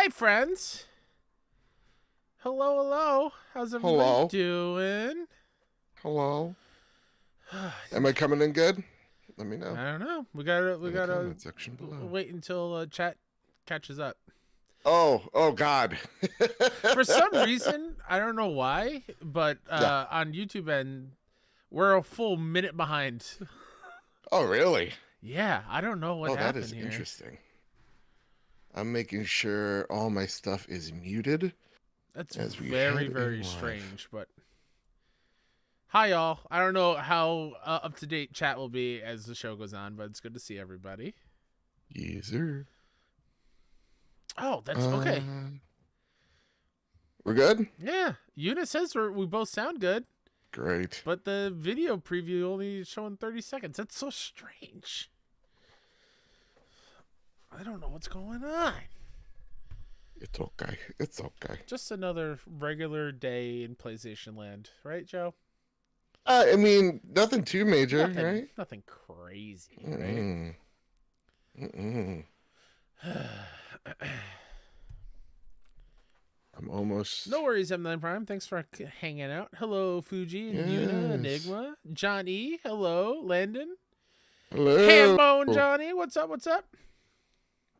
Hi, friends. Hello. How's everybody doing? Hello. Am I coming in good? Let me know. I don't know. We gotta comment section below. wait until chat catches up. Oh God. For some reason, I don't know why, but on YouTube end, we're a full minute behind. Oh really? Yeah, I don't know what happened that is here. Interesting. I'm making sure all my stuff is muted. That's very strange, but hi y'all. I don't know how up to date chat will be as the show goes on, but it's good to see everybody. Yes, sir. Oh, that's okay. We're good? Yeah. Una says we both sound good. Great. But the video preview only showing 30 seconds. That's so strange. I don't know what's going on. It's okay. It's okay. Just another regular day in PlayStation land, right, Joe? I mean, nothing too major, right? Nothing crazy, right? I'm almost... No worries, M9 Prime. Thanks for hanging out. Hello, Fuji, and Yuna, Enigma. John E, hello. Landon. Hello. Handbone Johnny, what's up?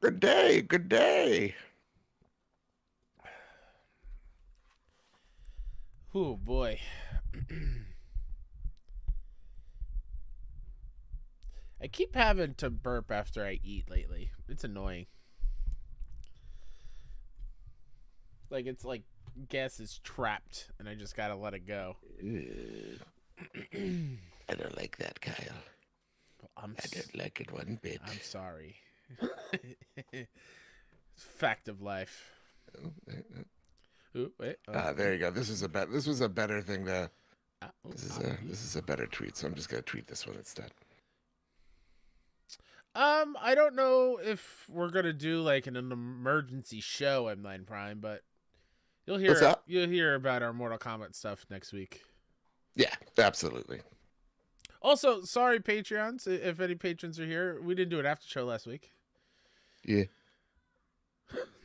Good day. Oh, boy. I keep having to burp after I eat lately. It's annoying. Like, it's like gas is trapped, and I just gotta let it go. I don't like that, Kyle. I don't like it one bit. I'm sorry. Fact of life. Ooh, wait. There you go. This was a better thing to. This is a better tweet, so I'm just gonna tweet this one instead. I don't know if we're gonna do like an emergency show at M9 Prime, but you'll hear about our Mortal Kombat stuff next week. Yeah, absolutely. Also, sorry Patreons, if any patrons are here, we didn't do an after show last week. Yeah.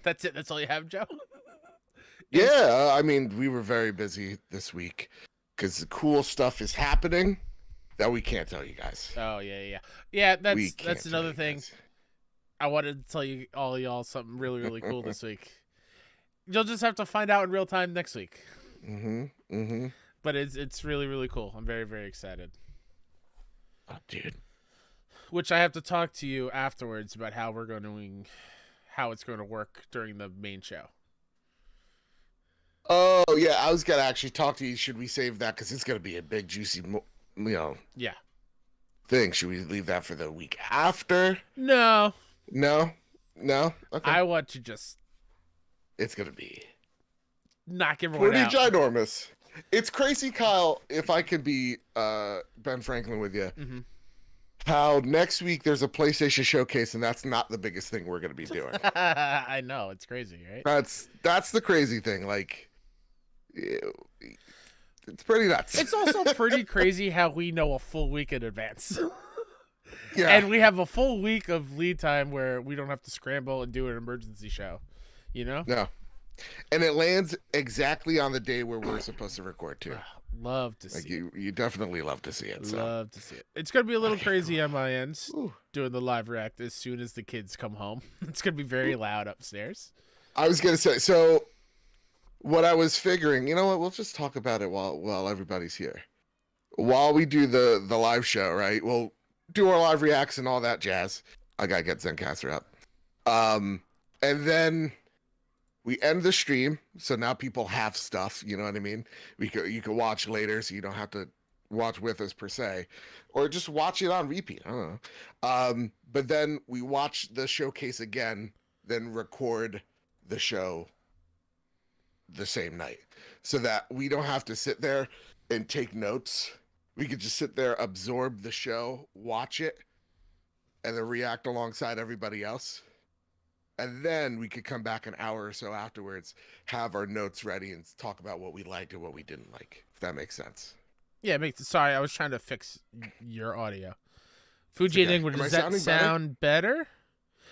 That's it. That's all you have, Joe? Yeah, I mean, we were very busy this week because the cool stuff is happening that we can't tell you guys. Oh yeah. That's another thing. I wanted to tell you all y'all something really cool this week. You'll just have to find out in real time next week. But it's really cool. I'm very excited. Oh, dude. Which I have to talk to you afterwards about how it's going to work during the main show. Oh yeah, I was gonna actually talk to you. Should we save that because it's gonna be a big juicy, thing? Should we leave that for the week after? No. Okay. I want to just. It's gonna be knock everyone pretty out. Ginormous. It's crazy, Kyle. If I could be Ben Franklin with you. Mm-hmm. How next week there's a PlayStation showcase and that's not the biggest thing we're going to be doing. I know, it's crazy, right? That's the crazy thing. Like, it's pretty nuts. It's also pretty crazy how we know a full week in advance. Yeah. And we have a full week of lead time where we don't have to scramble and do an emergency show. You know? No. And it lands exactly on the day where we're supposed to record too. Love to see it. You definitely love to see it. Love to see it. It's going to be a little crazy on my end doing the live react as soon as the kids come home. It's going to be very loud upstairs. I was going to say, so what I was figuring, you know what, we'll just talk about it while everybody's here. While we do the live show, right? We'll do our live reacts and all that jazz. I got to get Zencaster up. And then we end the stream, so now people have stuff, you know what I mean? You can watch later, so you don't have to watch with us per se, or just watch it on repeat. I don't know. But then we watch the showcase again, then record the show the same night, so that we don't have to sit there and take notes. We could just sit there, absorb the show, watch it, and then react alongside everybody else. And then we could come back an hour or so afterwards, have our notes ready, and talk about what we liked and what we didn't like, if that makes sense. Yeah, sorry, I was trying to fix your audio. Fuji and English, does that sound better?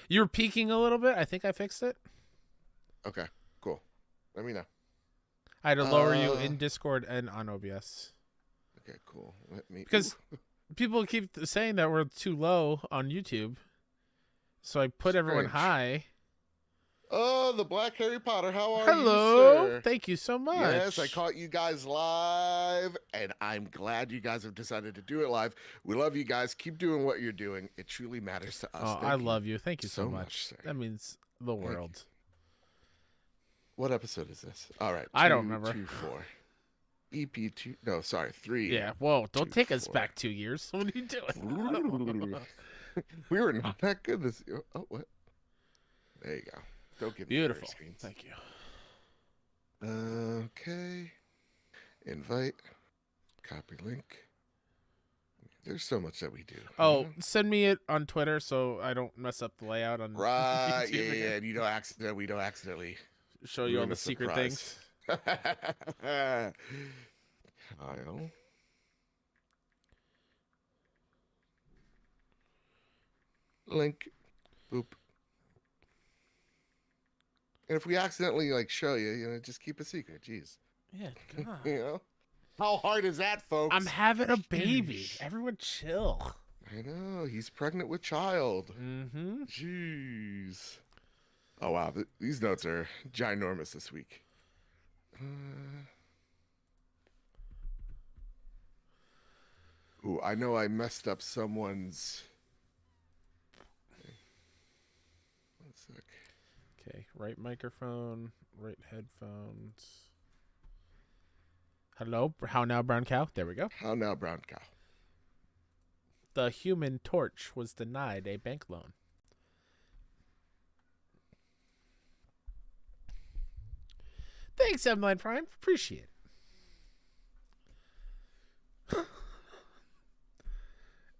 You were peaking a little bit. I think I fixed it. Okay, cool. Let me know. I had to lower you in Discord and on OBS. Okay, cool. Let me because people keep saying that we're too low on YouTube, so I put everyone high. Oh, the Black Harry Potter. How are you, sir? Thank you so much. Yes, I caught you guys live, and I'm glad you guys have decided to do it live. We love you guys. Keep doing what you're doing. It truly matters to us. Oh, I love you. Thank you so much. Sir. That means the world. What episode is this? All right. I don't remember. 224. EP2. No, sorry. 3. Yeah. Whoa, don't take us back 2 years. What are you doing? We were not that good this year. Oh, what? There you go. Don't get beautiful. Thank you. Okay. Invite. Copy link. There's so much that we do. Oh, send me it on Twitter so I don't mess up the layout on right. YouTube yeah, and we don't accidentally show you all the secret things. Kyle. Link. Boop. And if we accidentally show you, just keep a secret. Jeez. Yeah, God. How hard is that, folks? I'm having a baby. Everyone chill. I know. He's pregnant with child. Mm-hmm. Jeez. Oh, wow. These notes are ginormous this week. Ooh, I know I messed up someone's... One sec. Okay, right microphone, right headphones. Hello, how now, brown cow? There we go. How now, brown cow? The Human Torch was denied a bank loan. Thanks, M9 Prime. Appreciate it.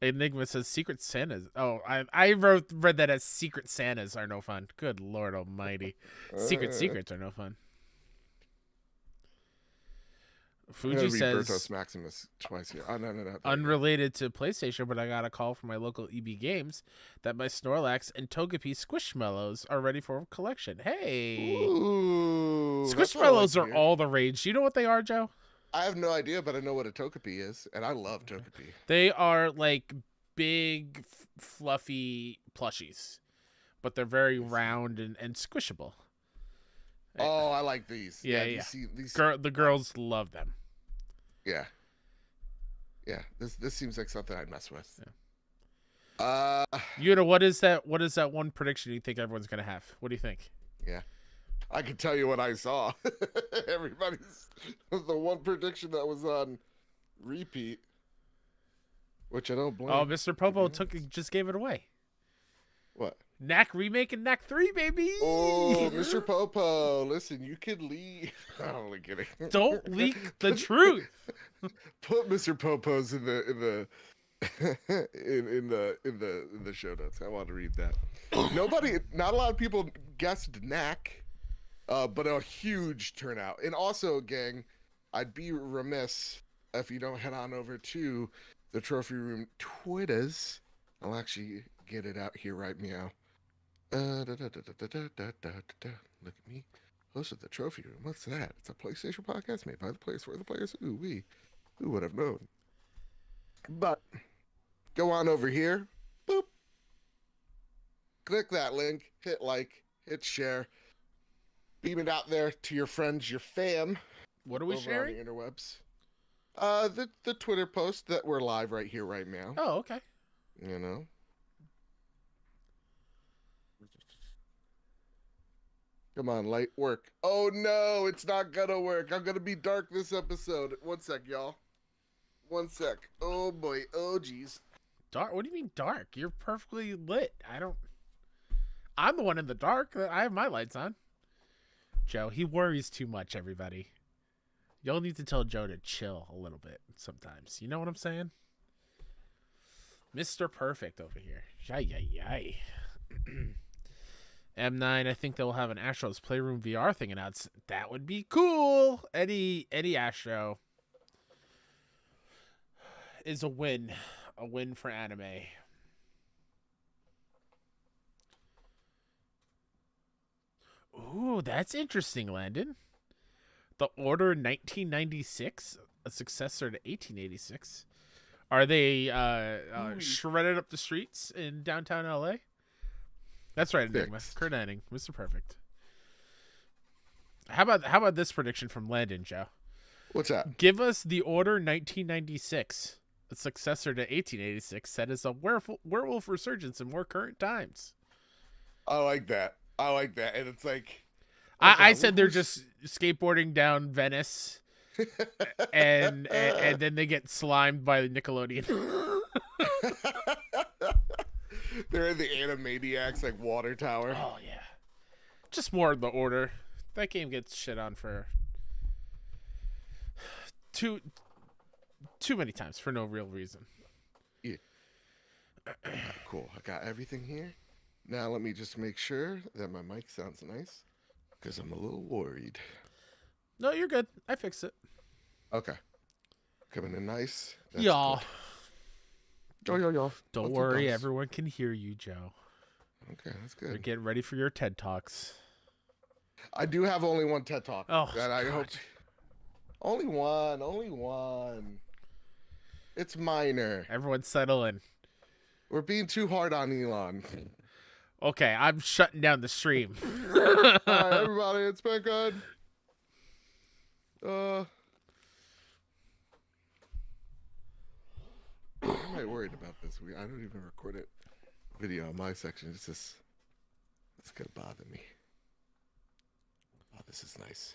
Enigma says Secret Santas. Oh, I read that as Secret Santas are no fun. Good Lord Almighty. Secrets are no fun. Fuji says Bertos Maximus twice here. Oh, no. Unrelated to PlayStation, but I got a call from my local EB Games that my Snorlax and Togepi Squishmallows are ready for collection. Hey, ooh, Squishmallows are all the rage. Do you know what they are, Joe? I have no idea, but I know what a Togepi is, and I love Togepi. They are like big, fluffy plushies, but they're very round and squishable. Oh, I like these. Yeah. See, the girls love them. Yeah. This seems like something I'd mess with. Yeah. What is that one prediction you think everyone's gonna have? What do you think? Yeah. I can tell you what I saw. Everybody's the one prediction that was on repeat, which I don't blame. Oh, Mr. Popo just gave it away. What? Knack remake and Knack 3, baby. Oh, Mr. Popo, listen, you could leave. I'm only kidding. Don't leak the truth. Put Mr. Popo's in the in the show notes. I want to read that. Not a lot of people guessed Knack, but a huge turnout. And also, gang, I'd be remiss if you don't head on over to the Trophy Room Twitters. I'll actually get it out here right meow. Look at me. Host of the Trophy Room. What's that? It's a PlayStation podcast made by the players for the players. Who would have known? But go on over here. Boop. Click that link. Hit like. Hit share. Beam it out there to your friends, your fam. What are we sharing? On the interwebs. The Twitter post that we're live right here, right now. Oh, okay. You know. Come on, light work. Oh no, it's not gonna work. I'm gonna be dark this episode. One sec, y'all. One sec. Oh boy. Oh geez. Dark? What do you mean dark? You're perfectly lit. I'm the one in the dark. I have my lights on. Joe, he worries too much, everybody. Y'all need to tell Joe to chill a little bit sometimes. You know what I'm saying? Mr. Perfect over here. Yay. M9, I think they'll have an Astro's Playroom VR thing announced. That would be cool. Eddie Astro is a win for anime. Ooh, that's interesting, Landon. The Order 1996, a successor to 1886. Are they shredded up the streets in downtown LA? That's right, Enigma. Kurt Hennig, Mr. Perfect. How about this prediction from Landon, Joe? What's that? Give us The Order 1996, a successor to 1886, set as a werewolf resurgence in more current times. I like that. And it's like... I said they're just skateboarding down Venice, and then they get slimed by the Nickelodeon. They're in the Animaniacs, like, water tower. Oh, yeah. Just more of The Order. That game gets shit on for too many times for no real reason. Yeah. Cool. I got everything here. Now let me just make sure that my mic sounds nice, because I'm a little worried. No, you're good. I fixed it. Okay. Coming in nice. Y'all. Yo. Don't worry. Everyone can hear you, Joe. Okay, that's good. You're getting ready for your TED Talks. I do have only one TED Talk. Oh, that I hope. Only one. It's minor. Everyone settle in. We're being too hard on Elon. Okay, I'm shutting down the stream. All right, everybody, it's been good. I'm not worried about this. I don't even record it video on my section. It's gonna bother me. Oh, this is nice.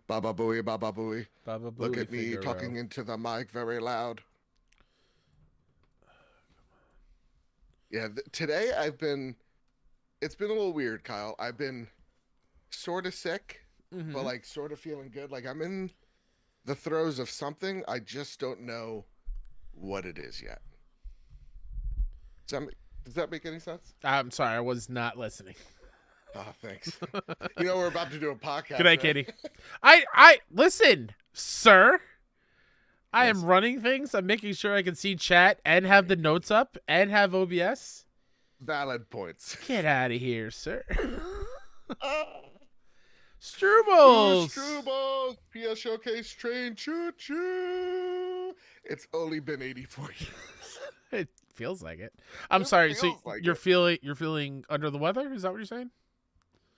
Baba booey, baba booey. Baba booey. Look at me Figaro. talking into the mic very loud. Yeah, today it's been a little weird, Kyle. I've been sort of sick, but like sort of feeling good. Like I'm in the throes of something. I just don't know what it is yet. Does that make any sense? I'm sorry, I was not listening. Oh, thanks. We're about to do a podcast. Good night, right? Katie. I listen, sir. I Yes. am running things. I'm making sure I can see chat and have the notes up and have OBS. Valid points. Get out of here, sir. Strubles. Strubles. PS Showcase train. Choo choo. It's only been 84 years. It feels like it. I'm sorry. So like you're feeling under the weather? Is that what you're saying?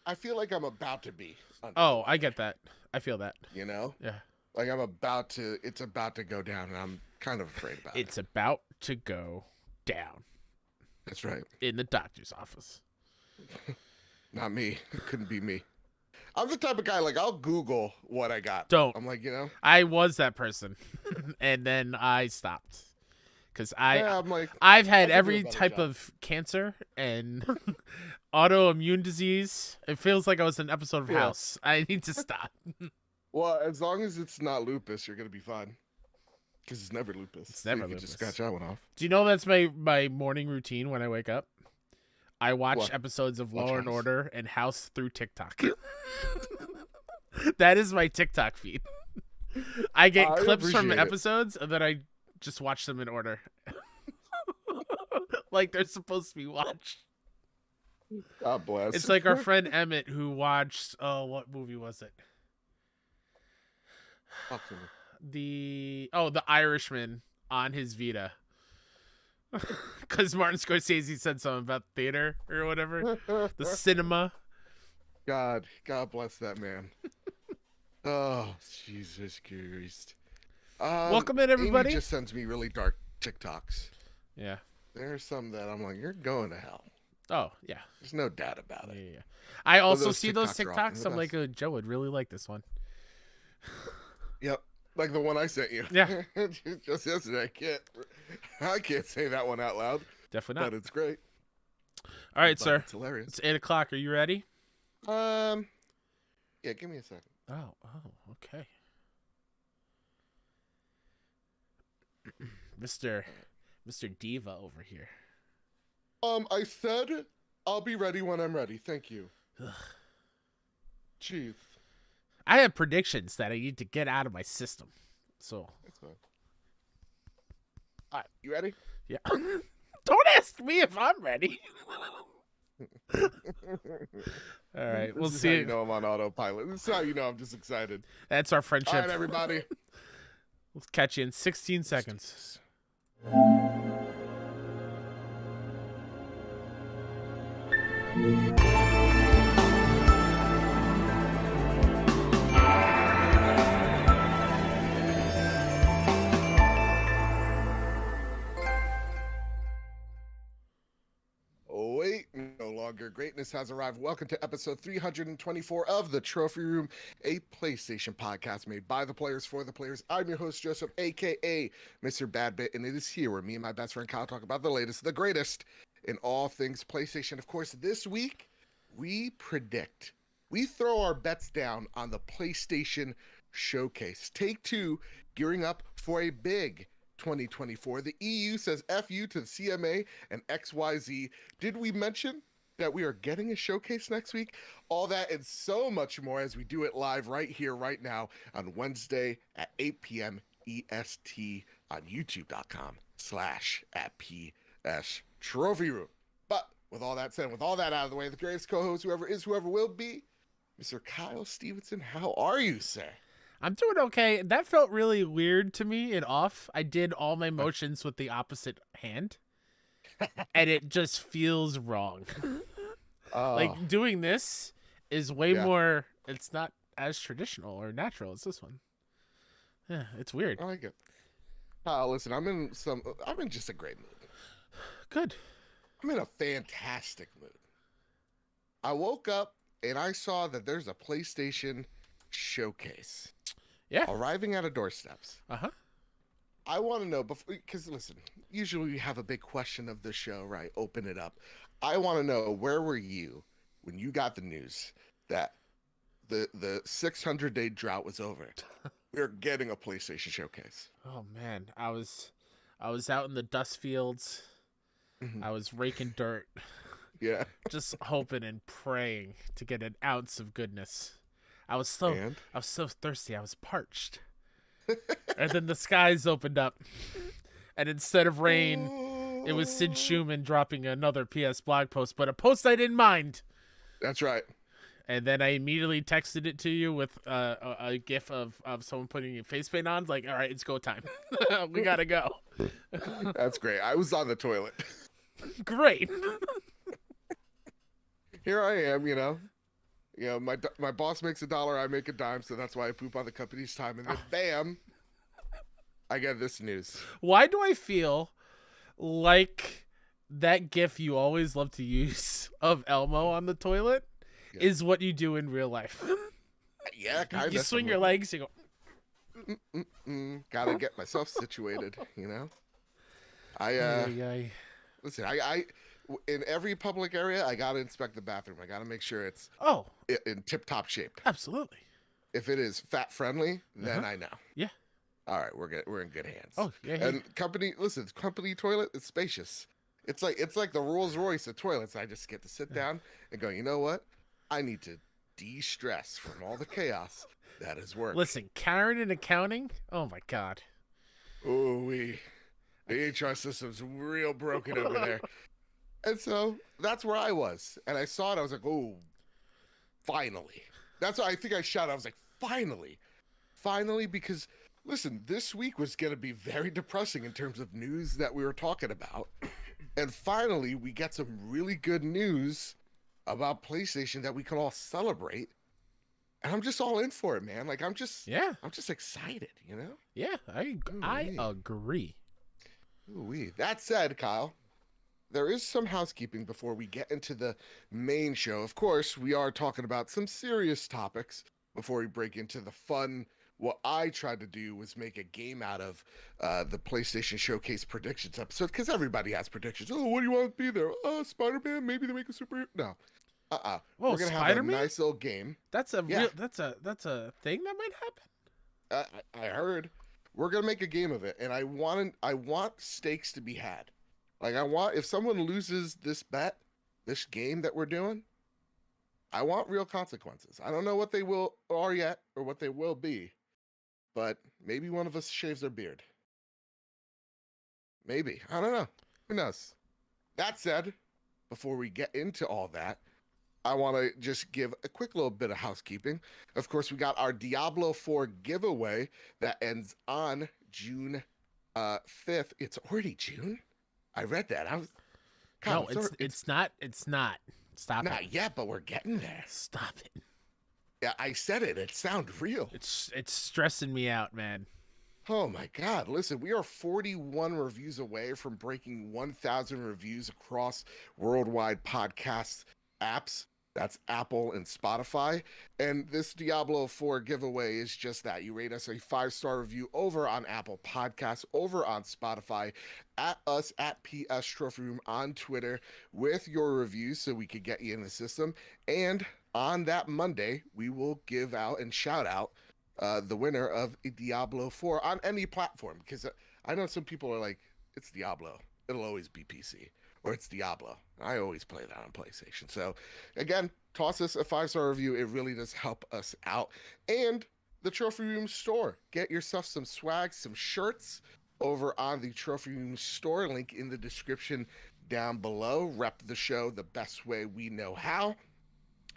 I feel like I'm about to be. Oh, I get that. I feel that. Yeah. Like it's about to go down, and I'm kind of afraid about it. It's about to go down. That's right. In the doctor's office. Not me. It couldn't be me. I'm the type of guy, like, I'll Google what I got. Don't. I'm like, I was that person, and then I stopped. Because I'm like, I've had every type of cancer and autoimmune disease. It feels like I was in an episode of House. I need to stop. Well, as long as it's not lupus, you're going to be fine. Because it's never lupus. It's never you lupus. Just scratch that one off. Do you know that's my morning routine when I wake up? I watch episodes of Law and Order and House through TikTok. That is my TikTok feed. I get clips from episodes and then I just watch them in order. Like they're supposed to be watched. God bless. It's like our friend Emmett who watched, what movie was it? The Irishman on his Vita. Because Martin Scorsese said something about theater or whatever. The cinema. God bless that man. Oh, Jesus Christ. Welcome in, everybody. Amy just sends me really dark TikToks. Yeah. There are some that I'm like, you're going to hell. Oh, yeah. There's no doubt about it. Yeah. I also see those TikToks. I'm like, Joe would really like this one. Yep. Like the one I sent you. Yeah. Just yesterday. I can't say that one out loud. Definitely not. But it's great. All right, sir. It's hilarious. It's 8:00. Are you ready? Yeah, give me a second. Oh, okay. Mr. Diva over here. I said I'll be ready when I'm ready. Thank you. Jeez. I have predictions that I need to get out of my system. So that's fine. All right, you ready? Yeah. Don't ask me if I'm ready. All right, we'll This is see. how you know I'm on autopilot. This is how you know I'm just excited. That's our friendship. All right, everybody. We'll catch you in 16 seconds. Wait, no longer. Greatness has arrived. Welcome to episode 324 of The Trophy Room, a PlayStation podcast made by the players for the players. I'm your host, Joseph, a.k.a. Mr. Badbit, and it is here where me and my best friend Kyle talk about the latest, the greatest in all things PlayStation. Of course, this week, we predict. We throw our bets down on the PlayStation Showcase. Take-Two gearing up for a big 2024. The EU says F you to the CMA and XYZ. Did we mention that we are getting a showcase next week? All that and so much more as we do it live right here, right now on Wednesday at 8 p.m. EST on youtube.com/PS Trophy Room. But with all that said, with all that out of the way, the greatest co-host, whoever is, whoever will be, Mr. Kyle Stevenson. How are you, sir? I'm doing okay. That felt really weird to me and off. I did all my motions with the opposite hand, and it just feels wrong. Like, doing this is way more, it's not as traditional or natural as this one. Yeah, it's weird. I like it. Listen, I'm in just a great mood. Good. I'm in a fantastic mood. I woke up and I saw that there's a PlayStation Showcase. Yeah. Arriving at our doorsteps. Uh-huh. I want to know, because listen, usually we have a big question of the show, right? Open it up. I want to know, where were you when you got the news that the 600-day drought was over? We're getting a PlayStation Showcase. Oh man, I was out in the dust fields. I was raking dirt. Yeah. Just hoping and praying to get an ounce of goodness. I was so thirsty. I was parched. And then the skies opened up. And instead of rain, it was Sid Schumann dropping another PS blog post, but a post I didn't mind. That's right. And then I immediately texted it to you with a gif of someone putting a face paint on. Like, all right, it's go time. We got to go. That's great. I was on the toilet. Great. Here I am, you know, my boss makes $1, I make a dime, so that's why I poop on the company's time. And then bam, I get this news. Why do I feel like that gif you always love to use of Elmo on the toilet is what you do in real life? Yeah, kind of. You swing your legs, you go, gotta get myself situated, you know? Listen, I in every public area, I gotta inspect the bathroom. I gotta make sure it's in tip-top shape. Absolutely. If it is fat-friendly, then I know. Yeah. All right, we're in good hands. Oh, yeah. And company toilet, it's spacious. It's like the Rolls Royce of toilets. I just get to sit down and go, you know what? I need to de-stress from all the chaos that is work. Listen, Karen in accounting? Oh my God. The HR system's real broken over there. And so that's where I was. And I saw it. I was like, oh, finally. That's why I think I shouted. I was like, finally. Finally, because, listen, this week was going to be very depressing in terms of news that we were talking about. And finally, we get some really good news about PlayStation that we can all celebrate. And I'm just all in for it, man. Like, I'm just excited, you know? Yeah, I agree. Ooh-wee. That said, Kyle, there is some housekeeping before we get into the main show. Of course, we are talking about some serious topics before we break into the fun. What I tried to do was make a game out of the PlayStation Showcase predictions episode, because everybody has predictions. Oh, what do you want to be there? Spider-Man? Maybe they make a superhero? No. Whoa, we're gonna have a nice little game. That's a that's a thing that might happen. I heard. We're gonna make a game of it, and I want stakes to be had. Like, if someone loses this game that we're doing, I want real consequences. I don't know what they are yet or what they will be, but maybe one of us shaves their beard. Maybe. I don't know. Who knows? That said, before we get into all that, I want to just give a quick little bit of housekeeping. Of course, we got our Diablo 4 giveaway that ends on June 5th. It's already June? I read that. No, it's not. It's not. Stop it. Not yet, but we're getting there. Stop it. Yeah, I said it. It sounds real. It's stressing me out, man. Oh my God. Listen, we are 41 reviews away from breaking 1,000 reviews across worldwide podcast apps. That's Apple and Spotify. And this Diablo 4 giveaway is just that. You rate us a 5-star review over on Apple Podcasts, over on Spotify, at us at PS Trophy Room on Twitter with your reviews so we could get you in the system. And on that Monday, we will give out and shout out the winner of Diablo 4 on any platform. Because I know some people are like, it's Diablo. It'll always be PC. Or it's Diablo. I always play that on PlayStation. So, again, toss us a 5-star review. It really does help us out. And the Trophy Room store. Get yourself some swag, some shirts over on the Trophy Room store. Link in the description down below. Rep the show the best way we know how.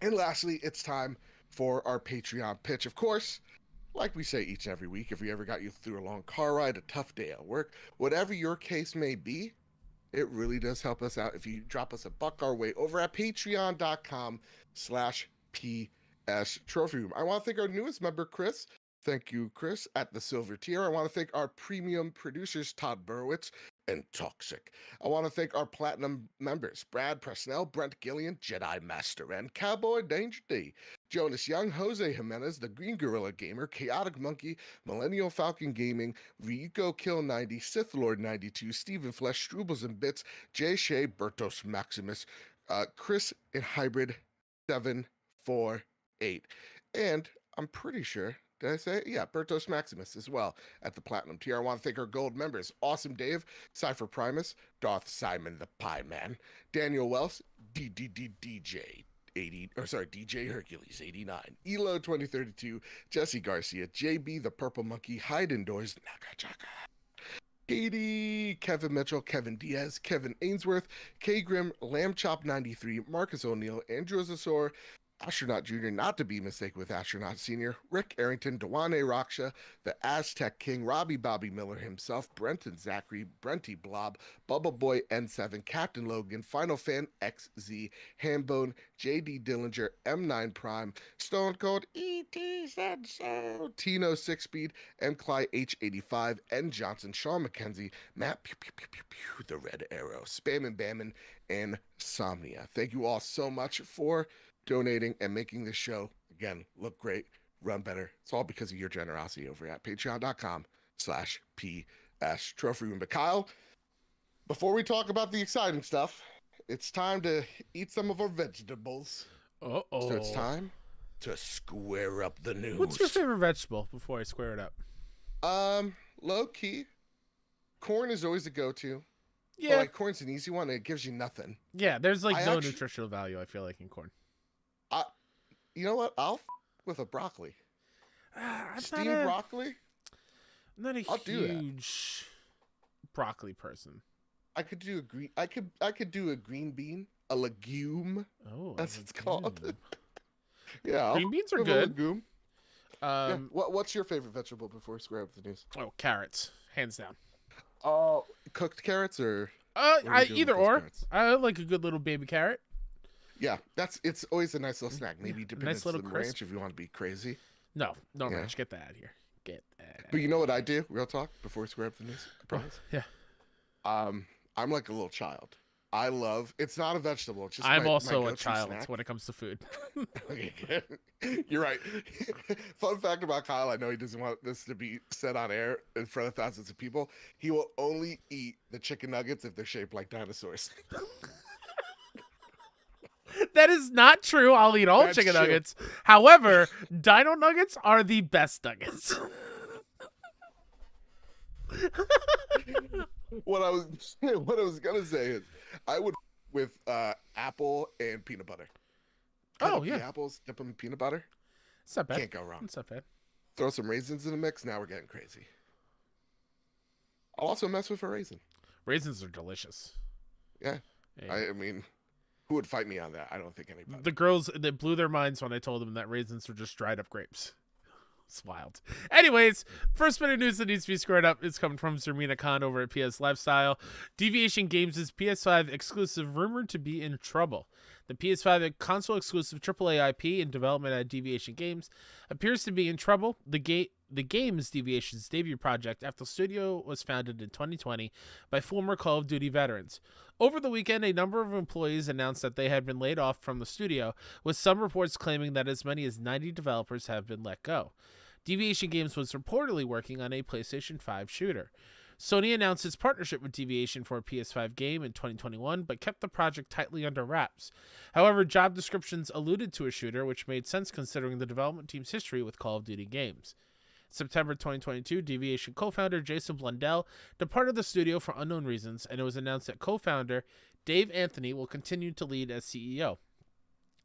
And lastly, it's time for our Patreon pitch. Of course, like we say each and every week, if we ever got you through a long car ride, a tough day at work, whatever your case may be, it really does help us out if you drop us a buck our way over at patreon.com/PS Trophy Room. I want to thank our newest member, Chris. Thank you, Chris, at the silver tier. I want to thank our premium producers, Todd Burwitz and Toxic. I want to thank our platinum members, Brad Presnell, Brent Gillian, Jedi Master and Cowboy Danger D, Jonas Young, Jose Jimenez, the Green Guerrilla Gamer, Chaotic Monkey, Millennial Falcon Gaming, Ryuko Kill 90, Sith Lord 92, Stephen Flesh, Strubles and Bits, Jay Shea, Bertos Maximus, Chris in Hybrid 748. And I'm pretty sure, did I say it? Yeah, Bertos Maximus as well at the Platinum tier. I want to thank our gold members, Awesome Dave, Cypher Primus, Darth Simon the Pie Man, Daniel Wells, DJ 80, or sorry, DJ Hercules 89, Elo 2032, Jesse Garcia, JB the Purple Monkey, Hide Indoors, Nakachaka, Katie, Kevin Mitchell, Kevin Diaz, Kevin Ainsworth, K Grim, Lamb Chop 93, Marcus O'Neill, Andrew Zasor, Astronaut Jr., not to be mistaken with Astronaut Sr., Rick Arrington, Dewane Raksha, the Aztec King, Robbie Bobby Miller himself, Brenton Zachary, Brenty Blob, Bubba Boy N7, Captain Logan, Final Fan XZ, Hambone, JD Dillinger, M9 Prime, Stone Cold, E.T. said so, Tino 6-Speed, M. Cly H85, N. Johnson, Sean McKenzie, Matt Pew, Pew, Pew, Pew, Pew, The Red Arrow, Spammin' Bammin', and Somnia. Thank you all so much for donating and making this show, again, look great, run better. It's all because of your generosity over at patreon.com/PS Trophy Room. But Kyle, before we talk about the exciting stuff, it's time to eat some of our vegetables. Uh-oh. So it's time to square up the news. What's your favorite vegetable before I square it up? Low key, corn is always a go-to. Yeah. But, like, corn's an easy one. And it gives you nothing. Yeah, there's no nutritional value, I feel like, in corn. You know what? I'll with a broccoli. Steamed broccoli? I'm not a huge broccoli person. I could do a green. I could do a green bean, a legume. Oh, that's what it's called. Yeah, green beans are good. Legume. What's your favorite vegetable before we square up the news? Oh, carrots, hands down. Oh, cooked carrots or? Either or. Carrots? I like a good little baby carrot. Yeah, it's always a nice little snack. Maybe dipping nice in some ranch if you want to be crazy. No ranch. Get that out of here. But you know what I do? Real talk before we square up the news. I promise. Yeah. I'm like a little child. I love. It's not a vegetable. It's just I'm also a child snack. when it comes to food. Okay, good. You're right. Fun fact about Kyle: I know he doesn't want this to be said on air in front of thousands of people. He will only eat the chicken nuggets if they're shaped like dinosaurs. That is not true. I'll eat all chicken nuggets. However, dino nuggets are the best nuggets. What I was gonna say is, I would with apple and peanut butter. Cut up the apples, dip them in peanut butter. It's not bad. Can't go wrong. It's not bad. Throw some raisins in the mix. Now we're getting crazy. I'll also mess with a raisin. Raisins are delicious. Yeah. I mean, Who would fight me on that? I don't think anybody. The girls, they blew their minds when I told them that raisins were just dried up grapes. It's wild. Anyways, first bit of news that needs to be squared up is coming from Zermina Khan over at PS Lifestyle. Deviation Games' PS5 exclusive rumored to be in trouble. The PS5 console exclusive AAA IP in development at Deviation Games appears to be in trouble. The game's Deviation's debut project after the studio was founded in 2020 by former Call of Duty veterans. Over the weekend, a number of employees announced that they had been laid off from the studio, with some reports claiming that as many as 90 developers have been let go. Deviation Games was reportedly working on a PlayStation 5 shooter. Sony announced its partnership with Deviation for a PS5 game in 2021, but kept the project tightly under wraps. However, job descriptions alluded to a shooter, which made sense considering the development team's history with Call of Duty games. September 2022, Deviation co-founder Jason Blundell departed the studio for unknown reasons, and it was announced that co-founder Dave Anthony will continue to lead as CEO.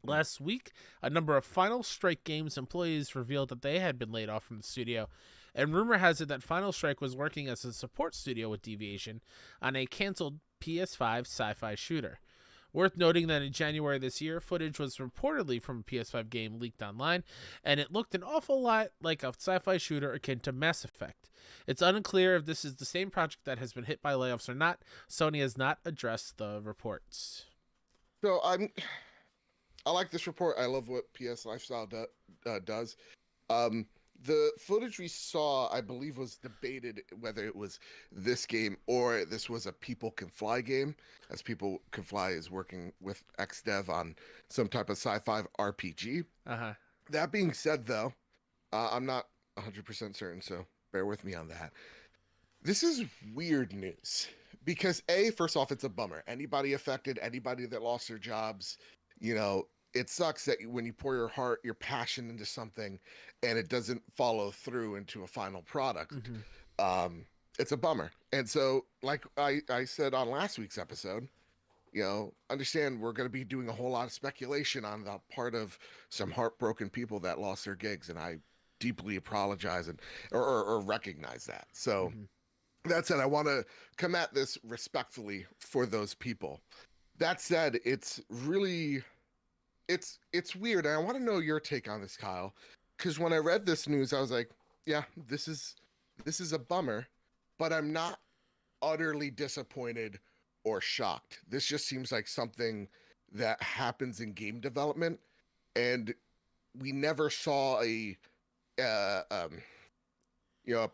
Last week, a number of Final Strike Games employees revealed that they had been laid off from the studio, and rumor has it that Final Strike was working as a support studio with Deviation on a canceled PS5 sci-fi shooter. Worth noting that in January this year, footage was reportedly from a PS5 game leaked online, and it looked an awful lot like a sci-fi shooter akin to Mass Effect. It's unclear if this is the same project that has been hit by layoffs or not. Sony has not addressed the reports. So I like this report. I love what PS Lifestyle does. The footage we saw, I believe, was debated whether it was this game or this was a People Can Fly game, as People Can Fly is working with XDev on some type of sci-fi RPG. Uh-huh. That being said, though, I'm not 100% certain, so bear with me on that. This is weird news because, first off, it's a bummer. Anybody affected, anybody that lost their jobs, it sucks that when you pour your heart, your passion into something and it doesn't follow through into a final product. Mm-hmm. It's a bummer. And so, like I said on last week's episode, understand we're going to be doing a whole lot of speculation on the part of some heartbroken people that lost their gigs. And I deeply apologize or recognize that. So that said, I want to come at this respectfully for those people. That said, it's really... It's weird, and I want to know your take on this, Kyle, because when I read this news, I was like, yeah, this is a bummer, but I'm not utterly disappointed or shocked. This just seems like something that happens in game development, and we never saw a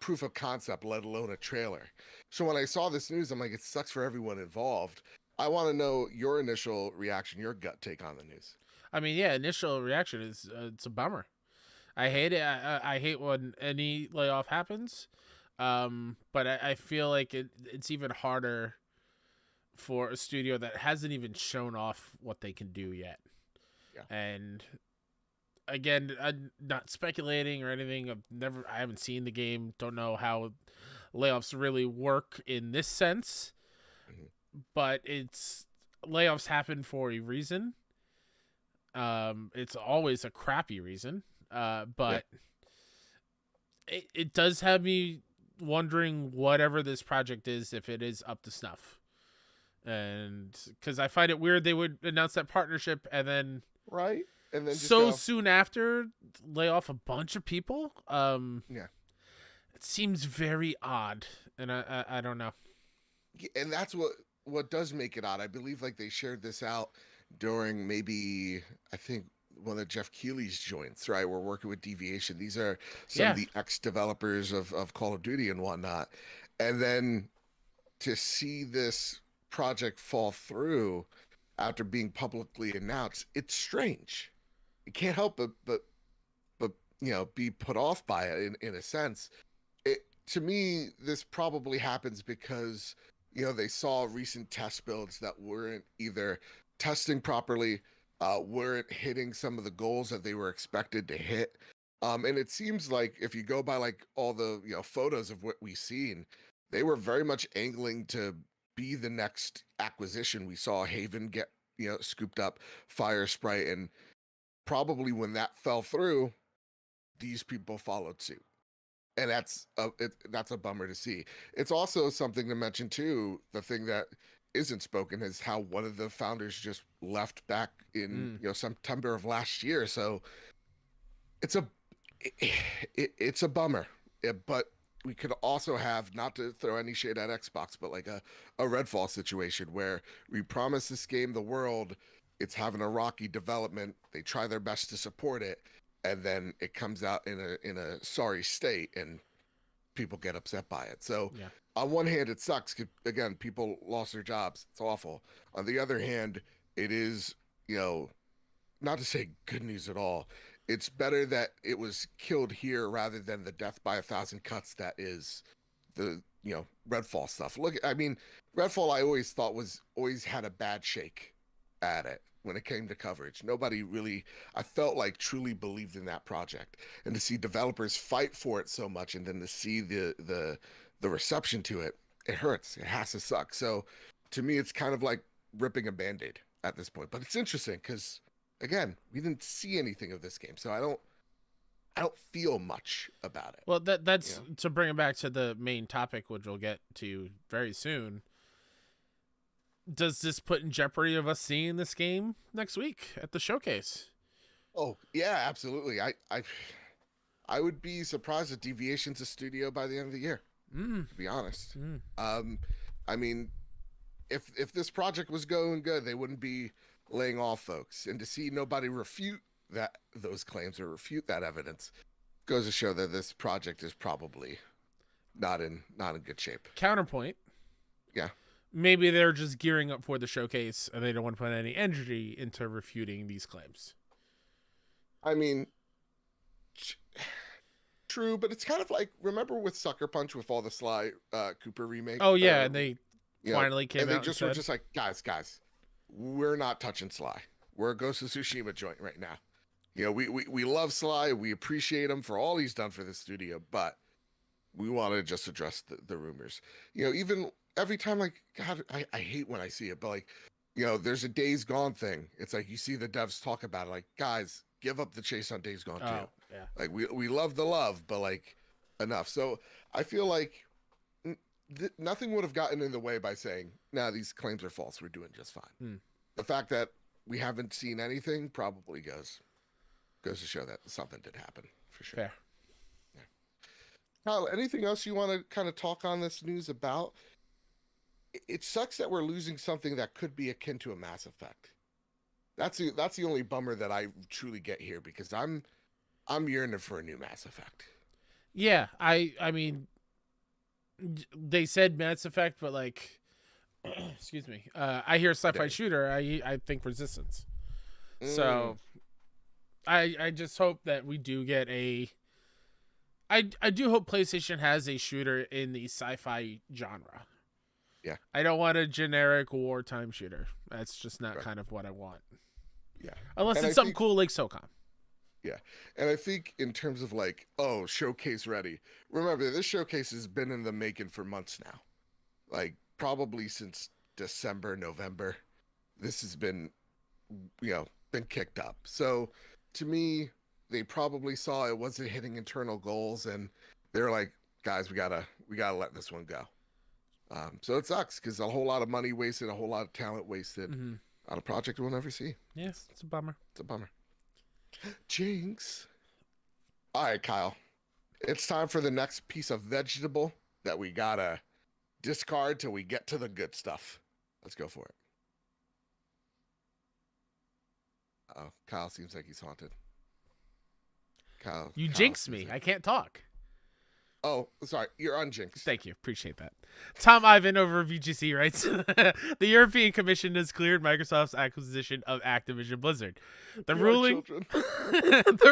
proof of concept, let alone a trailer. So when I saw this news, I'm like, it sucks for everyone involved. I want to know your initial reaction, your gut take on the news. I mean, yeah, initial reaction is it's a bummer. I hate it. I hate when any layoff happens, but I feel like it's even harder for a studio that hasn't even shown off what they can do yet. Yeah. And again, I'm not speculating or anything. I haven't seen the game. Don't know how layoffs really work in this sense, but layoffs happen for a reason. It's always a crappy reason, but it does have me wondering whatever this project is, if it is up to snuff. And because I find it weird they would announce that partnership and then soon after lay off a bunch of people. It seems very odd, and I don't know. And that's what does make it odd. I believe like they shared this out during maybe, I think, one of Jeff Keighley's joints, right? We're working with Deviation. These are some of the ex-developers of Call of Duty and whatnot. And then to see this project fall through after being publicly announced, it's strange. You can't help but be put off by it in a sense. To me, this probably happens because, they saw recent test builds that weren't either testing properly, weren't hitting some of the goals that they were expected to hit. And it seems like if you go by like all the photos of what we've seen, they were very much angling to be the next acquisition. We saw Haven get scooped up, Fire Sprite, and probably when that fell through, these people followed suit. And that's a bummer to see. It's also something to mention too, the thing that isn't spoken is how one of the founders just left back in September of last year. So it's a bummer. But we could also have, not to throw any shade at Xbox, but like a Redfall situation where we promise this game the world, it's having a rocky development, they try their best to support it, and then it comes out in a sorry state and people get upset by it. So on one hand, it sucks. Again, people lost their jobs. It's awful. On the other hand, it is, not to say good news at all. It's better that it was killed here rather than the death by 1,000 cuts that is the, Redfall stuff. Look, I mean, Redfall I always thought always had a bad shake at it when it came to coverage. Nobody really, I felt like, truly believed in that project. And to see developers fight for it so much and then to see the reception to it, it hurts. It has to suck. So to me, it's kind of like ripping a Band-Aid at this point. But it's interesting because, again, we didn't see anything of this game, so I don't feel much about it. Well, that's to bring it back to the main topic, which we'll get to very soon. Does this put in jeopardy of us seeing this game next week at the showcase? Oh yeah, absolutely. I would be surprised if Deviation's a studio by the end of the year. To be honest, I mean, if this project was going good, they wouldn't be laying off folks, and to see nobody refute those claims or refute that evidence goes to show that this project is probably not in good shape. Counterpoint. Yeah. Maybe they're just gearing up for the showcase and they don't want to put any energy into refuting these claims. I mean, true, but it's kind of like, remember with Sucker Punch with all the Sly Cooper remake? Oh yeah, and they finally came out and they just were just like, guys, we're not touching Sly. We're a Ghost of Tsushima joint right now. We love Sly. We appreciate him for all he's done for the studio, but we want to just address the rumors. Even every time, like, God, I hate when I see it, but like, there's a Days Gone thing. It's like you see the devs talk about it, like, guys, give up the chase on Days Gone too. Yeah. Like we love the love, but like enough. So I feel like nothing would have gotten in the way by saying, nah, these claims are false. We're doing just fine. The fact that we haven't seen anything probably goes to show that something did happen for sure. Fair. Yeah. Kyle, anything else you want to kind of talk on this news about? It sucks that we're losing something that could be akin to a Mass Effect. That's the only bummer that I truly get here, because I'm yearning for a new Mass Effect. Yeah, I mean, they said Mass Effect, but like, excuse me, I hear sci-fi shooter, I think Resistance. So I just hope that we do get I do hope PlayStation has a shooter in the sci-fi genre. Yeah. I don't want a generic wartime shooter. That's just not kind of what I want. Yeah. Unless it's something cool like SOCOM. Yeah. And I think in terms of like, showcase ready. Remember, this showcase has been in the making for months now. Like probably since December, November. This has been kicked up. So to me, they probably saw it wasn't hitting internal goals, and they're like, guys, we gotta let this one go. So it sucks because a whole lot of money wasted, a whole lot of talent wasted on a project we'll never see. Yes, it's a bummer. It's a bummer. Jinx. All right, Kyle. It's time for the next piece of vegetable that we gotta discard till we get to the good stuff. Let's go for it. Oh, Kyle seems like he's haunted. Kyle, you jinxed me. I can't talk. Oh, sorry. You're unjinxed. Thank you. Appreciate that. Tom Ivan over VGC writes, the European Commission has cleared Microsoft's acquisition of Activision Blizzard. The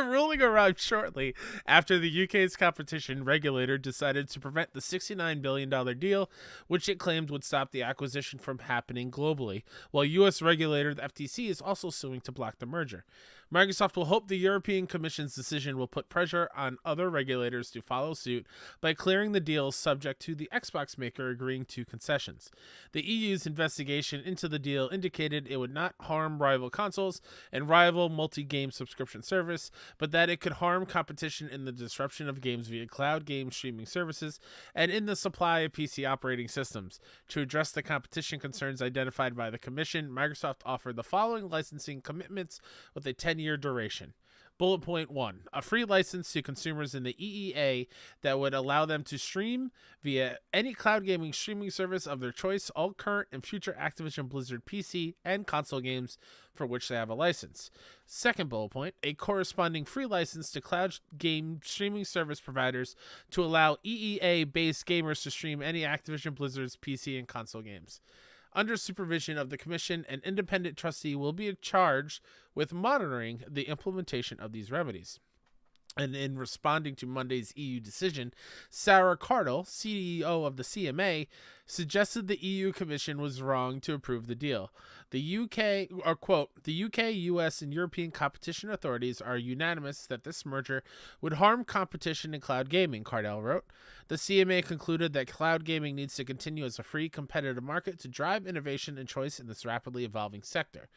ruling arrived shortly after the UK's competition regulator decided to prevent the $69 billion deal, which it claimed would stop the acquisition from happening globally, while US regulator the FTC is also suing to block the merger. Microsoft will hope the European Commission's decision will put pressure on other regulators to follow suit by clearing the deals subject to the Xbox maker agreeing to concessions. The EU's investigation into the deal indicated it would not harm rival consoles and rival multi-game subscription service, but that it could harm competition in the disruption of games via cloud game streaming services and in the supply of PC operating systems. To address the competition concerns identified by the Commission, Microsoft offered the following licensing commitments with a 10-year duration. Bullet point 1, a free license to consumers in the EEA that would allow them to stream via any cloud gaming streaming service of their choice all current and future Activision Blizzard PC and console games for which they have a license. Second bullet point, a corresponding free license to cloud game streaming service providers to allow EEA-based gamers to stream any Activision Blizzard's PC and console games. Under supervision of the Commission, an independent trustee will be charged with monitoring the implementation of these remedies. And in responding to Monday's EU decision, Sarah Cardle, CEO of the CMA, suggested the EU Commission was wrong to approve the deal. The UK, quote, the UK, US, and European competition authorities are unanimous that this merger would harm competition in cloud gaming, Cardell wrote. The CMA concluded that cloud gaming needs to continue as a free, competitive market to drive innovation and choice in this rapidly evolving sector.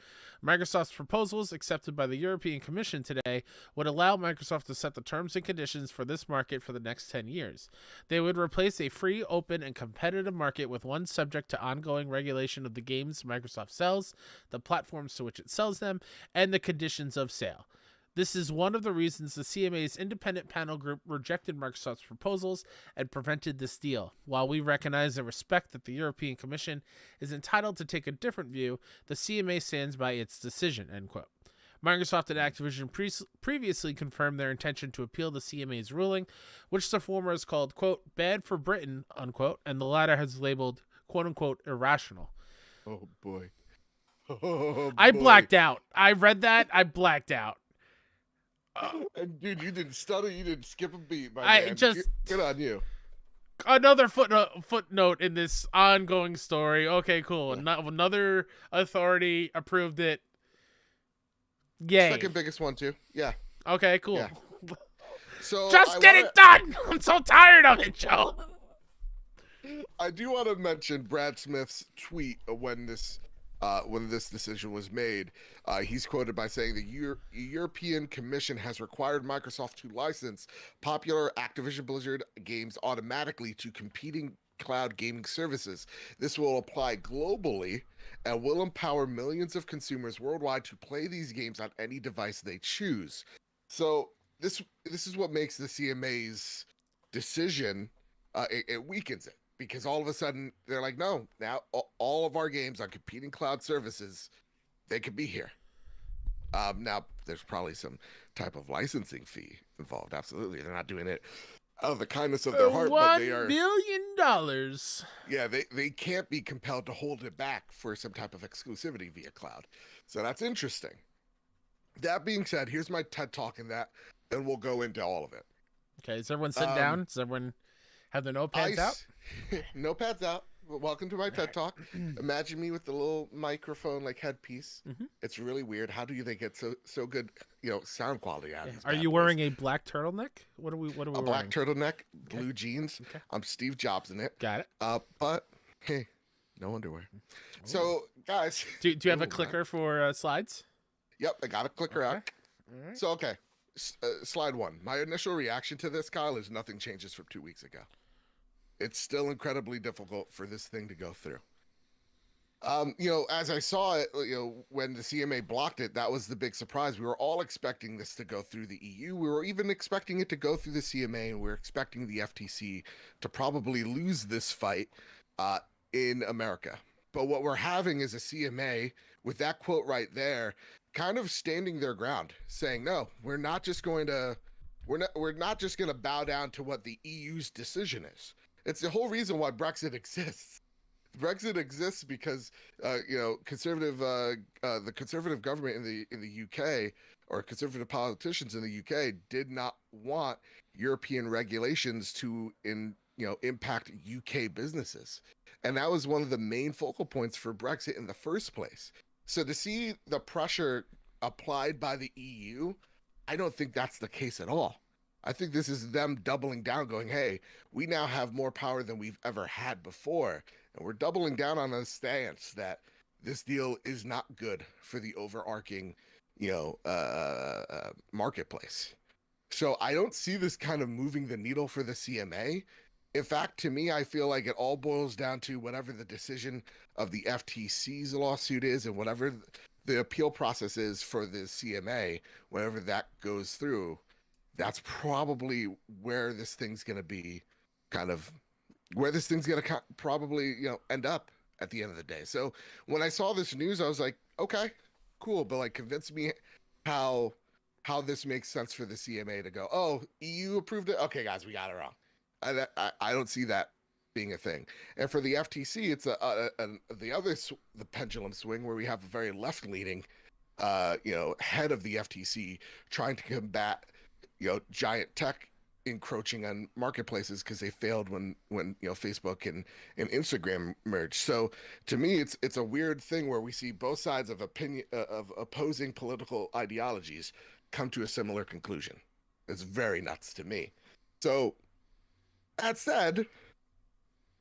Microsoft's proposals, accepted by the European Commission today, would allow Microsoft to set the terms and conditions for this market for the next 10 years. They would replace a free, open, and competitive market with one subject to ongoing regulation of the games Microsoft sells, the platforms to which it sells them, and the conditions of sale. This is one of the reasons the CMA's independent panel group rejected Microsoft's proposals and prevented this deal. While we recognize and respect that the European Commission is entitled to take a different view, the CMA stands by its decision, end quote. Microsoft and Activision previously confirmed their intention to appeal the CMA's ruling, which the former has called, quote, bad for Britain, unquote, and the latter has labeled, quote unquote, irrational. Oh, boy. Oh, I blacked out. I read that. I blacked out. And dude, you didn't stutter. You didn't skip a beat, man. Good on you. Another footnote in this ongoing story. Okay, cool. Another authority approved it. Yay. Second biggest one too. Yeah. Okay, cool. Yeah. So just get it done. I'm so tired of it, Joe. I do want to mention Brad Smith's tweet when this decision was made. He's quoted by saying the European Commission has required Microsoft to license popular Activision Blizzard games automatically to competing cloud gaming services. This will apply globally and will empower millions of consumers worldwide to play these games on any device they choose. So this is what makes the CMA's decision, it weakens it. Because all of a sudden, they're like, no, now all of our games on competing cloud services, they could be here. Now, there's probably some type of licensing fee involved. Absolutely. They're not doing it out of the kindness of their heart. But they are $1 billion. Yeah, they can't be compelled to hold it back for some type of exclusivity via cloud. So that's interesting. That being said, here's my TED Talk in that, and we'll go into all of it. Okay, is everyone sit down? Does everyone have their notepads out? Notepads out. Welcome to my TED Talk. Imagine me with the little microphone like headpiece. Mm-hmm. It's really weird. How do they get so good, sound quality out of these? Are you wearing a black turtleneck? What are we wearing? A black turtleneck, blue jeans. Okay. I'm Steve Jobs in it. Got it. But hey, no underwear. So guys, do you have a clicker for slides? Yep, I got a clicker out. All right. So slide one. My initial reaction to this, Kyle, is nothing changes from 2 weeks ago. It's still incredibly difficult for this thing to go through. As I saw it, when the CMA blocked it, that was the big surprise. We were all expecting this to go through the EU. We were even expecting it to go through the CMA, and we were expecting the FTC to probably lose this fight in America. But what we're having is a CMA with that quote right there, kind of standing their ground, saying, no, we're not just going to bow down to what the EU's decision is. It's the whole reason why Brexit exists. Brexit exists because the conservative government in the UK, or conservative politicians in the UK, did not want European regulations to impact UK businesses, and that was one of the main focal points for Brexit in the first place. So to see the pressure applied by the EU, I don't think that's the case at all. I think this is them doubling down, going, hey, we now have more power than we've ever had before. And we're doubling down on a stance that this deal is not good for the overarching, marketplace. So I don't see this kind of moving the needle for the CMA. In fact, to me, I feel like it all boils down to whatever the decision of the FTC's lawsuit is and whatever the appeal process is for the CMA, whenever that goes through, that's probably where this thing's going to be probably, end up at the end of the day. So when I saw this news, I was like, okay, cool. But like, convince me how this makes sense for the CMA to go, oh, EU approved it. Okay, guys, we got it wrong. I don't see that being a thing. And for the FTC, it's the pendulum swing where we have a very left-leaning, head of the FTC trying to combat, giant tech encroaching on marketplaces because they failed when Facebook and Instagram merged. So to me, it's a weird thing where we see both sides of opposing political ideologies come to a similar conclusion. It's very nuts to me. So that said,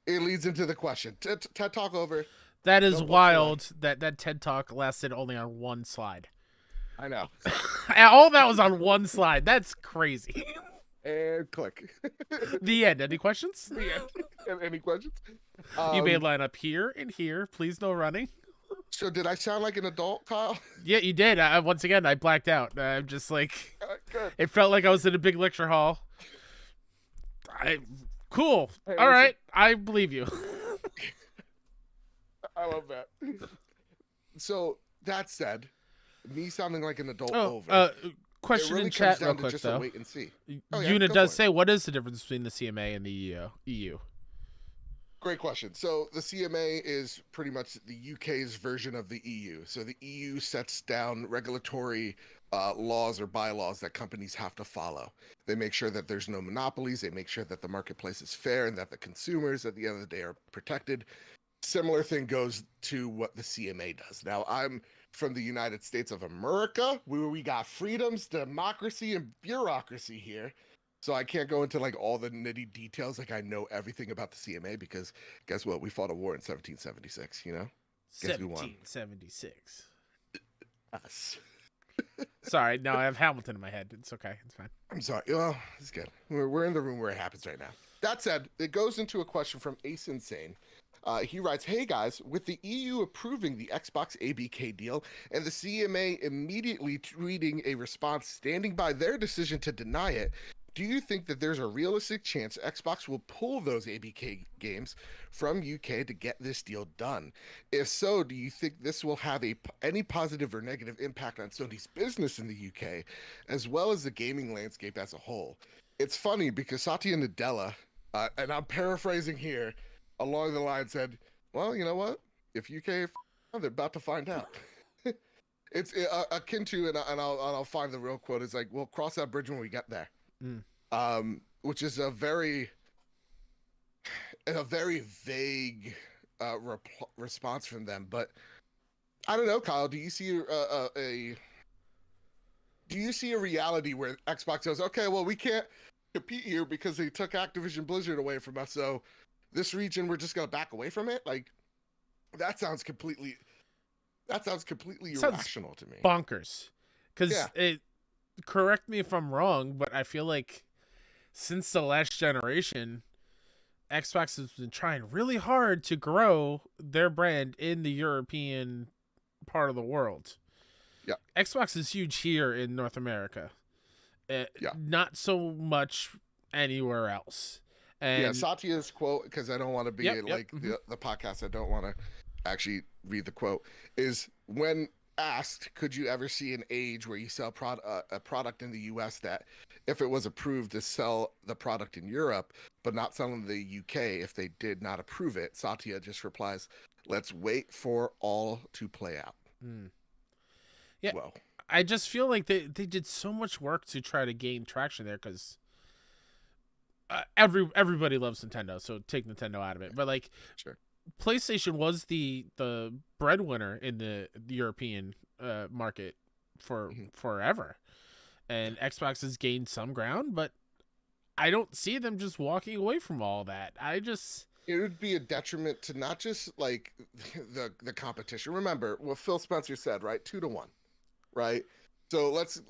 it leads into the question. TED Talk over. That is wild that TED Talk lasted only on one slide. I know. All that was on one slide. That's crazy. And click. The end. Any questions? The end. Any questions? You may line up here and here. Please no running. So did I sound like an adult, Kyle? Yeah, you did. Once again, I blacked out. I'm just like, good. It felt like I was in a big lecture hall. Cool. Hey, all right. I believe you. I love that. So that said, me sounding like an adult over. Question really in chat real quick, quick, just though. Wait and see. Una does say, what is the difference between the CMA and the EU? Great question. So the CMA is pretty much the UK's version of the EU. So the EU sets down regulatory laws or bylaws that companies have to follow. They make sure that there's no monopolies. They make sure that the marketplace is fair and that the consumers at the end of the day are protected. Similar thing goes to what the CMA does. Now, I'm from the United States of America, where we got freedoms, democracy, and bureaucracy here. So I can't go into like all the nitty details. Like I know everything about the CMA because guess what? We fought a war in 1776, Guess who won? 1776. Us. Sorry, no, I have Hamilton in my head. It's okay. It's fine. I'm sorry. Well, it's good. We're in the room where it happens right now. That said, it goes into a question from Ace Insane. He writes, hey guys, with the EU approving the Xbox ABK deal and the CMA immediately tweeting a response standing by their decision to deny it, do you think that there's a realistic chance Xbox will pull those ABK games from UK to get this deal done? If so, do you think this will have any positive or negative impact on Sony's business in the UK, as well as the gaming landscape as a whole? It's funny because Satya Nadella, and I'm paraphrasing here, along the line said, well, you know what? If UK, they're about to find out. It's akin to, and I'll find the real quote, is like, we'll cross that bridge when we get there. Which is a very vague response from them. But I don't know, Kyle, do you see a reality where Xbox goes, okay, well, we can't compete here because they took Activision Blizzard away from us, so this region we're just gonna back away from it? Like that sounds completely irrational to me. Bonkers. Because correct me if I'm wrong, but I feel like since the last generation, Xbox has been trying really hard to grow their brand in the European part of the world. Yeah. Xbox is huge here in North America. Not so much anywhere else. And Satya's quote, because I don't want to be the podcast, I don't want to actually read the quote, is when asked, could you ever see an age where you sell a product in the US that if it was approved to sell the product in Europe, but not sell in the UK if they did not approve it, Satya just replies, let's wait for all to play out. Yeah, well, I just feel like they did so much work to try to gain traction there because everybody loves Nintendo, so take Nintendo out of it. But like, sure, PlayStation was the breadwinner in the European market for forever, and Xbox has gained some ground, but I don't see them just walking away from all that. It would be a detriment to not just like the competition. Remember what Phil Spencer said, right? 2-1, right? So let's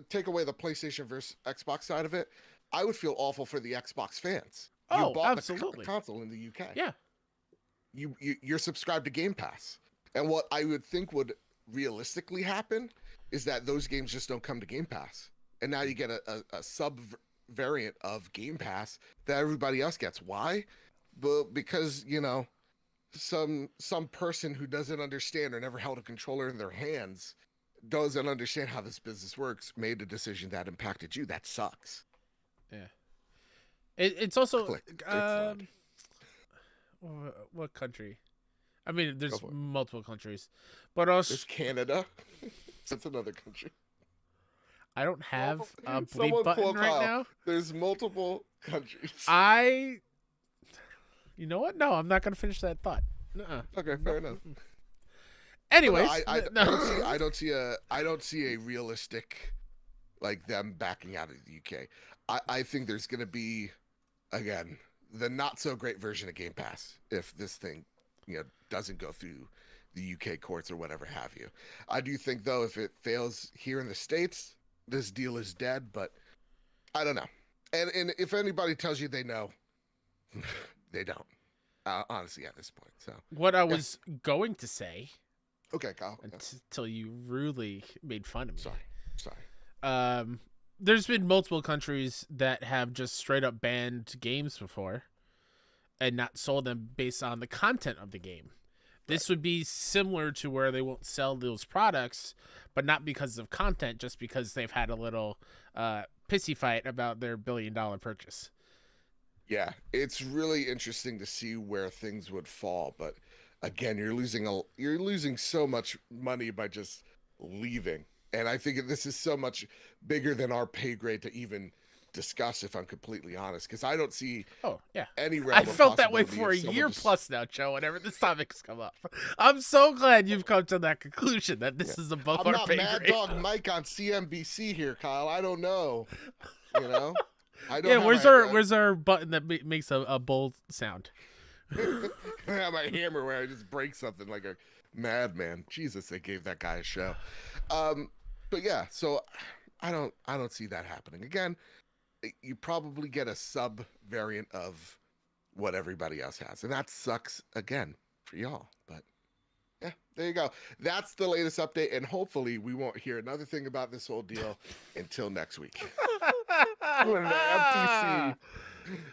take away the PlayStation versus Xbox side of it. I would feel awful for the Xbox fans. You bought absolutely. the console in the UK. Yeah. You're subscribed to Game Pass. And what I would think would realistically happen is that those games just don't come to Game Pass. And now you get a sub variant of Game Pass that everybody else gets. Why? But because, you know, some person who doesn't understand or never held a controller in their hands doesn't understand how this business works made a decision that impacted you. That sucks. Yeah. It's also what country? I mean, there's multiple countries, but also there's Canada. That's another country. I don't have a bleep button right now. There's multiple countries. You know what? No, I'm not going to finish that thought. Okay, fair enough. Anyways, I don't see a realistic, like, them backing out of the UK. I think there's going to be, again, the not so great version of Game Pass if this thing, you know, doesn't go through the UK courts or whatever have you. I do think, though, if it fails here in the States, this deal is dead, but I don't know. And if anybody tells you they know, they don't. Honestly, at this point. So what I was going to say. Okay, Kyle. Until you really made fun of me. Sorry. There's been multiple countries that have just straight up banned games before and not sold them based on the content of the game. This would be similar to where they won't sell those products, but not because of content, just because they've had a little pissy fight about their $1 billion purchase. Yeah, it's really interesting to see where things would fall, but again, you're losing so much money by just leaving. And I think this is so much bigger than our pay grade to even discuss, if I'm completely honest, because I don't see any realm. I felt that way for a year plus now, Joe, whenever this topic's come up. I'm so glad you've come to that conclusion that this is above our pay grade. I'm not Mad Dog Mike on CNBC here, Kyle. I don't know. You know? I don't where's our button that makes a bold sound? I have my hammer where I just break something like a madman. Jesus, they gave that guy a show. But yeah, so I don't see that happening. Again, you probably get a sub variant of what everybody else has, and that sucks again for y'all. But yeah, there you go. That's the latest update, and hopefully we won't hear another thing about this whole deal until next week. When the FTC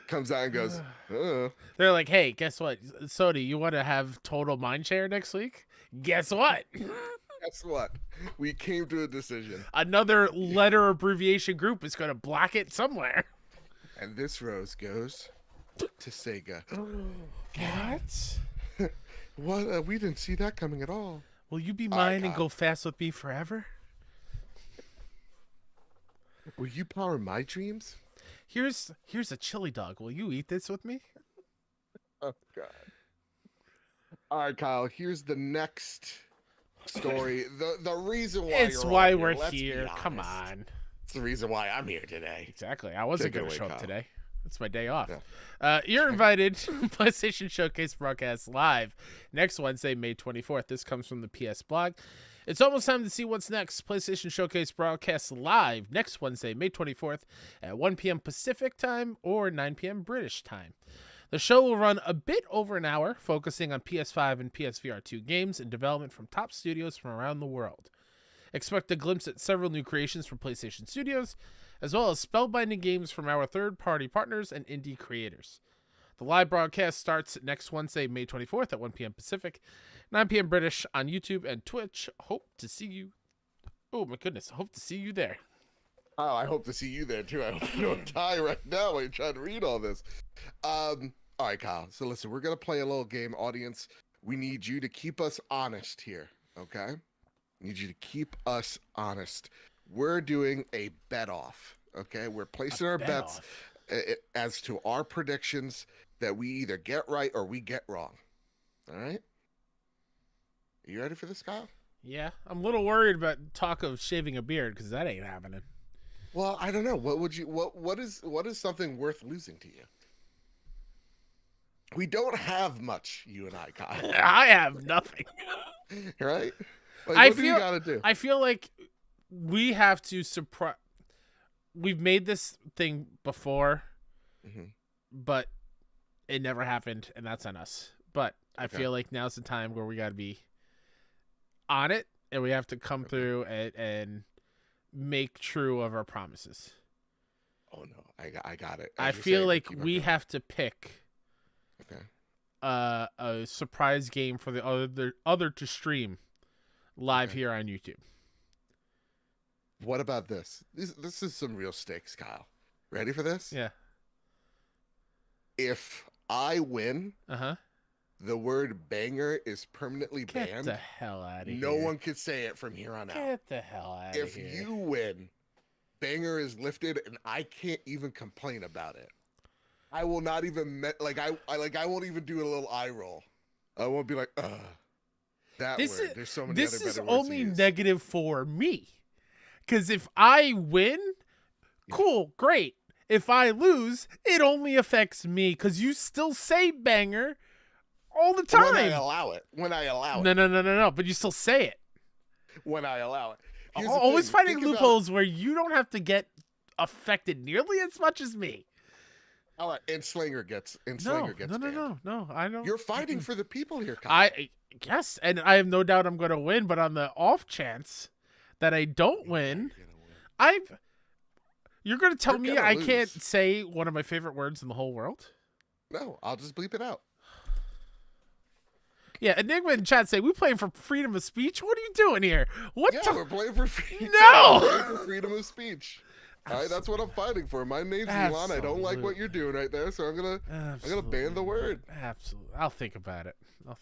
comes out and goes, they're like, hey, guess what? Sony, you want to have total mindshare next week? Guess what? Guess what? We came to a decision. Another letter abbreviation group is going to block it somewhere. And this rose goes to Sega. What? What? We didn't see that coming at all. Will you be mine and go fast with me forever? Will you power my dreams? Here's a chili dog. Will you eat this with me? Oh, God. All right, Kyle. Here's the next story. The reason why it's you're why on we're here. Come on. It's the reason why I'm here today. Exactly. I wasn't going to show up today. It's my day off. Yeah. You're invited to PlayStation Showcase broadcast live next Wednesday, May 24th. This comes from the PS blog. It's almost time to see what's next. PlayStation Showcase broadcast live next Wednesday, May 24th at 1 p.m. Pacific time or 9 p.m. British time. The show will run a bit over an hour, focusing on PS5 and PSVR 2 games in development from top studios from around the world. Expect a glimpse at several new creations from PlayStation Studios, as well as spellbinding games from our third-party partners and indie creators. The live broadcast starts next Wednesday, May 24th at 1 p.m. Pacific, 9 p.m. British on YouTube and Twitch. Hope to see you. Oh, my goodness. Hope to see you there. Oh, I hope to see you there, too. I hope you don't die right now while you're trying to read all this. All right, Kyle. So listen, we're going to play a little game, audience. We need you to keep us honest here, okay? We need you to keep us honest. We're doing a bet off, okay? We're placing our bets as to our predictions that we either get right or we get wrong. All right? Are you ready for this, Kyle? Yeah, I'm a little worried about talk of shaving a beard because that ain't happening. Well, I don't know. What is something worth losing to you? We don't have much, you and I, Kyle. I have nothing. Right? Like, what do you gotta do? I feel like we have to surprise. We've made this thing before, but it never happened, and that's on us. But I feel like now's the time where we got to be on it, and we have to come through and make true of our promises. Oh no, I got it. I feel like we have to pick a surprise game for the other to stream live here on YouTube. What about this? This is some real stakes, Kyle. Ready for this? Yeah. If I win, the word banger is permanently banned. Get the hell out of here. No one can say it from here on out. Get the hell out of here. If you win, banger is lifted and I can't even complain about it. I will not even I won't even do a little eye roll. I won't be like, that word. There's so many other better words. This is only negative for me. Because if I win, cool, great. If I lose, it only affects me because you still say banger all the time. When I allow it. No. But you still say it. When I allow it. Always finding loopholes where you don't have to get affected nearly as much as me. And Slinger gets banned. No, I don't. You're fighting for the people here, Kyle. Yes, and I have no doubt I'm going to win, but on the off chance that I don't win, you're going to tell me I can't say one of my favorite words in the whole world? No, I'll just bleep it out. Yeah, Enigma in chat say, we playing for freedom of speech? What are you doing here? We're playing for freedom. No! We're playing for freedom of speech. All right, that's what I'm fighting for. My name's Elon. I don't like what you're doing right there, so I'm gonna ban the word. Absolutely. I'll think about it. All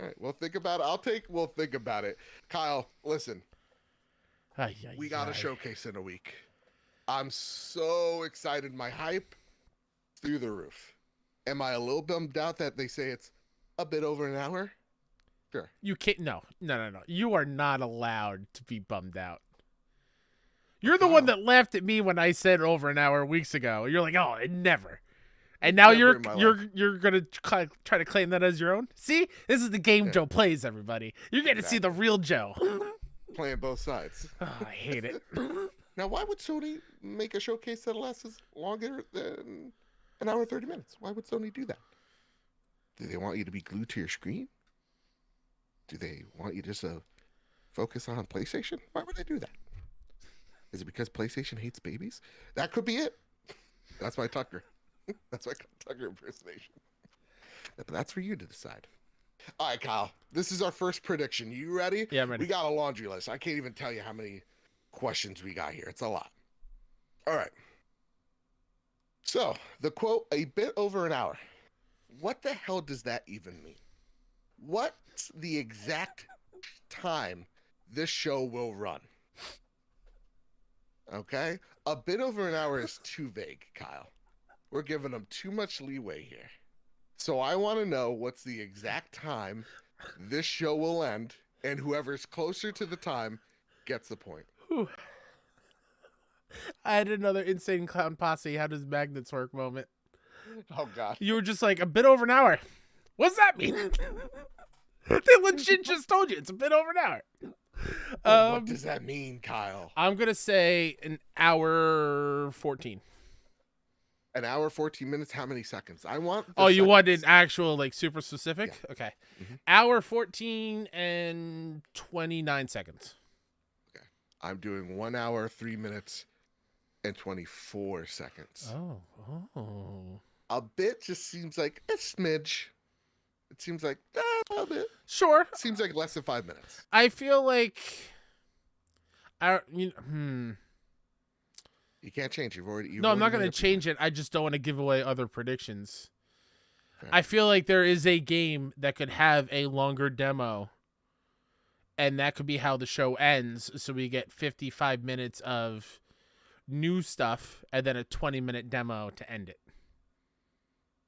right, we'll think about it. We'll think about it. Kyle, listen. We got a showcase in a week. I'm so excited. My hype through the roof. Am I a little bummed out that they say it's a bit over an hour? Sure. You can't. No. You are not allowed to be bummed out. You're the one that laughed at me when I said over an hour weeks ago. You're like, oh, it never. And now you're gonna try to claim that as your own. See, this is the game Joe plays. Everybody, you're getting to see the real Joe. Playing both sides. Oh, I hate it. Now, why would Sony make a showcase that lasts longer than an hour and 30 minutes? Why would Sony do that? Do they want you to be glued to your screen? Do they want you just to focus on PlayStation? Why would they do that? Is it because PlayStation hates babies? That could be it. That's my Tucker. That's my Tucker impersonation. But that's for you to decide. All right, Kyle. This is our first prediction. You ready? Yeah, I'm ready. We got a laundry list. I can't even tell you how many questions we got here. It's a lot. All right. So, the quote, a bit over an hour. What the hell does that even mean? What's the exact time this show will run? Okay? A bit over an hour is too vague, Kyle. We're giving them too much leeway here. So I want to know what's the exact time this show will end, and whoever's closer to the time gets the point. Whew. I had another Insane Clown Posse, how does magnets work moment. Oh, God. You were just like, a bit over an hour. What's that mean? They legit just told you it's a bit over an hour. What does that mean, Kyle? I'm going to say an hour 14. An hour, 14 minutes, how many seconds? I want you want an actual, like, super specific? Yeah. Okay. Mm-hmm. Hour 14 and 29 seconds. Okay. I'm doing 1 hour, 3 minutes, and 24 seconds. Oh. A bit just seems like a smidge. It seems like a bit. Sure. It seems like less than 5 minutes. I feel like... You can't change. No, I'm not going to change it. I just don't want to give away other predictions. Okay. I feel like there is a game that could have a longer demo, and that could be how the show ends. So we get 55 minutes of new stuff and then a 20-minute demo to end it.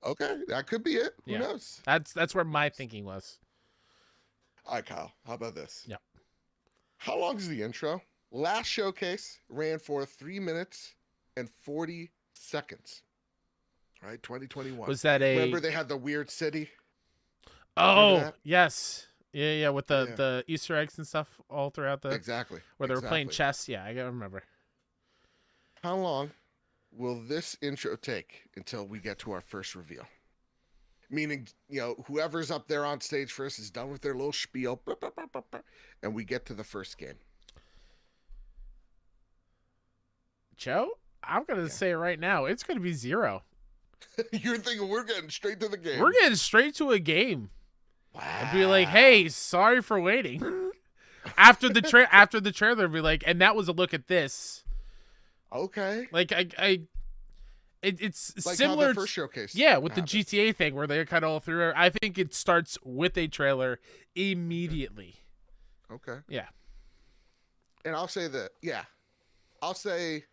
Okay, that could be it. Who Yeah. knows? That's where my thinking was. All right, Kyle. How about this? Yeah. How long is the intro? Last showcase ran for 3 minutes and 40 seconds. All right, 2021. Was that a... Remember they had the weird city? Oh, yes. Yeah, with the Easter eggs and stuff all throughout the... Exactly. Where they were playing chess. Yeah, I remember. How long will this intro take until we get to our first reveal? Meaning, whoever's up there on stage first is done with their little spiel, blah, blah, blah, blah, blah, and we get to the first game. Joe, I'm going to say right now, it's going to be 0. You're thinking we're getting straight to the game. We're getting straight to a game. Wow. I'd be like, hey, sorry for waiting. after the trailer, be like, and that was a look at this. Okay. Like it's like similar. How the first showcase. Yeah, with the GTA thing where they're kind of all through. I think it starts with a trailer immediately. Okay. Yeah. And I'll say that. Yeah. I'll say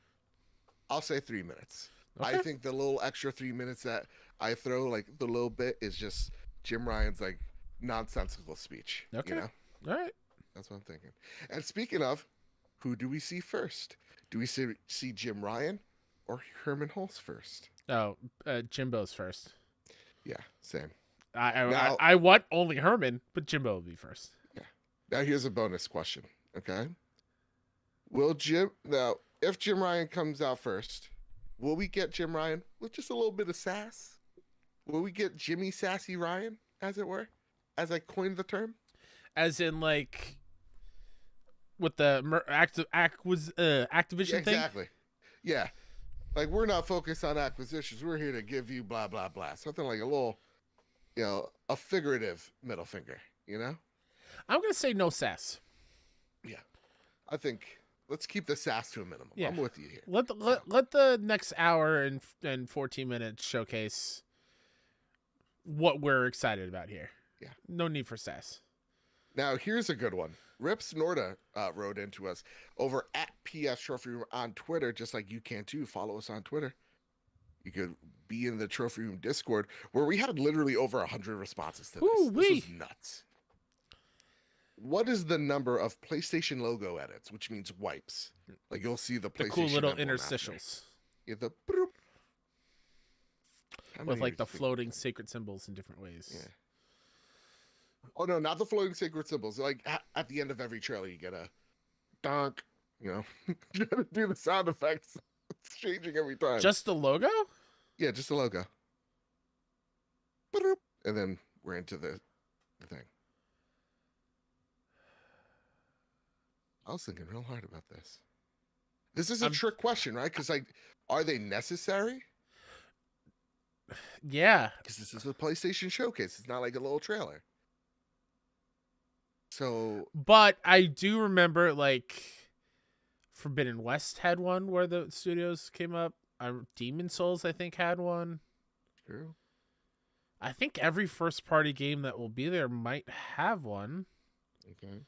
3 minutes. Okay. I think the little extra 3 minutes that I throw, like the little bit, is just Jim Ryan's like nonsensical speech. Okay. All right. That's what I'm thinking. And speaking of, who do we see first? Do we see Jim Ryan or Herman Hulse first? Oh, Jimbo's first. Yeah, same. I want only Herman, but Jimbo will be first. Yeah. Now here's a bonus question. Okay. If Jim Ryan comes out first, will we get Jim Ryan with just a little bit of sass? Will we get Jimmy Sassy Ryan, as it were, as I coined the term? As in, like, with the Activision thing? Exactly. Yeah. Like, we're not focused on acquisitions. We're here to give you blah, blah, blah. Something like a little, a figurative middle finger, I'm going to say no sass. Yeah. I think let's keep the sass to a minimum. Yeah. I'm with you here. Let the next hour and 14 minutes showcase what we're excited about here. Yeah. No need for sass. Now, here's a good one. Rips Norda wrote into us over at PS Trophy Room on Twitter, just like you can too. Follow us on Twitter. You could be in the Trophy Room Discord, where we had literally over 100 responses to this. This was nuts. What is the number of PlayStation logo edits, which means wipes? Like, you'll see the PlayStation. The cool little interstitials. Yeah, the with like the floating sacred symbols in different ways. Yeah. Oh no, not the floating sacred symbols. Like at the end of every trailer, you get a donk. You gotta do the sound effects. It's changing every time. Just the logo? Yeah, just the logo. And then we're into the thing. I was thinking real hard about this. This is a trick question, right? Because are they necessary? Yeah. Because this is a PlayStation showcase. It's not like a little trailer. So, but I do remember, like, Forbidden West had one where the studios came up. Demon Souls, I think, had one. True. I think every first-party game that will be there might have one. Okay.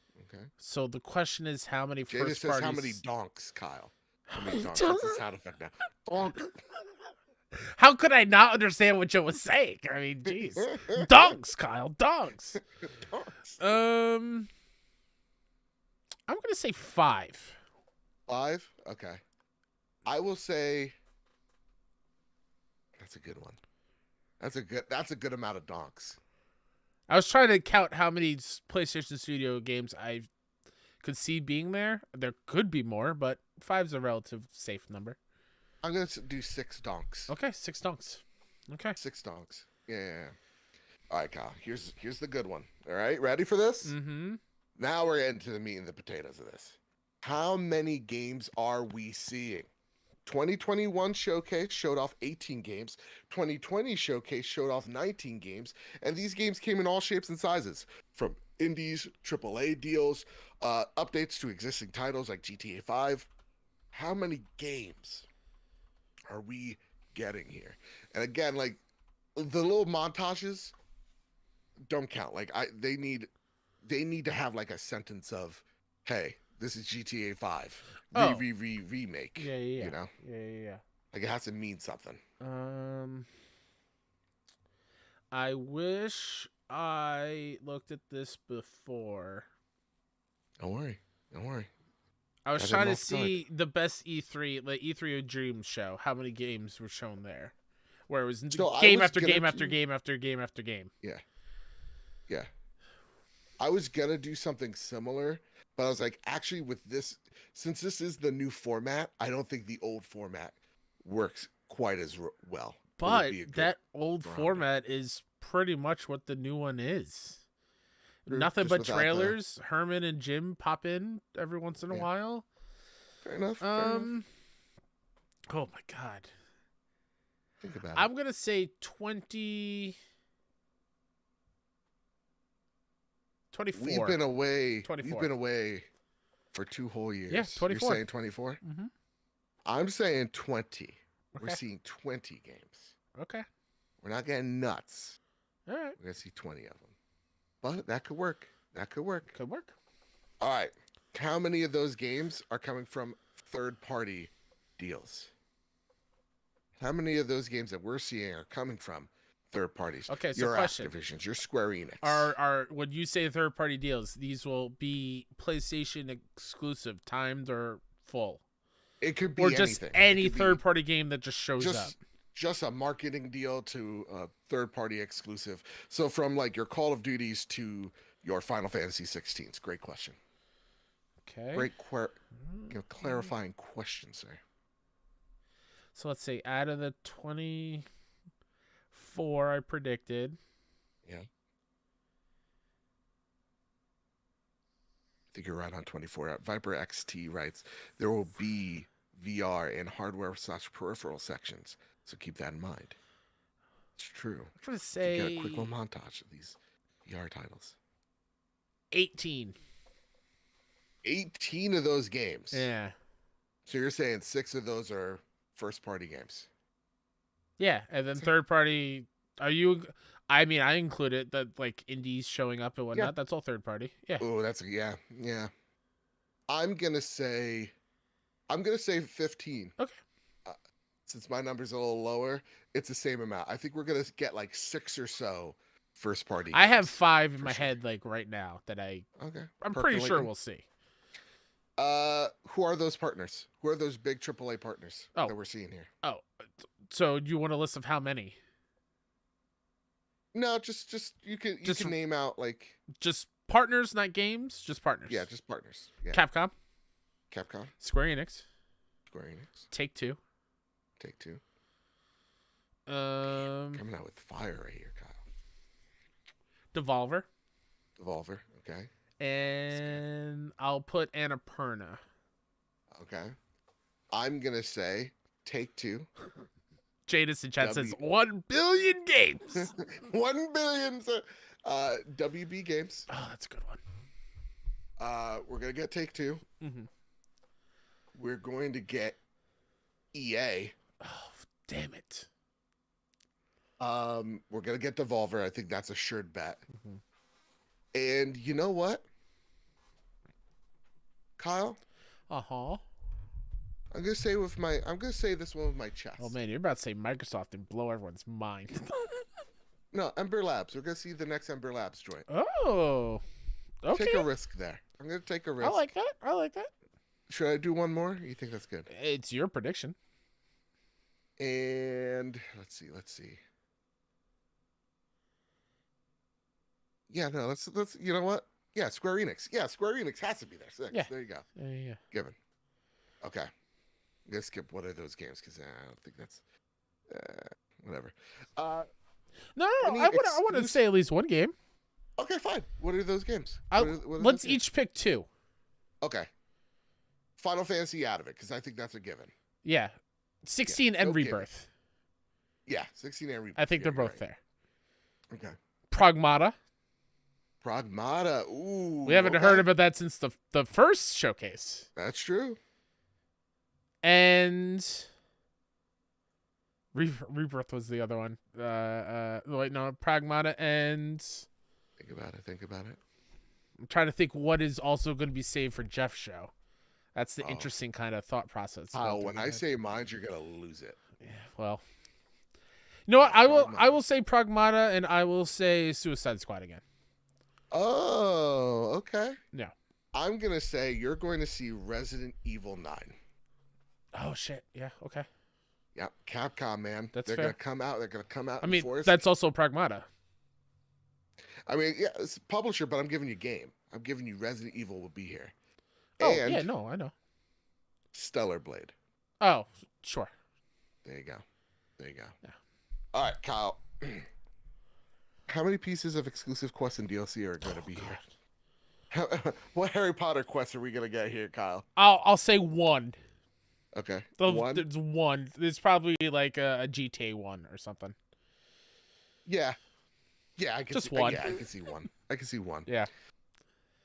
So the question is, how many Jada first says parties? How many donks, Kyle? How many donks? That's a sound effect now. Donk. How could I not understand what Joe was saying? I mean, jeez. Donks, Kyle. Donks. I'm gonna say 5. 5? Okay. I will say that's a good one. That's a good amount of donks. I was trying to count how many PlayStation Studio games I could see being there. There could be more, but 5's a relative safe number. I'm going to do 6 donks. Okay, 6 donks. Okay. 6 donks. Yeah. All right, Kyle. Here's the good one. All right, ready for this? Mm-hmm. Now we're getting to the meat and the potatoes of this. How many games are we seeing? 2021 showcase showed off 18 games. 2020 showcase showed off 19 games. And these games came in all shapes and sizes, from indies, AAA deals, updates to existing titles like GTA 5. How many games are we getting here? And again, like, the little montages don't count. Like, they need to have like a sentence of, hey, this is GTA 5 remake. Yeah. Yeah. Like, it has to mean something. I wish I looked at this before. Don't worry. Don't worry. I was trying to see the best E3, the E3 of Dreams show. How many games were shown there? Where it was game after game after game after game after game. Yeah. Yeah. I was going to do something similar, but I was like, actually, with this, since this is the new format, I don't think the old format works quite as well. But that old format is pretty much what the new one is. Nothing but trailers. Herman and Jim pop in every once in a while. Fair enough. Oh my god. Think about it. I'm gonna say 20. 24. We've been away. 24. We've been away for 2 whole years. Yeah, 24. You're saying 24? Mm-hmm. I'm saying 20. Okay. We're seeing 20 games. Okay. We're not getting nuts. All right. We're going to see 20 of them. But that could work. That could work. Could work. All right. How many of those games are coming from third-party deals? How many of those games that we're seeing are coming from third parties? Okay, so your question. Activision, your Square Enix. Are when you say third-party deals, these will be PlayStation exclusive, timed or full? It could be just any third-party game that just shows up. Just a marketing deal to a third-party exclusive. So from like your Call of Duties to your Final Fantasy 16s. Great question. Okay. Great clarifying question, sir. So let's say out of the 24 I predicted. Yeah. I think you're right on 24. Viper XT writes, there will be VR and hardware/peripheral sections. So keep that in mind. It's true. I'm going to say... You get a quick little montage of these VR titles. 18. 18 of those games. Yeah. So you're saying 6 of those are first-party games. Yeah, and then third-party... Are you... I mean, I included that, like, indies showing up and whatnot. Yeah. That's all third-party. Yeah. Oh, that's... Yeah. I'm going to say 15. Okay. Since my number's a little lower, it's the same amount. I think we're going to get like 6 or so first-party games. I have 5 in my head, like, right now that I'm pretty sure we'll see. Who are those partners? Who are those big AAA partners that we're seeing here? Oh, so do you want a list of how many? No, just you can name out like just partners, not games, just partners. Yeah, just partners. Yeah. Capcom, Square Enix, Take-Two. Coming out with fire right here, Kyle. Devolver, okay. And I'll put Annapurna. Okay. I'm gonna say Take-Two. Jadis in chat says 1 billion games. 1 billion. WB Games. Oh, that's a good one. We're gonna get Take-Two. Mm-hmm. We're going to get EA. Oh, damn it. We're gonna get Devolver. I think that's a sure bet. Mm-hmm. And you know what, Kyle? Uh-huh. I'm gonna say this one with my chest. Oh man, you're about to say Microsoft and blow everyone's mind. No, Ember Labs. We're gonna see the next Ember Labs joint. Oh. Okay. Take a risk there. I'm gonna take a risk. I like that. Should I do one more? You think that's good? It's your prediction. And let's see. Yeah, no, let's you know what? Yeah, Square Enix. Yeah, Square Enix has to be there. 6. Yeah. There you go. Yeah. Given. Okay. I'm gonna skip one of those games because I don't think that's whatever. No. I want to say at least one game. Okay, fine. What are those games? Let's each pick 2. Okay. Final Fantasy out of it because I think that's a given. Yeah. 16 and Rebirth. Yeah, 16 and Rebirth. I think they're both there. Okay. Pragmata. Ooh. We haven't heard about that since the first showcase. That's true. And Rebirth was the other one. Wait, no, Pragmata and... Think about it. I'm trying to think what is also going to be saved for Jeff's show. That's the interesting kind of thought process. When I say mine, you're going to lose it. Yeah, well... You know what? I will say Pragmata, and I will say Suicide Squad again. Oh, okay. Yeah. I'm going to say you're going to see Resident Evil 9. Oh, shit. Yeah, okay. Yeah, Capcom, man. That's They're fair. going to come out. They're going to come out. I mean, force. that's also Pragmata. I mean, yeah, it's a publisher, but I'm giving you game. I'm giving you Resident Evil will be here. Oh, and yeah, no, I know. Stellar Blade. Oh, sure. There you go. There you go. Yeah. All right, Kyle. How many pieces of exclusive quests and DLC are going to be here? What Harry Potter quests are we going to get here, Kyle? I'll say one. Okay. One? There's one. There's probably like a GTA one or something. Yeah. Yeah, I can Just see one. Yeah, I can see one. I can see one. Yeah.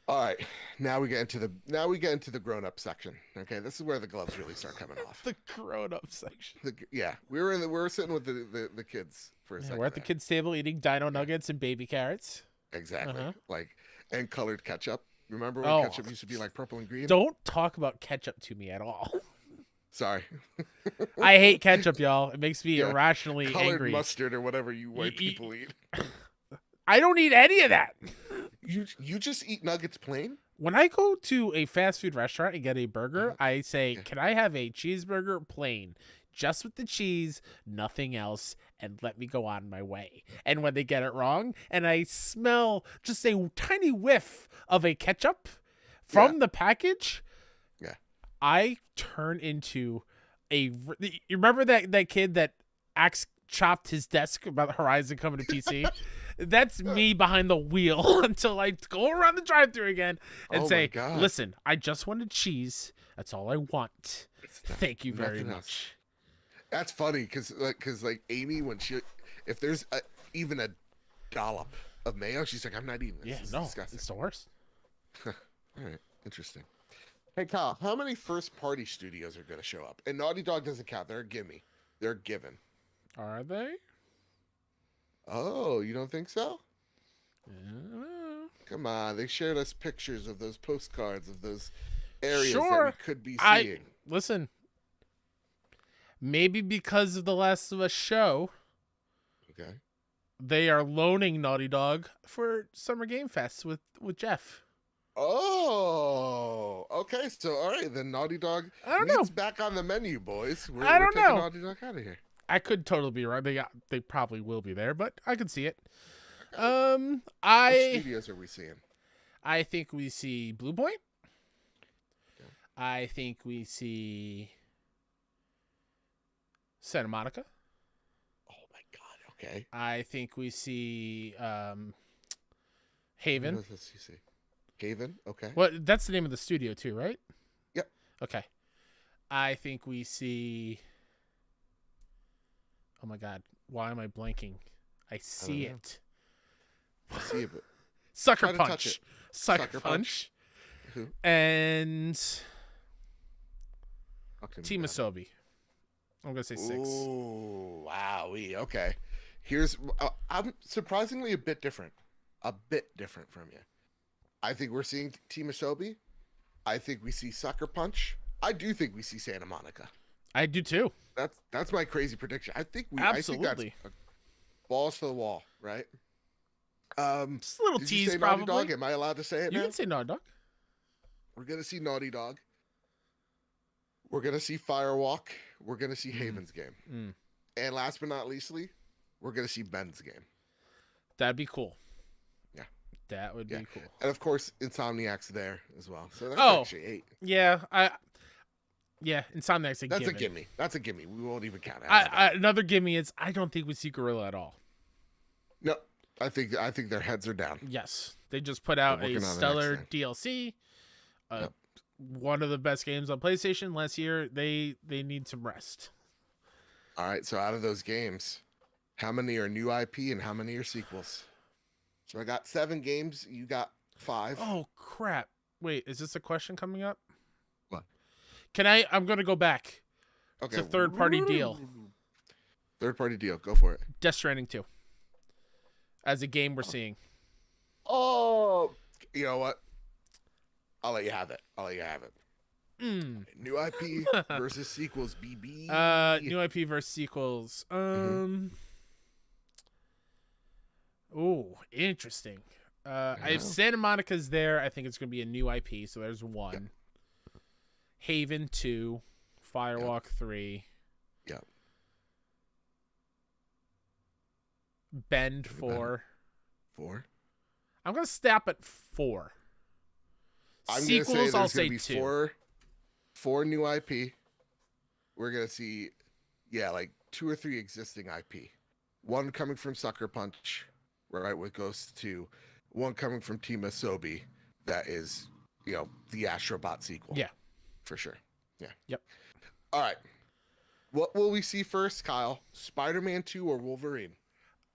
All right. Now we get into the grown-up section. Okay, this is where the gloves really start coming off. The grown-up section. We were sitting with the kids for a second. We're at the kids' table eating dino nuggets and baby carrots. Exactly. And colored ketchup. Remember when ketchup used to be like purple and green? Don't talk about ketchup to me at all. Sorry. I hate ketchup, y'all. It makes me irrationally colored angry. Mustard or whatever you white people eat. I don't eat any of that. You just eat nuggets plain? When I go to a fast food restaurant and get a burger, I say, can I have a cheeseburger plain? Just with the cheese, nothing else, and let me go on my way. And when they get it wrong, and I smell just a tiny whiff of a ketchup from the package, I turn into you remember that kid that Axe chopped his desk about Horizon coming to PC? That's me behind the wheel until I go around the drive-thru again and say, listen, I just wanted cheese. That's all I want. Thank you very much. Else. That's funny because Amy, when if there's even a dollop of mayo, she's like, I'm not eating this. Yeah, this no, is disgusting. It's the worst. All right, interesting. Hey, Kyle, how many first-party studios are going to show up? And Naughty Dog doesn't count. They're a gimme. They're a given. Are they? Oh, you don't think so? Yeah. Come on. They shared us pictures of those postcards of those areas that we could be seeing. Listen, maybe because of the Last of Us show, they are loaning Naughty Dog for Summer Game Fest with Jeff. Oh, okay. So, all right, then Naughty Dog is back on the menu, boys. I don't know. Naughty Dog out of here. I could totally be wrong. They probably will be there, but I could see it. What studios are we seeing? I think we see Blue Point. Okay. I think we see Santa Monica. Oh my God! Okay. I think we see Haven. What else you see? Haven. Okay. Well, that's the name of the studio too, right? Yep. Okay. I think we see. Oh my God! Why am I blanking? I see it. I see it, but Sucker Punch. Sucker Punch. Who? And Team Asobi. I'm gonna say 6. Ooh, wow. Okay. I'm surprisingly a bit different from you. I think we're seeing Team Asobi. I think we see Sucker Punch. I do think we see Santa Monica. I do too. That's my crazy prediction. Absolutely. I think that's balls to the wall, right? Just a little did tease, you say probably. Naughty Dog? Am I allowed to say it? You now? can say Naughty Dog. We're gonna see Naughty Dog. We're gonna see Firewalk. We're gonna see Haven's game, and last but not leastly, we're gonna see Ben's game. That'd be cool. Yeah, that would be cool. And of course, Insomniac's there as well. So that's actually 8. Yeah, Insomniac's a gimme. That's a gimme. That's a gimme. We won't even count it. Another gimme is I don't think we see Guerrilla at all. No, I think their heads are down. Yes, they just put out a stellar DLC. One of the best games on PlayStation last year. They need some rest. All right, so out of those games, how many are new IP and how many are sequels? So I got 7 games. You got 5. Oh crap! Wait, is this a question coming up? What? I'm going to go back. Okay. It's a third-party deal. Third-party deal. Go for it. Death Stranding 2. As a game we're seeing. Oh, you know what? I'll let you have it. New IP versus sequels, BB. New IP versus sequels. Oh, interesting. If Santa Monica's there, I think it's going to be a new IP. So there's 1. Yep. Haven 2, Firewalk 3. Yep. Bend 4. 4. I'm going to stop at 4. Sequels, I'll say 2. 4 new IP. We're going to see, like 2 or 3 existing IP. 1 coming from Sucker Punch, right, with Ghost 2. 1 coming from Team Asobi, that is, the Astrobot sequel. Yeah. For sure. Yeah. Yep. All right. What will we see first, Kyle? Spider-Man 2 or Wolverine?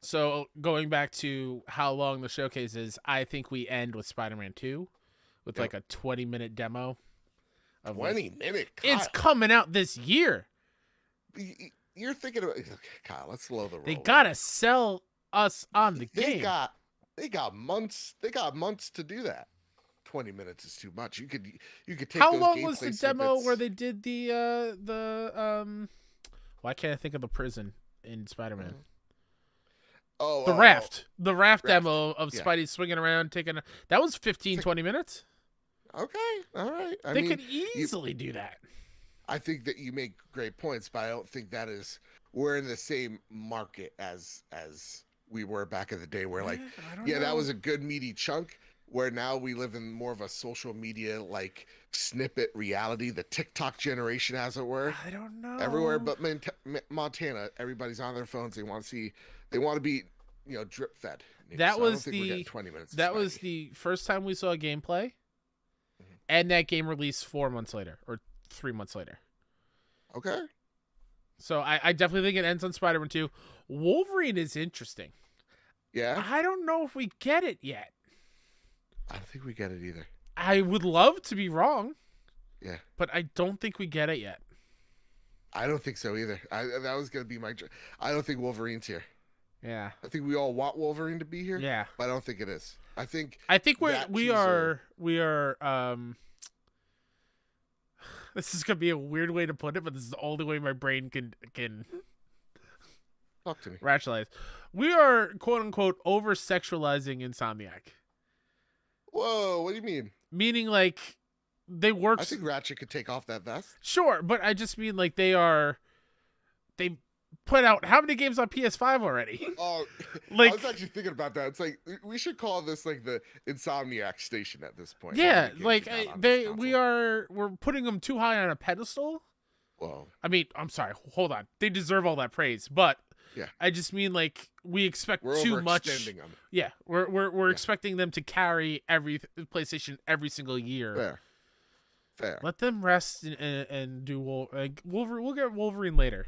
So going back to how long the showcase is, I think we end with Spider-Man 2 with like a 20-minute demo. 20-minute? It's coming out this year. You're thinking about Kyle. Let's slow the roll. They gotta sell us on the game. They got months. They got months to do that. 20 minutes is too much. You could take. How those long was the demo snippets. where they did the why can't I think of the prison in Spider-Man? The raft demo of Spidey swinging around that was 15-20 minutes. Okay, all right. They could easily do that. I think that you make great points, but I don't think that is. We're in the same market as we were back in the day, where that was a good meaty chunk. Where now we live in more of a social media like snippet reality, the TikTok generation, as it were. I don't know. Everywhere but Montana, everybody's on their phones. They want to be, drip fed. That so was I don't think we're getting 20 minutes. That was the first time we saw gameplay, and that game released 4 months later or 3 months later. Okay. So I definitely think it ends on Spider-Man 2. Wolverine is interesting. Yeah. I don't know if we get it yet. I don't think we get it either. I would love to be wrong. Yeah. But I don't think we get it yet. I don't think so either. That was going to be my... I don't think Wolverine's here. Yeah. I think we all want Wolverine to be here. Yeah. But I don't think it is. I think we are this is going to be a weird way to put it, but this is the only way my brain can talk to me. Rationalize. We are quote unquote over sexualizing Insomniac. Whoa, what do you mean? Meaning like they work. I think Ratchet could take off that vest. Sure, but I just mean like they put out how many games on PS5 already? Oh, like, I was actually thinking about that. It's like we should call this like the Insomniac station at this point. Yeah, like we're putting them too high on a pedestal. Whoa. I mean, I'm sorry. Hold on. They deserve all that praise, but yeah, I just mean like we expect we're too much. Them. Yeah, we're expecting them to carry every PlayStation every single year. Fair. Let them rest and do Wolverine. We'll get Wolverine later.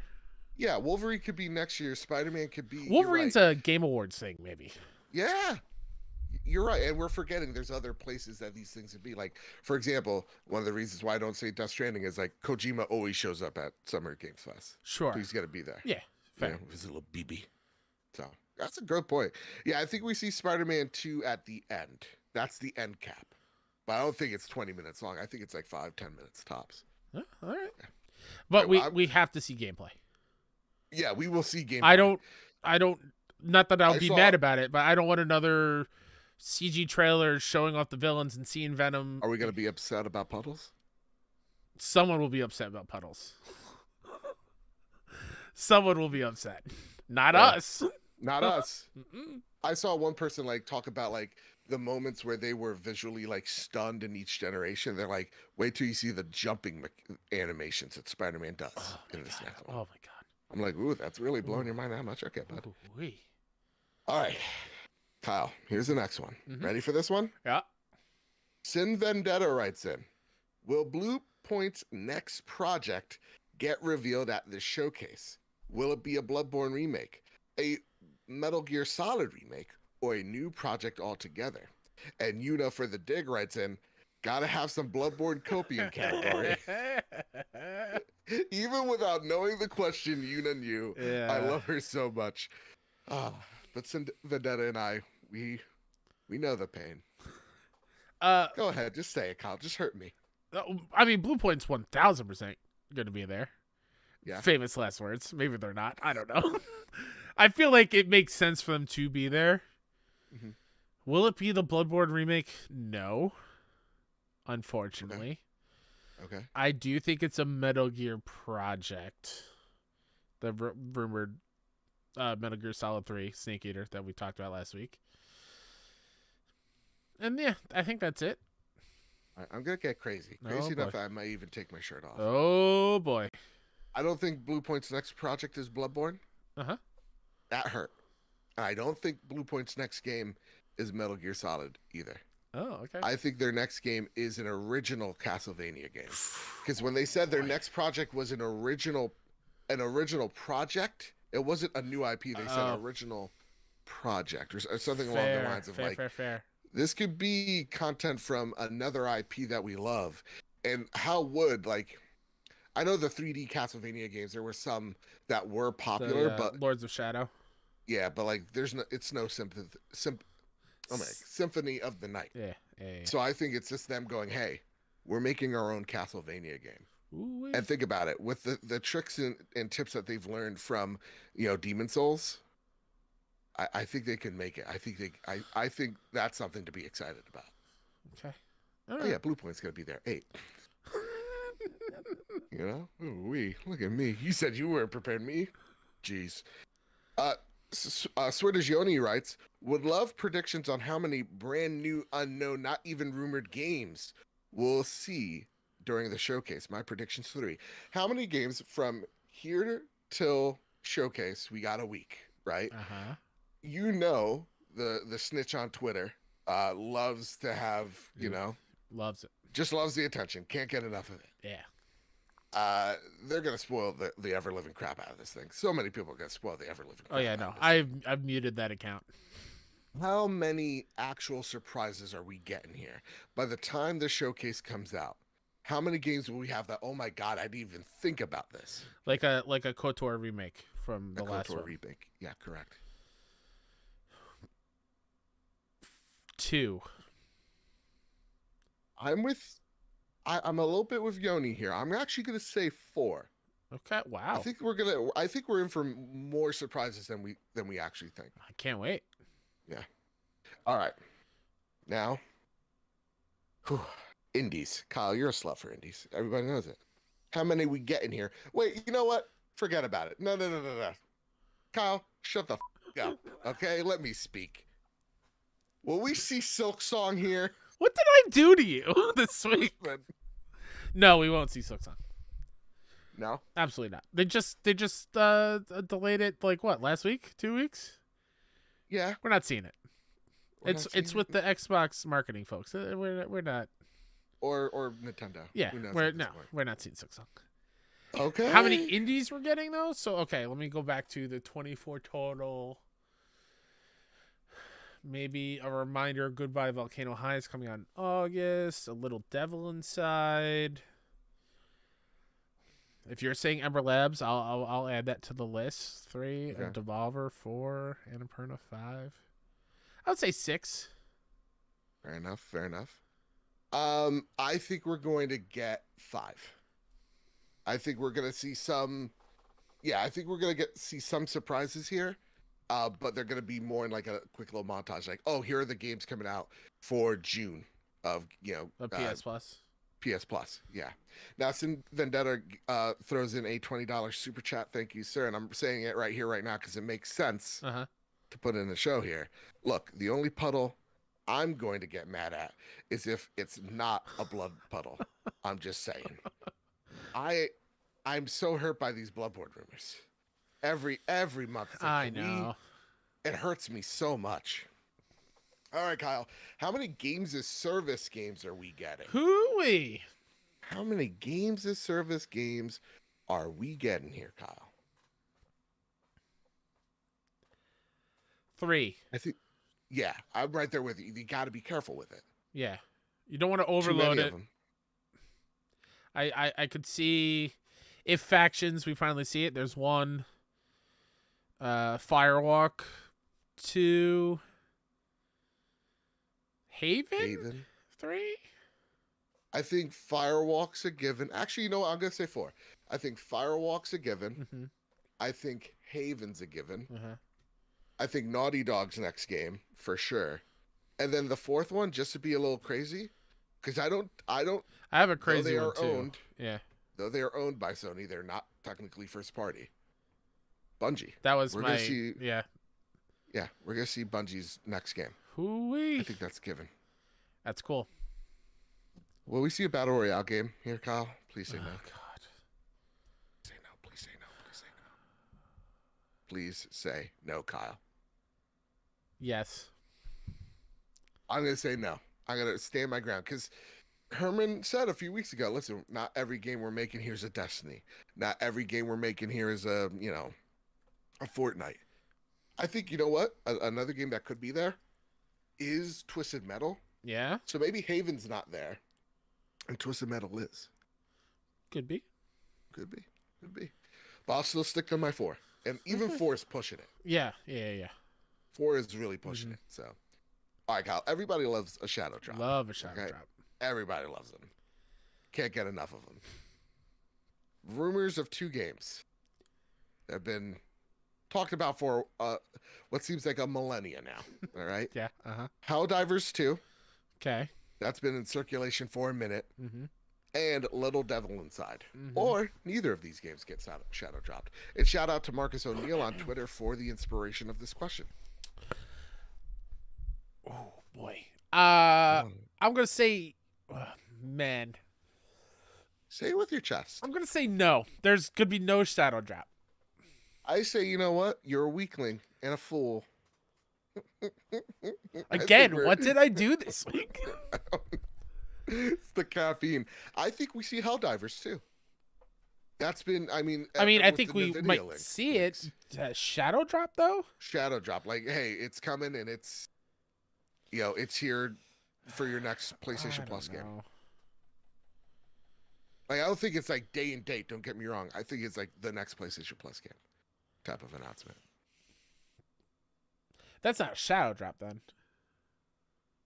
Yeah, Wolverine could be next year. Spider-Man could be. Wolverine's a Game Awards thing, maybe. Yeah, you're right, and we're forgetting there's other places that these things would be. Like, for example, one of the reasons why I don't say Death Stranding is like Kojima always shows up at Summer Games Fest. Sure, so he's got to be there. Yeah, fair. With his little BB. So that's a good point. Yeah, I think we see Spider-Man 2 at the end. That's the end cap. But I don't think it's 20 minutes long. I think it's like 5-10 minutes tops. All right. Yeah. But we have to see gameplay. Yeah, we will see gameplay. I don't. Not that I'll be mad about it, but I don't want another CG trailer showing off the villains and seeing Venom. Are we going to be upset about Puddles? Someone will be upset about Puddles. Someone will be upset. Not us. Not us. I saw one person like talk about like the moments where they were visually like stunned in each generation. They're like, wait till you see the jumping animations that Spider-Man does in this next one. Oh my god. I'm like, ooh, that's really blowing your mind that much. Okay, bud. Ooh-wee. All right, Kyle, here's the next one. Ready for this one? Yeah. Sin Vendetta writes in, will Blue Point's next project get revealed at this showcase? Will it be a Bloodborne remake, a Metal Gear Solid remake, or a new project altogether? And Yuna for the dig writes in, gotta have some Bloodborne copium category. Even without knowing the question, Yuna knew. Yeah. I love her so much. But Sin Vendetta and I, we know the pain. Go ahead, just say it, Kyle. Just hurt me. I mean, Blue Point's 1,000% going to be there. Yeah. Famous last words. Maybe they're not. I don't know. I feel like it makes sense for them to be there. Will it be the Bloodborne remake? No, unfortunately. Okay. I do think it's a Metal Gear project. The rumored Metal Gear Solid 3 Snake Eater that we talked about last week. And yeah, I think that's it. I'm going to get crazy. Crazy enough, I might even take my shirt off. Oh, boy. I don't think Bluepoint's next project is Bloodborne. Uh-huh. That hurt. I don't think Bluepoint's next game is Metal Gear Solid either. Oh, okay. I think their next game is an original Castlevania game. Because when they said their next project was an original project, it wasn't a new IP. They said original project or something along the lines of fair. This could be content from another IP that we love. And how would, like, I know the 3D Castlevania games, there were some that were popular, but Lords of Shadow. Yeah, but like it's no Symphony of the Night. Yeah. So I think it's just them going, hey, we're making our own Castlevania game. Ooh, and think about it, with the tricks and tips that they've learned from, Demon Souls, I think they can make it. I think that's something to be excited about. Okay. Oh yeah, Bluepoint's gonna be there. 8. Ooh, look at me. You said you weren't prepared. Me, jeez. Swedish Yoni writes, would love predictions on how many brand new, unknown, not even rumored games we'll see during the showcase. My prediction's 3. How many games from here till showcase? We got a week, right? Uh-huh. The snitch on Twitter loves to have, loves it. Just loves the attention. Can't get enough of it. Yeah. They're gonna spoil the ever living crap out of this thing. So many people are gonna spoil the ever living. Oh yeah, no, I've muted that account. How many actual surprises are we getting here? By the time the showcase comes out, how many games will we have that? Oh my god, I didn't even think about this. Like a KOTOR remake from the last one. KOTOR remake, yeah, correct. 2. I'm a little bit with Yoni here. I'm actually gonna say 4. Okay, wow. I think we're in for more surprises than we actually think. I can't wait. Yeah. All right. Now, indies. Kyle, you're a slut for indies. Everybody knows it. How many we get in here? Wait, you know what? Forget about it. No. Kyle, shut the up. Okay, let me speak. Will we see Silk Song here? What did I do to you this week? No, we won't see Silk Song. No, absolutely not. They just delayed it like what, last week? 2 weeks? Yeah, we're not seeing it. It's with the Xbox marketing folks. We're not. Or Nintendo. Yeah, we're not seeing Silk Song. Okay. How many indies we're getting though? So okay, let me go back to the 24 total. Maybe a reminder, Goodbye Volcano High is coming out in August. A Little Devil Inside. If you're saying Ember Labs, I'll add that to the list. 3, okay. Devolver 4, Annapurna 5. I would say 6. Fair enough. I think we're going to get 5. I think we're going to see some. Yeah, I think we're going to see some surprises here. But they're going to be more in like a quick little montage, like, oh, here are the games coming out for June of PS Plus. PS Plus, yeah. Now, Sin Vendetta throws in a $20 super chat. Thank you, sir. And I'm saying it right here, right now, because it makes sense to put in the show here. Look, the only puddle I'm going to get mad at is if it's not a blood puddle. I'm just saying. I'm so hurt by these Bloodborne rumors. Every month. Like, I know. It hurts me so much. All right, Kyle. How many games as service games are we getting? Hooey. How many games as service games are we getting here, Kyle? 3. I think. Yeah, I'm right there with you. You got to be careful with it. Yeah, you don't want to overload it. I could see if factions we finally see it. There's 1. Firewalk 2. Haven 3. I think Firewalk's a given. Actually, you know what? I'm gonna say 4. I think Firewalk's a given. Mm-hmm. I think Haven's a given. I think Naughty Dog's next game for sure. And then the fourth one, just to be a little crazy, because I have a crazy one too. Owned, yeah. Though they are owned by Sony, they're not technically first party. Bungie. That was Yeah, we're gonna see Bungie's next game. Hoo-wee. I think that's given. That's cool. Will we see a battle royale game here, Kyle? Please say no. God. Say no. Please say no. Please say no. Please say no, Kyle. Yes. I'm gonna say no. I'm gonna stand my ground because Herman said a few weeks ago, listen, not every game we're making here is a Destiny. Not every game we're making here is a Fortnite. I think, you know what? Another game that could be there is Twisted Metal. Yeah. So maybe Haven's not there and Twisted Metal is. Could be. But I'll still stick to my 4. And even 4 is pushing it. Yeah. 4 is really pushing it. So, all right, Kyle. Everybody loves a shadow drop. Love a shadow drop. Everybody loves them. Can't get enough of them. Rumors of 2 games that have been talked about for what seems like a millennia now. All right? Yeah. Helldivers 2. Okay. That's been in circulation for a minute. Mm-hmm. And Little Devil Inside. Mm-hmm. Or neither of these games get shadow dropped. And shout out to Marcus O'Neill on Twitter for the inspiration of this question. Oh, boy. I'm going to say, man. Say it with your chest. I'm going to say no. There's could be no shadow drop. I say, you know what? You're a weakling and a fool. Again, what did I do this week? It's the caffeine. I think we see Helldivers too. That's been, I think we might see it. Shadow drop though? Shadow drop. Like, hey, it's coming and it's, it's here for your next PlayStation Plus game. Like, I don't think it's like day and date. Don't get me wrong. I think it's like the next PlayStation Plus game type of announcement. That's not Shadow Drop then.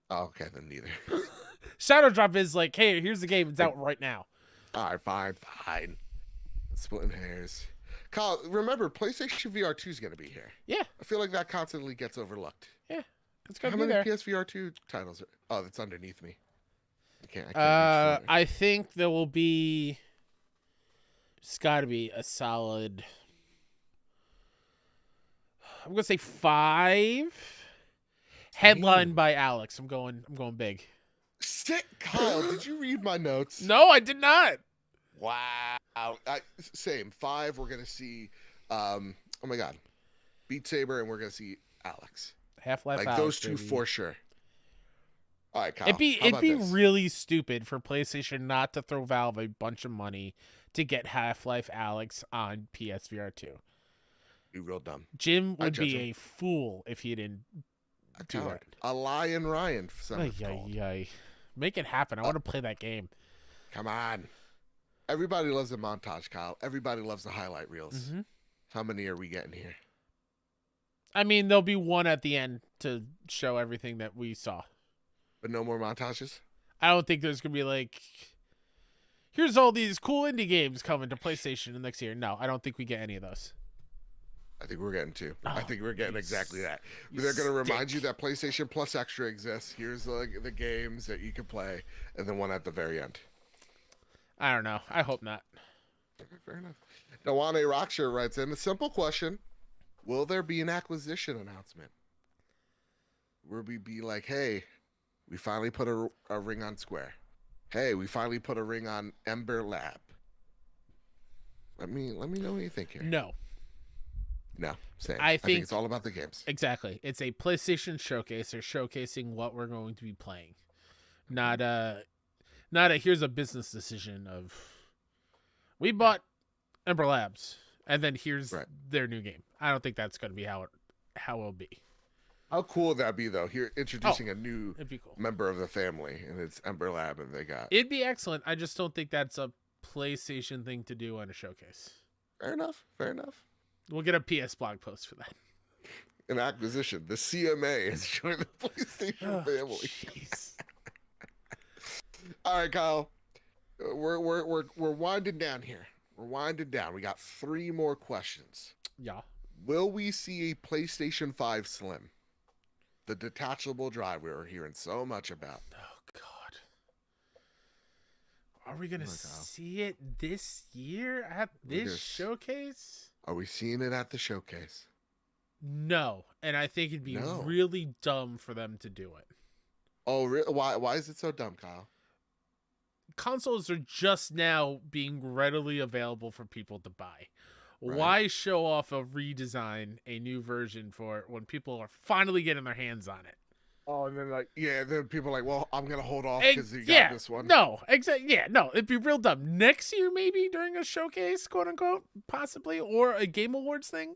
Oh, okay, then neither. Shadow Drop is like, hey, here's the game. It's out right now. All right, fine. Splitting hairs. Kyle, remember, PlayStation VR 2 is going to be here. Yeah. I feel like that constantly gets overlooked. Yeah. It's going to be there. How many PSVR 2 titles? Oh, that's underneath me. I can't I think there will be... It's got to be a solid... I'm going to say 5. Headlined by Alex. I'm going big. Sick, Kyle. Did you read my notes? No, I did not. Wow. Same. 5. We're gonna see. Oh my God, Beat Saber, and we're gonna see Alex. Half-Life. Like Alex, those two baby. For sure. All right, Kyle. It'd be really stupid for PlayStation not to throw Valve a bunch of money to get Half-Life Alex on PSVR 2. Be real dumb. Jim would be a fool if he didn't do that. A Lion Ryan. Make it happen. I want to play that game. Come on. Everybody loves a montage, Kyle. Everybody loves the highlight reels. Mm-hmm. How many are we getting here? I mean, there'll be one at the end to show everything that we saw. But no more montages? I don't think there's going to be like, here's all these cool indie games coming to PlayStation next year. No, I don't think we get any of those. I think we're getting 2. I think we're getting exactly that. They're going to remind you that PlayStation Plus Extra exists. Here's the games that you can play, and then one at the very end. I don't know. I hope not. Okay, fair enough. Nawane Rockshirt writes in a simple question: will there be an acquisition announcement? Where we be like, hey, we finally put a ring on Square. Hey, we finally put a ring on Ember Lab. Let me know what you think here. No, same. I think it's all about the games. Exactly. It's a PlayStation showcase. They're showcasing what we're going to be playing. Not a here's a business decision of we bought Ember Labs and then here's their new game. I don't think that's going to be how it'll be. How cool would that be though? Here introducing a new cool. member of the family, and it's Ember Lab, and they got. It'd be excellent. I just don't think that's a PlayStation thing to do on a showcase. Fair enough. We'll get a PS blog post for that. An acquisition. The CMA has joined the PlayStation family. Jeez. All right, Kyle. We're winding down here. We're winding down. We got 3 more questions. Yeah. Will we see a PlayStation 5 Slim? The detachable drive we were hearing so much about. Oh, God. Are we going to see it this year at this showcase? Are we seeing it at the showcase? No. And I think it'd be really dumb for them to do it. Oh, really? Why is it so dumb, Kyle? Consoles are just now being readily available for people to buy. Right. Why show off a redesign, a new version for when people are finally getting their hands on it? Oh, and then then people are like, well, I'm gonna hold off because you got this one. No, exactly. Yeah, no, it'd be real dumb. Next year, maybe during a showcase, quote unquote, possibly, or a Game Awards thing.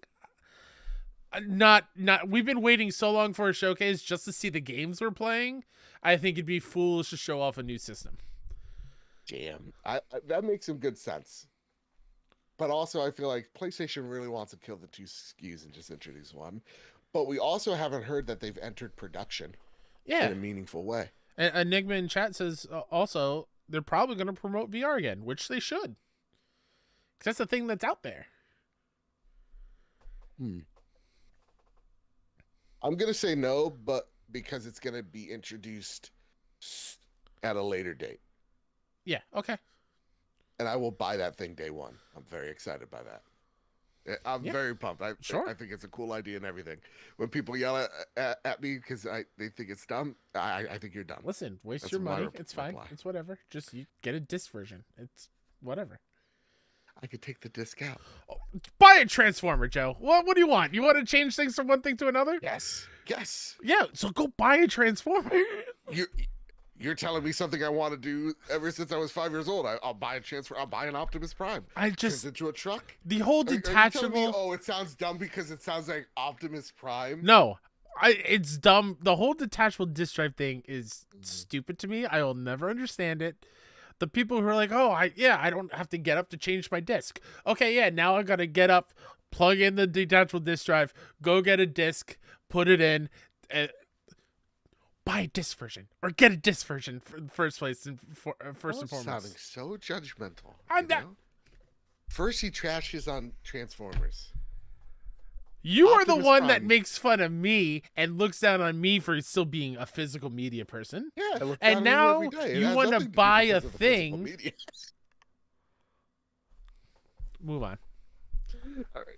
Not. We've been waiting so long for a showcase just to see the games we're playing. I think it'd be foolish to show off a new system. Damn, that makes some good sense. But also, I feel like PlayStation really wants to kill the two SKUs and just introduce one. But we also haven't heard that they've entered production in a meaningful way. And Enigma in chat says also they're probably going to promote VR again, which they should. Because that's the thing that's out there. I'm going to say no, but because it's going to be introduced at a later date. Yeah, okay. And I will buy that thing day one. I'm very excited by that. I'm very pumped. I think it's a cool idea and everything. When people yell at me because they think it's dumb, I think you're dumb. Listen, waste your money. It's fine. It's whatever. Just you get a disc version. It's whatever. I could take the disc out. Oh, buy a Transformer, Joe. What do you want? You want to change things from one thing to another? Yes. Yeah, so go buy a Transformer. You're telling me something I want to do ever since I was 5 years old. I'll buy a Transformer. I'll buy an Optimus Prime. Turns into a truck. The whole detachable. Are you telling me, it sounds dumb because it sounds like Optimus Prime? No, it's dumb. The whole detachable disc drive thing is stupid to me. I will never understand it. The people who are like, I don't have to get up to change my disc. Okay, yeah, now I gotta get up, plug in the detachable disc drive, go get a disc, put it in. Buy a disc version or get a disc version for the first place and first and foremost. Sounding so judgmental. I'm not. First, he trashes on Transformers. You are the one that makes fun of me and looks down on me for still being a physical media person. Yeah, I look and now you want to buy a thing. Move on. All right.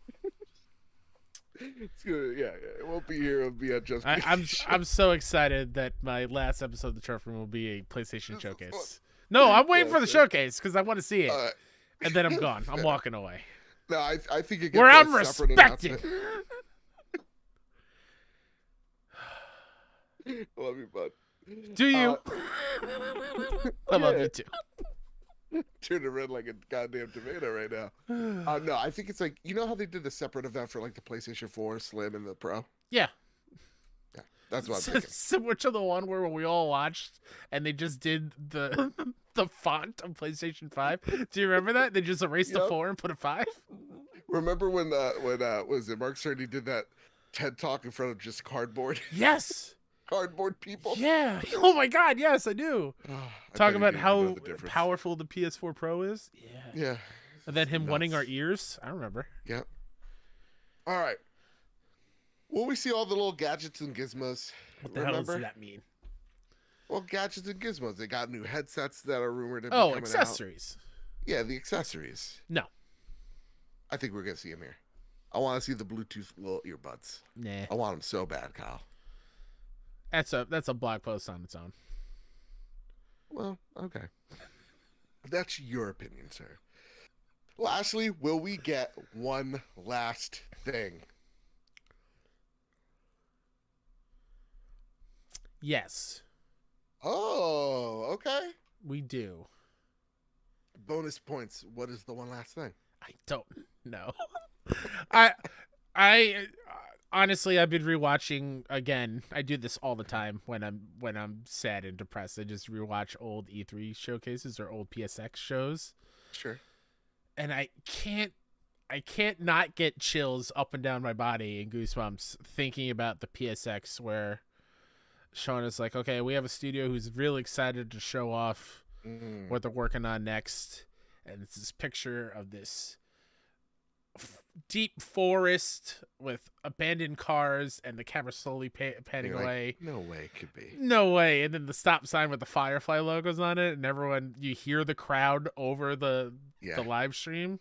It's good. Yeah. It won't be here. It'll be at just. I'm so excited that my last episode of the Trophy Room will be a PlayStation showcase. No, I'm waiting for the showcase because I want to see it, and then I'm gone. I'm walking away. No, I think it gets where I'm respected. Love you, bud. Do you? I love you too. Turning red like a goddamn tomato right now. No, I think it's like, you know how they did a separate event for like the PlayStation 4, Slim, and the Pro? Yeah. That's what I'm thinking. Similar to the one where we all watched and they just did the font on PlayStation 5. Do you remember that? They just erased the 4 and put a 5? Remember when was it Mark Cerny did that TED Talk in front of just cardboard? Yes. Cardboard people. Yeah. Oh my God. Yes, I do. Talk about how powerful the PS4 Pro is. Yeah. And then him wanting our ears. I remember. Yeah. All right. Will we see all the little gadgets and gizmos? What the hell does that mean? Well, gadgets and gizmos. They got new headsets that are rumored to be coming accessories. Out. Yeah, the accessories. No. I think we're going to see them here. I want to see the Bluetooth little earbuds. Nah. I want them so bad, Kyle. That's a blog post on its own. Well, okay. That's your opinion, sir. Lastly, will we get one last thing? Yes. Oh, okay. We do. Bonus points. What is the one last thing? I don't know. I honestly, I've been rewatching again. I do this all the time when I'm sad and depressed. I just rewatch old E3 showcases or old PSX shows. Sure. And I can't not get chills up and down my body and goosebumps thinking about the PSX where Sean is like, okay, we have a studio who's really excited to show off what they're working on next, and it's this picture of this deep forest with abandoned cars and the camera slowly panning away. No way it could be. No way. And then the stop sign with the Firefly logos on it, and everyone, you hear the crowd over the live stream.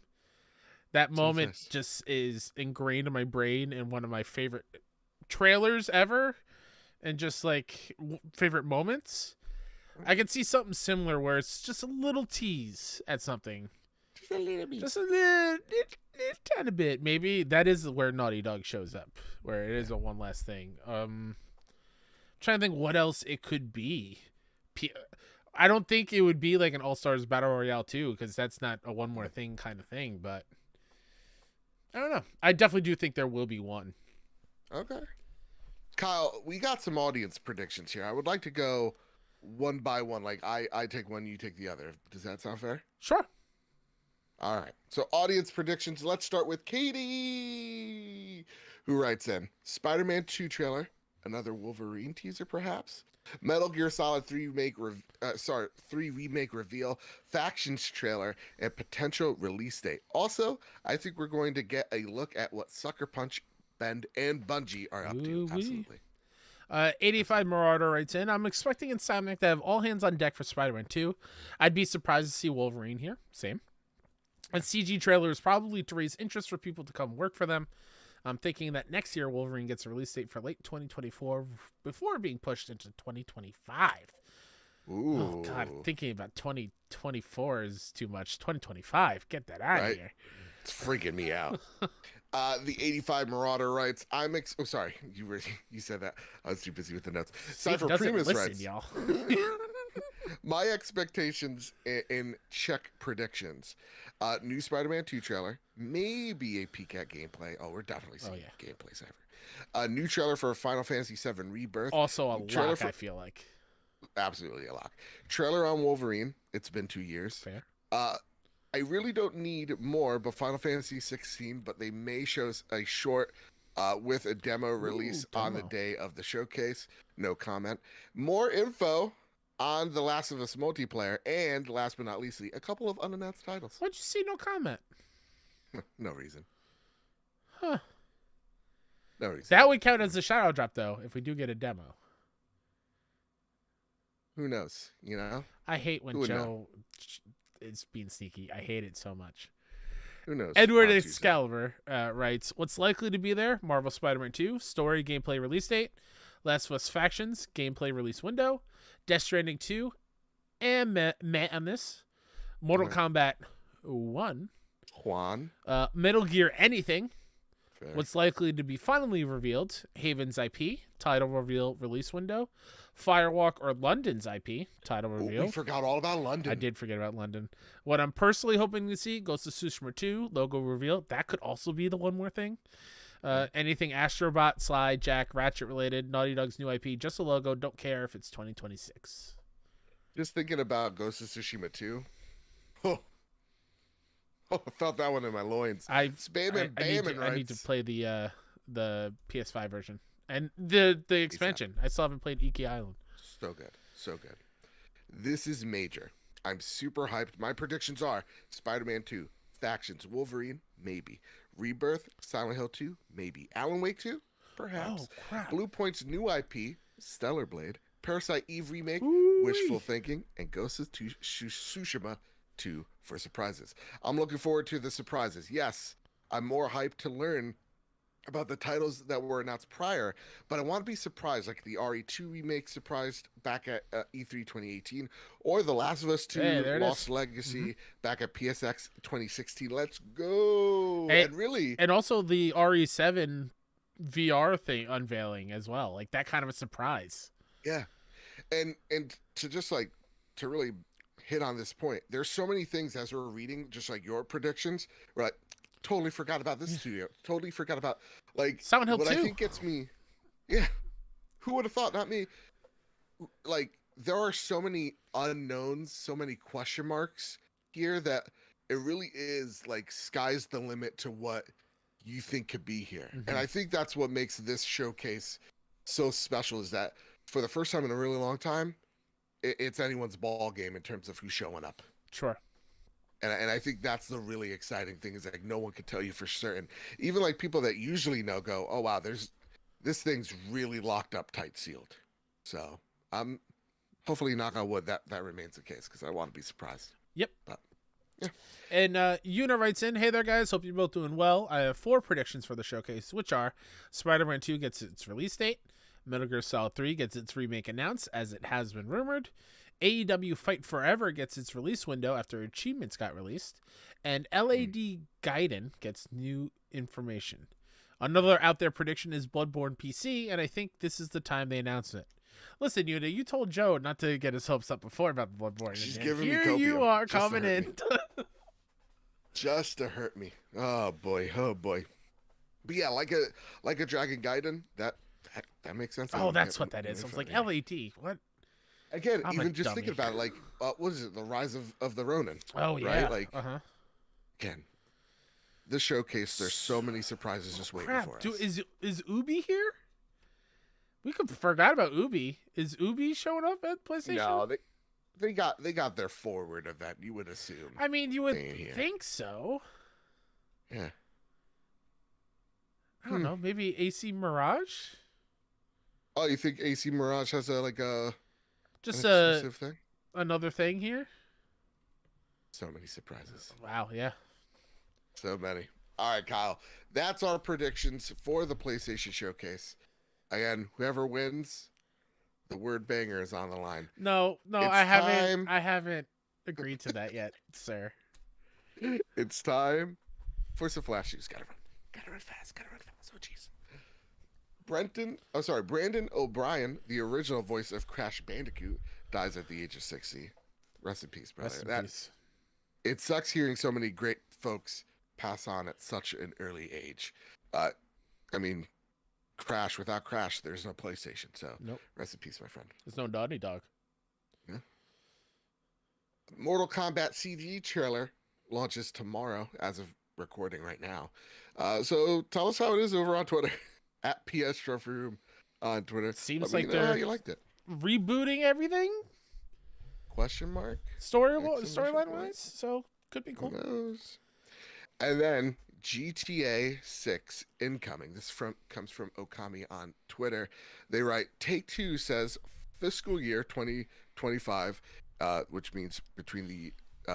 That moment just is ingrained in my brain and one of my favorite trailers ever, and just like favorite moments. I could see something similar where it's just a little tease at something. Just a little bit. Just a little tiny bit. Maybe that is where Naughty Dog shows up, where it is a one last thing. Trying to think what else it could be. I don't think it would be like an All-Stars Battle Royale 2, because that's not a one more thing kind of thing, but I don't know. I definitely do think there will be one. Okay. Kyle, we got some audience predictions here. I would like to go one by one. Like I take one, you take the other. Does that sound fair? Sure. All right. So audience predictions. Let's start with Katie, who writes in Spider-Man 2 trailer, another Wolverine teaser perhaps, Metal Gear Solid 3 remake reveal, Factions trailer, and potential release date. Also, I think we're going to get a look at what Sucker Punch, Bend, and Bungie are up to. Absolutely. 85 Marauder writes in, I'm expecting Insomniac to have all hands on deck for Spider-Man 2. I'd be surprised to see Wolverine here. Same. And CG trailer is probably to raise interest for people to come work for them. I'm thinking that next year Wolverine gets a release date for late 2024 before being pushed into 2025. Ooh. Oh, God. Thinking about 2024 is too much. 2025. Get that out of here. It's freaking me out. The 85 Marauder writes, sorry. You said that. I was too busy with the notes. Cypher Primus writes, y'all. my expectations in check predictions. New Spider-Man 2 trailer, maybe a peek at gameplay. Oh, we're definitely seeing gameplay, Cypher. A new trailer for Final Fantasy VII Rebirth. Also a lock, I feel like. Absolutely a lock. Trailer on Wolverine. It's been 2 years. Fair. I really don't need more, but Final Fantasy 16, but they may show a short with a demo release on the day of the showcase. No comment. More info on The Last of Us multiplayer, and last but not least, a couple of unannounced titles. What'd you see? No comment. No reason. Huh. No reason. That would count as a shadow drop, though, if we do get a demo. Who knows? You know? I hate when Joe is being sneaky. I hate it so much. Who knows? Edward Excalibur writes, what's likely to be there? Marvel Spider-Man 2, story, gameplay, release date. Last of Us Factions, gameplay, release window. Death Stranding 2, and Madness. Mortal Kombat 1. Juan. Metal Gear anything. Fair. What's likely to be finally revealed? Haven's IP, title reveal, release window. Firewalk or London's IP, title reveal. We forgot all about London. I did forget about London. What I'm personally hoping to see, Ghost of Tsushima 2, logo reveal. That could also be the one more thing. Anything Astrobot, Sly, Jack, Ratchet related, Naughty Dog's new IP, just a logo. Don't care if it's 2026. Just thinking about Ghost of Tsushima 2. Oh, I felt that one in my loins. I need to play the PS5 version and the expansion. I still haven't played Iki Island. So good. This is major. I'm super hyped. My predictions are Spider-Man 2, Factions, Wolverine, maybe. Rebirth, Silent Hill 2, maybe. Alan Wake 2, perhaps. Oh, crap. Blue Point's new IP, Stellar Blade, Parasite Eve remake, Wishful Thinking, and Ghost of Tsushima 2 for surprises. I'm looking forward to the surprises. Yes, I'm more hyped to learn about the titles that were announced prior, but I want to be surprised, like the RE2 remake surprised back at E3 2018, or The Last of Us 2 Lost Legacy back at PSX 2016. Let's go! And also the RE7 VR thing unveiling as well, like that kind of a surprise. Yeah, and to just like to really hit on this point, there's so many things as we're reading, just like your predictions, we're like, totally forgot about this studio. Totally forgot about, like, Silent Hill 2. What I think gets me, yeah, who would have thought? Not me. Like, there are so many unknowns, so many question marks here that it really is like sky's the limit to what you think could be here. And I think that's what makes this showcase so special, is that for the first time in a really long time, it's anyone's ball game in terms of who's showing up. Sure. And I think that's the really exciting thing is like no one could tell you for certain. Even like people that usually know go, oh wow, this thing's really locked up, tight sealed. So I'm hopefully knock on wood that remains the case because I want to be surprised. Yep. But yeah. And Una writes in, hey there guys, hope you're both doing well. I have 4 predictions for the showcase, which are Spider-Man 2 gets its release date, Metal Gear Solid 3 gets its remake announced as it has been rumored, AEW Fight Forever gets its release window after achievements got released, and LAD Gaiden gets new information. Another out there prediction is Bloodborne PC, and I think this is the time they announce it. Listen, Una, you told Joe not to get his hopes up before about Bloodborne. She's and giving me here copium you are just to coming hurt in. Just to hurt me. Oh boy. But yeah, like a Dragon Gaiden, that makes sense. Oh, that's what that is. I was like, LAD, what? Again, I'm even a just dummy. thinking about it, like, what is it? The Rise of the Ronin. Oh, yeah. Right? Like, uh-huh. Again, this showcase, there's so many surprises just waiting for us. Is Ubi here? We forgot about Ubi. Is Ubi showing up at PlayStation? No, they got their forward event. You would assume. I mean, you would think so. Yeah. I don't know. Maybe AC Mirage. Oh, you think AC Mirage has just an exclusive thing? Another thing here? So many surprises. Wow, yeah. So many. All right, Kyle. That's our predictions for the PlayStation Showcase. Again, whoever wins, the word banger is on the line. No, I haven't agreed to that yet, sir. It's time for some flash news. Gotta run fast. Oh, jeez. Brandon O'Brien, the original voice of Crash Bandicoot, dies at the age of 60. Rest in peace, brother. Peace. It sucks hearing so many great folks pass on at such an early age. I mean, without Crash, there's no PlayStation. So, nope. Rest in peace, my friend. There's no Naughty Dog. Yeah. Mortal Kombat CG trailer launches tomorrow, as of recording right now. So tell us how it is over on Twitter at PS Trophy Room on Twitter. Seems like they're you liked it. Rebooting everything? Question mark? Storyline wise? So could be cool. Who knows? And then GTA 6 incoming. This comes from Okami on Twitter. They write, Take-Two says fiscal year 2025, which means between the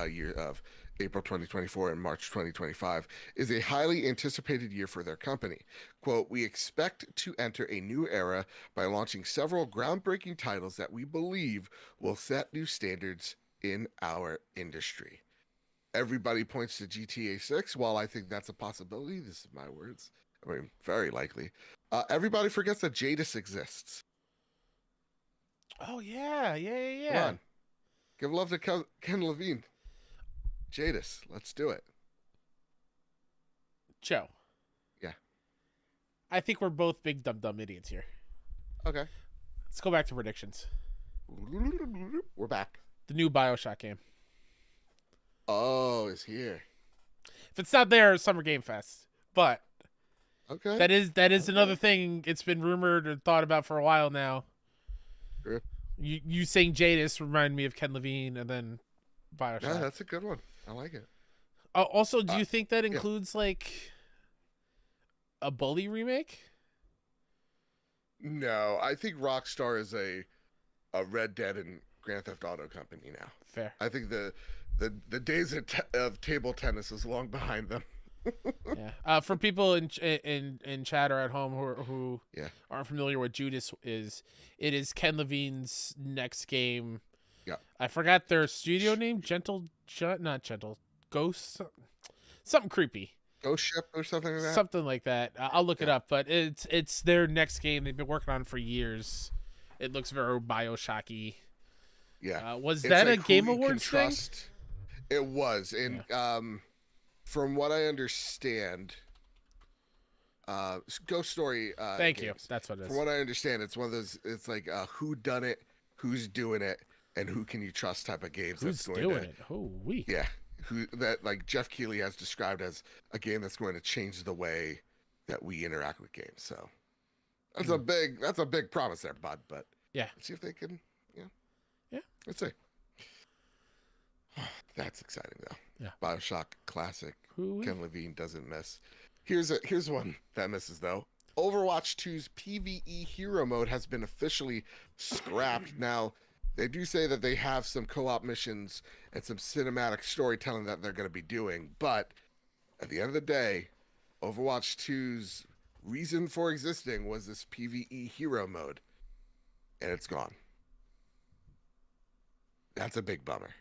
year of April 2024 and March 2025, is a highly anticipated year for their company. Quote, we expect to enter a new era by launching several groundbreaking titles that we believe will set new standards in our industry. Everybody points to GTA 6. While I think that's a possibility, this is my words. I mean, very likely. Everybody forgets that Jadis exists. Oh, yeah. Come on. Give love to Ken Levine. Jadis, let's do it. Joe. Yeah. I think we're both big dumb idiots here. Okay. Let's go back to predictions. We're back. The new BioShock game. Oh, it's here. If it's not there, Summer Game Fest. But okay, that is another thing. It's been rumored or thought about for a while now. Sure. You saying Jadis remind me of Ken Levine, and then BioShock. Yeah, that's a good one. I like it. Also, do you think that includes like a Bully remake? No, I think Rockstar is a Red Dead and Grand Theft Auto company now. Fair. I think the days of table tennis is long behind them. Yeah. For people in chat or at home who aren't familiar with Judas is, it is Ken Levine's next game. Yeah. I forgot their studio name. Not Gentle. Ghost. Something creepy. Ghost Ship or something like that. Something like that. I'll look it up, but it's their next game they've been working on for years. It looks very BioShocky. Yeah. Was that a Game Awards thing? It was, and from what I understand, Ghost Story. Thank games. you. That's what it is. From what I understand, it's one of those. It's like who done it, who's doing it, and who can you trust type of games. Who's doing it? Oh, we. Yeah, that like Jeff Keighley has described as a game that's going to change the way that we interact with games. So that's a big promise there, bud. But let's see if they can. Yeah. Let's see. That's exciting though. Yeah. BioShock classic. Hoo-wee. Ken Levine doesn't miss. Here's one that misses though. Overwatch 2's PvE hero mode has been officially scrapped. Now, they do say that they have some co-op missions and some cinematic storytelling that they're going to be doing, but at the end of the day, Overwatch 2's reason for existing was this PvE hero mode, and it's gone. That's a big bummer.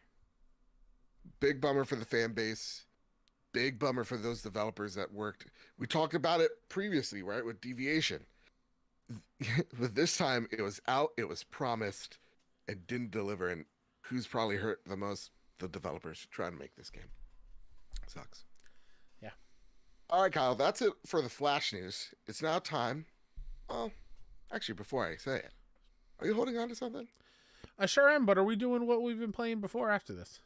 Big bummer for the fan base. Big bummer for those developers that worked. We talked about it previously, right, with Deviation. But this time, it was out, it was promised, and didn't deliver. And who's probably hurt the most? The developers trying to make this game. Sucks. Yeah. All right, Kyle, that's it for the Flash news. It's now time. Well, actually, before I say it, are you holding on to something? I sure am, but are we doing what we've been playing before or after this?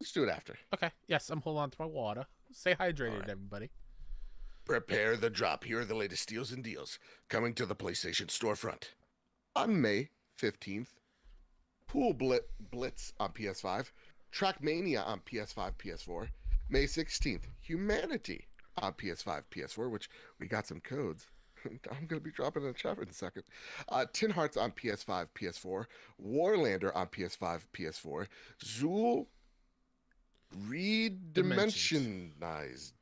Let's do it after. Okay. Yes, I'm holding on to my water. Stay hydrated, right. everybody. Prepare the drop. Here are the latest steals and deals coming to the PlayStation storefront. On May 15th, Pool Blitz on PS5, Trackmania on PS5, PS4. May 16th, Humanity on PS5, PS4, which we got some codes. I'm going to be dropping in the chat in a second. Tin Hearts on PS5, PS4. Warlander on PS5, PS4. Zool Redimensionized.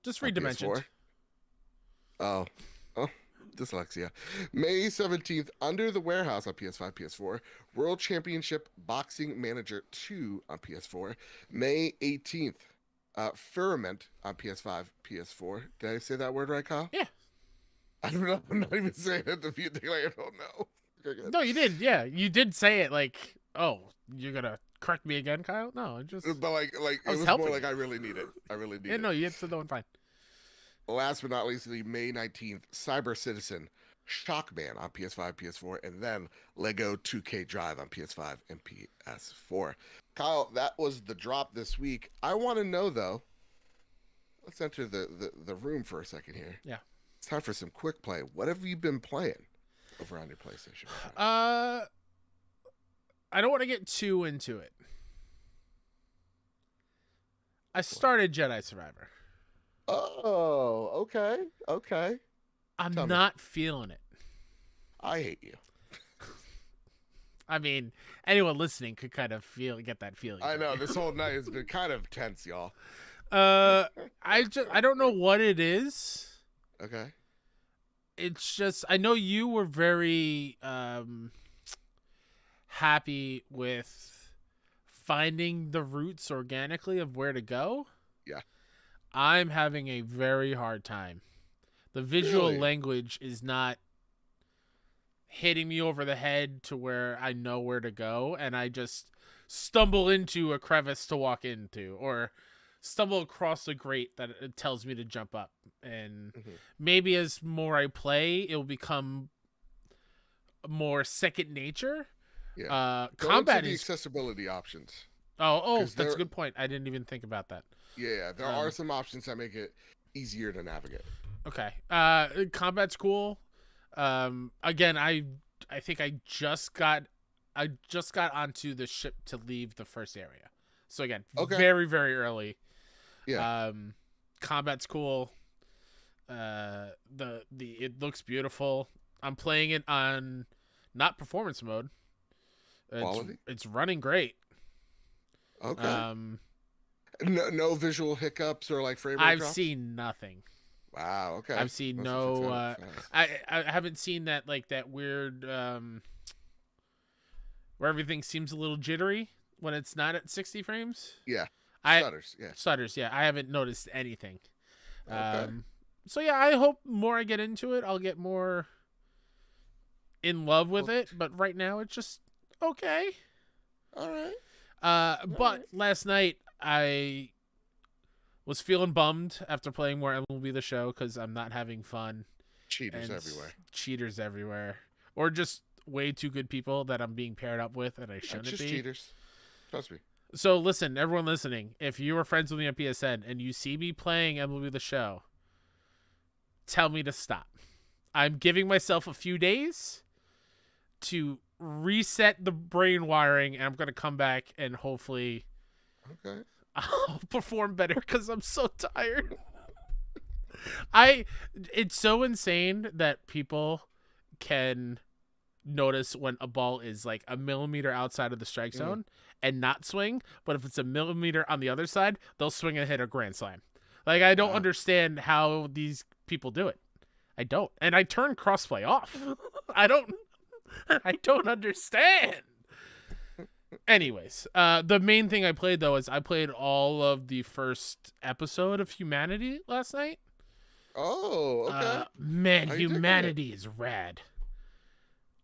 Just redimensioned. Oh, dyslexia. May 17th, Under the Warehouse on PS5, PS4. World Championship Boxing Manager 2 on PS4. May 18th, Firmament on PS5, PS4. Did I say that word right, Kyle? Yeah. I don't know. I'm not even saying it. If you think I don't know. Okay, no, you did. Yeah, you did say it like, oh, you're going to correct me again, Kyle? No, just... But like it was more like I really need it. I really need it. No, you said that fine. Last but not least, May 19th, Cyber Citizen Shockman on PS5, PS4, and then Lego 2K Drive on PS5 and PS4. Kyle, that was the drop this week. I want to know, though, let's enter the room for a second here. Yeah. It's time for some quick play. What have you been playing over on your PlayStation? I don't want to get too into it. I started Jedi Survivor. Oh, okay. I'm not feeling it. I hate you. I mean, anyone listening could kind of get that feeling. I know this whole night has been kind of tense, y'all. I don't know what it is. Okay. It's just I know you were very happy with finding the routes organically of where to go. Yeah. I'm having a very hard time. The visual language is not hitting me over the head to where I know where to go, and I just stumble into a crevice to walk into, or stumble across a grate that it tells me to jump up. And maybe as more I play, it'll become more second nature. Yeah. Combat is accessibility options. Oh, that's a good point. I didn't even think about that. Yeah, there are some options that make it easier to navigate. Okay. Combat's cool. Again, I think I just got onto the ship to leave the first area. So again, very, very early. Yeah. Combat's cool. It looks beautiful. I'm playing it on not performance mode. Quality? It's running great. Okay. No visual hiccups or like frame rate I've drops? seen nothing. Wow. Okay. I've seen no. I haven't seen that weird where everything seems a little jittery when it's not at 60 frames. Yeah. Stutters. Yeah. I haven't noticed anything. Okay. So yeah, I hope more I get into it, I'll get more in love with it. But right now, it's just okay. All right. But last night I was feeling bummed after playing more MLB The Show because I'm not having fun. Cheaters everywhere. Or just way too good people that I'm being paired up with and I shouldn't just be. Cheaters. Trust me. So listen, everyone listening, if you are friends with me on PSN and you see me playing MLB The Show, tell me to stop. I'm giving myself a few days to reset the brain wiring, and I'm going to come back and hopefully I'll perform better because I'm so tired. It's so insane that people can notice when a ball is like a millimeter outside of the strike zone and not swing, but if it's a millimeter on the other side, they'll swing and hit a grand slam. Like, I don't understand how these people do it. I don't. And I turn crossplay off. I don't understand. Anyways, the main thing I played, though, is I played all of the first episode of Humanity last night. Oh, okay. Man, Humanity is rad.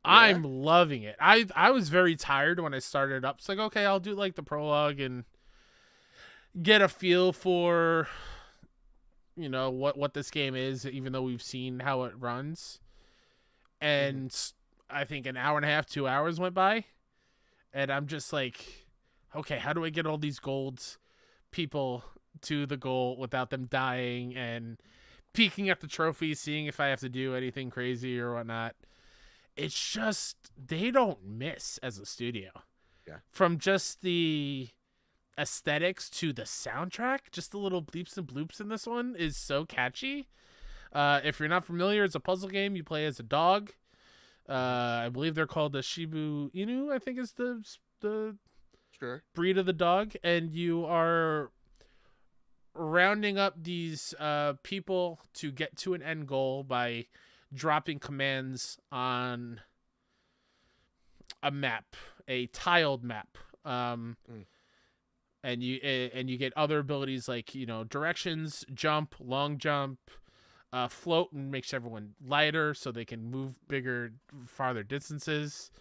Yeah. I'm loving it. I was very tired when I started up. It's like, okay, I'll do like the prologue and get a feel for, what this game is, even though we've seen how it runs. And I think an hour and a half, 2 hours went by. And I'm just like, okay, how do I get all these golds people to the goal without them dying, and peeking at the trophy, seeing if I have to do anything crazy or whatnot. It's just, they don't miss as a studio. Yeah. From just the aesthetics to the soundtrack, just the little bleeps and bloops in this one is so catchy. If you're not familiar, it's a puzzle game. You play as a dog. I believe they're called the Shiba Inu, I think is the breed of the dog. And you are rounding up these people to get to an end goal by dropping commands on a map, a tiled map. And you get other abilities like, directions, jump, long jump, float, and makes everyone lighter so they can move bigger, farther distances.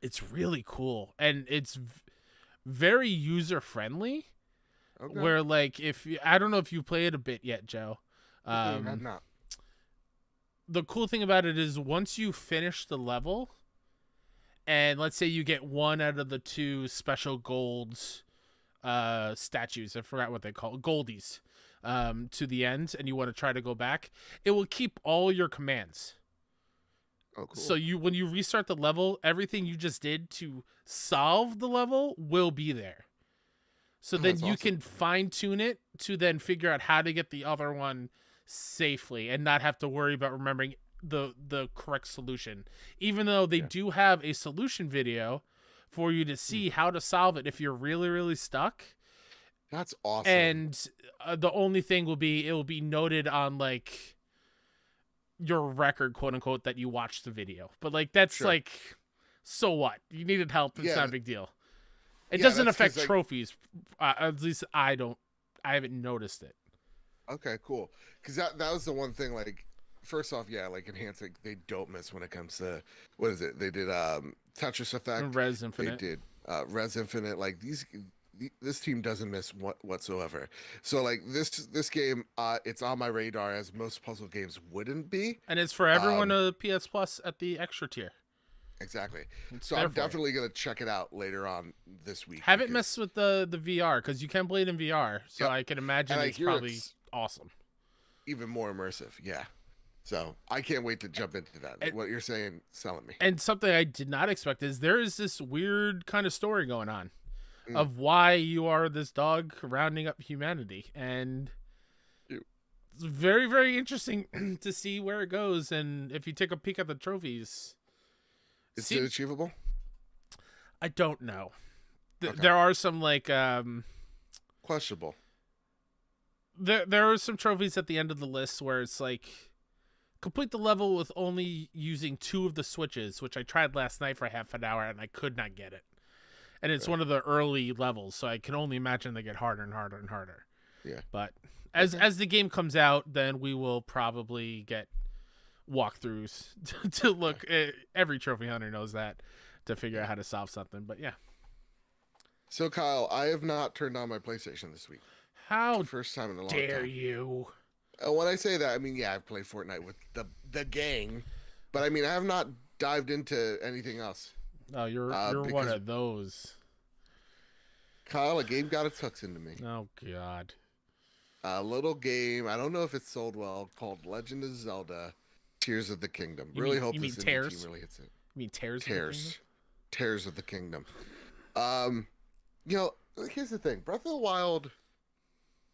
It's really cool, and it's very user friendly. Okay. Where like, I don't know if you played a bit yet, Joe. I'm not. The cool thing about it is once you finish the level, and let's say you get one out of the 2 special golds statues, I forgot what they call it, goldies, to the end, and you want to try to go back, it will keep all your commands. Oh, cool. So when you restart the level, everything you just did to solve the level will be there. So then you can fine tune it to then figure out how to get the other one safely and not have to worry about remembering the correct solution. Even though they do have a solution video for you to see how to solve it if you're really, really stuck. That's awesome. And the only thing will be, it will be noted on like your record, quote unquote, that you watched the video. But like, that's like, so what? You needed help. It's not a big deal. It doesn't affect trophies. At least I haven't noticed it. Okay, cool. Because that was the one thing, like, first off, like enhancing, they don't miss when it comes to, what is it? They did Tetris Effect. And Res Infinite. They did Res Infinite. Like, this team doesn't miss whatsoever. So, like, this game, it's on my radar, as most puzzle games wouldn't be. And it's for everyone PS Plus at the extra tier. Exactly. So I'm definitely going to check it out later on this week. Haven't messed with the VR, because you can play it in VR. So I can imagine it's probably awesome. Even more immersive, yeah. So I can't wait to jump into that. What you're saying, selling me. And something I did not expect is there is this weird kind of story going on of why you are this dog rounding up humanity. And it's very, very interesting to see where it goes. And if you take a peek at the trophies... Is it achievable? I don't know. There are some like questionable. There are some trophies at the end of the list where it's like complete the level with only using 2 of the switches, which I tried last night for half an hour and I could not get it. And it's one of the early levels, so I can only imagine they get harder and harder and harder. Yeah. But as the game comes out, then we will probably get walkthroughs to look at. Every trophy hunter knows that, to figure out how to solve something. But yeah. So Kyle, I have not turned on my PlayStation this week. How first time in a long time. Dare you? When I say that, I mean I've played Fortnite with the gang, but I mean I have not dived into anything else. Oh, you're one of those. Kyle, a game got its hooks into me. Oh God. A little game. I don't know if it's sold well, called Legend of Zelda. Tears of the Kingdom. Hope this indie team really hits it. You mean Tears? Tears of the Kingdom. here's the thing. Breath of the Wild,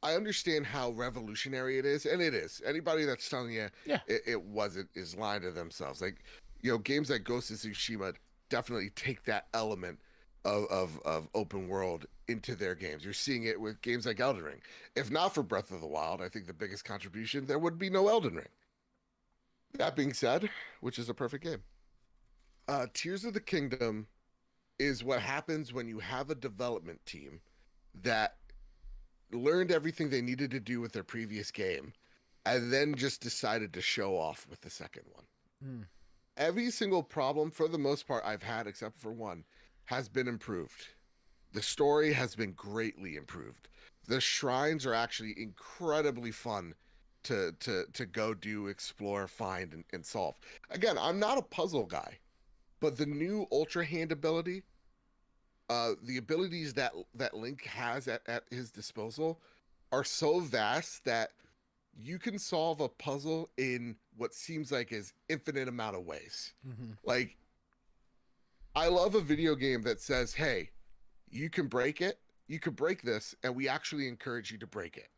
I understand how revolutionary it is, and it is. Anybody that's telling you it wasn't is lying to themselves. Like, games like Ghost of Tsushima definitely take that element of open world into their games. You're seeing it with games like Elden Ring. If not for Breath of the Wild, I think the biggest contribution, there would be no Elden Ring. That being said, which is a perfect game. Tears of the Kingdom is what happens when you have a development team that learned everything they needed to do with their previous game and then just decided to show off with the second one. Every single problem, for the most part, I've had, except for one, has been improved. The story has been greatly improved. The shrines are actually incredibly fun to go do, explore, find, and solve. Again, I'm not a puzzle guy, but the new Ultra Hand ability, the abilities that Link has at his disposal are so vast that you can solve a puzzle in what seems like is infinite amount of ways. Like, I love a video game that says, hey, you can break it, you could break this, and we actually encourage you to break it.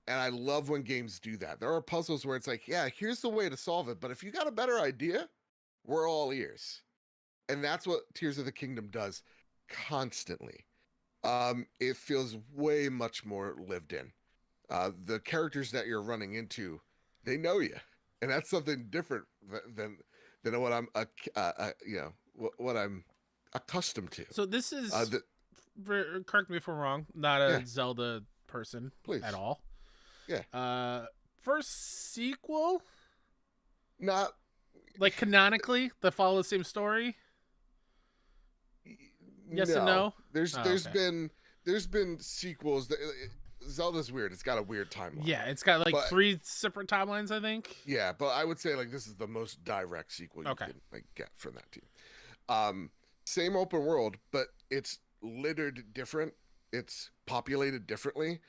And I love when games do that. There are puzzles where it's like, yeah, here's the way to solve it, but if you got a better idea, we're all ears. And that's what Tears of the Kingdom does constantly. It feels way much more lived in. The characters that you're running into, they know you, and that's something different than what I'm what I'm accustomed to. So this is, correct me if I'm wrong, not a Zelda person at all. Yeah. First sequel, not like canonically, that follow the same story. Yes and no. There's been sequels. Zelda's weird. It's got a weird timeline. Yeah, it's got like 3 separate timelines, I think. Yeah, but I would say like this is the most direct sequel you can like get from that team. Same open world, but it's littered different. It's populated differently,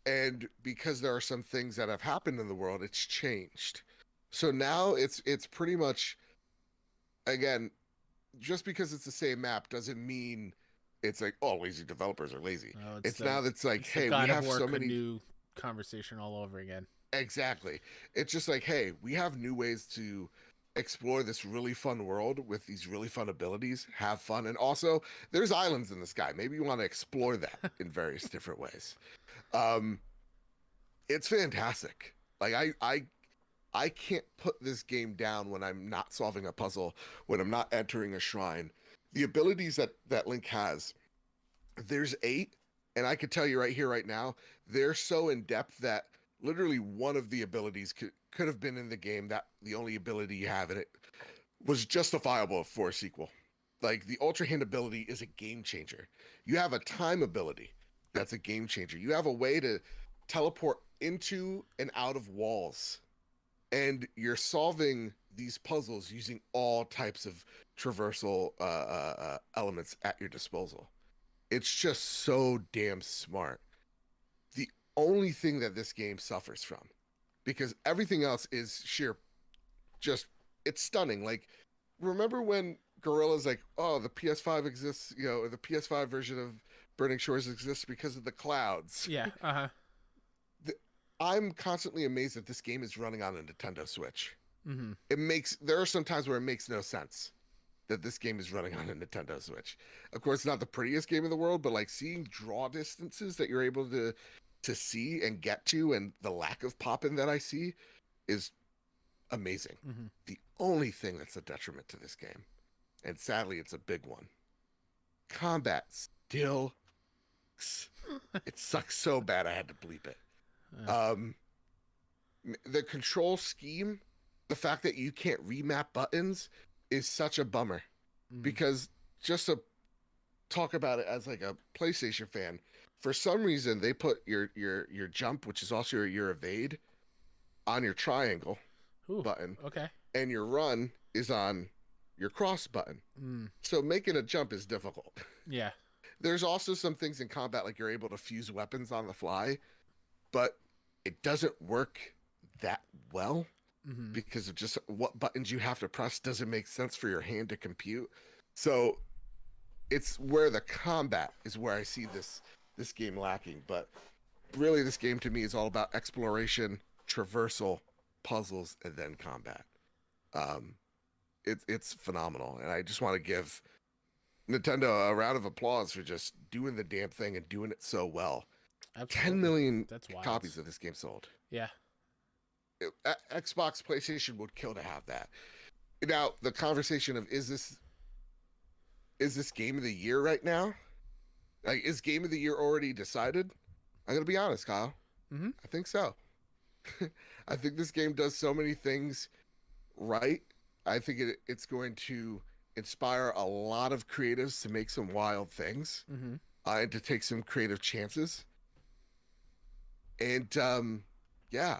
and because there are some things that have happened in the world, it's changed. So now it's pretty much, again, just because it's the same map doesn't mean it's like, oh, lazy developers are lazy. No, it's like, hey, we have so many new conversation all over again. Exactly. It's just like, hey, we have new ways to explore this really fun world with these really fun abilities, have fun. And also there's islands in the sky. Maybe you want to explore that in various different ways. It's fantastic. Like I can't put this game down when I'm not solving a puzzle, when I'm not entering a shrine. The abilities that Link has, there's 8, and I could tell you right here, right now, they're so in depth that literally one of the abilities could have been in the game, that the only ability you have in it was justifiable for a sequel. Like, the Ultra Hand ability is a game changer. You have a time ability that's a game changer. You have a way to teleport into and out of walls, and you're solving these puzzles using all types of traversal elements at your disposal. It's just so damn smart. The only thing that this game suffers from, because everything else is sheer, just, it's stunning. Like, remember when Guerrilla's like, oh, the PS5 exists, the PS5 version of Burning Shores exists because of the clouds. Yeah, I'm constantly amazed that this game is running on a Nintendo Switch. There are some times where it makes no sense that this game is running on a Nintendo Switch. Of course, it's not the prettiest game in the world, but like seeing draw distances that you're able to see and get to, and the lack of pop-in that I see is amazing. The only thing that's a detriment to this game, and sadly it's a big one, combat still it sucks so bad I had to bleep it. The control scheme, the fact that you can't remap buttons is such a bummer. Because just to talk about it as like a PlayStation fan, for some reason they put your jump, which is also your evade, on your triangle button. Okay. And your run is on your cross button. So making a jump is difficult. Yeah. There's also some things in combat, like you're able to fuse weapons on the fly, but it doesn't work that well because of just what buttons you have to press doesn't make sense for your hand to compute. So it's where the combat is where I see this game lacking. But really, this game to me is all about exploration, traversal, puzzles, and then combat. It's phenomenal, and I just want to give Nintendo a round of applause for just doing the damn thing and doing it so well. Absolutely. 10 million That's wild. copies of this game sold. Yeah. Xbox, PlayStation would kill to have that. Now, the conversation of is this game of the year right now? Like, is game of the year already decided? I'm gonna be honest, Kyle. Mm-hmm. I think so. I think this game does so many things right. I think it's going to inspire a lot of creatives to make some wild things, and to take some creative chances. And yeah,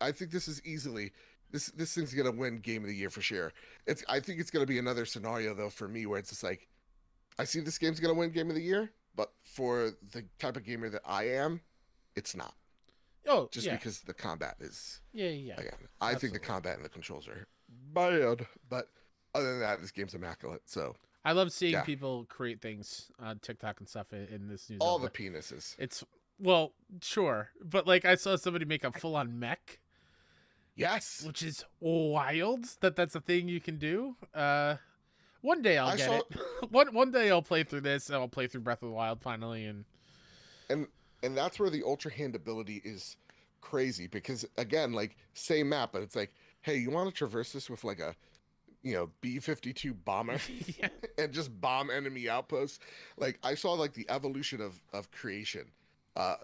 I think this is easily this thing's gonna win game of the year for sure. I think it's gonna be another scenario though for me where it's just like I see this game's gonna win game of the year, but for the type of gamer that I am, it's not. Oh, just because the combat is again, I think the combat and the controls are bad, but other than that, this game's immaculate. So I love seeing people create things on TikTok and stuff in this news. All the penises. It's well, sure, but like I saw somebody make a full-on mech. Yes, which is wild that's a thing you can do. One day I'll get it. One day I'll play through this, and I'll play through Breath of the Wild finally, and that's where the Ultra Hand ability is crazy because again, like same map, but it's like, hey, you want to traverse this with like a B-52 bomber and just bomb enemy outposts. Like I saw like the evolution of creation,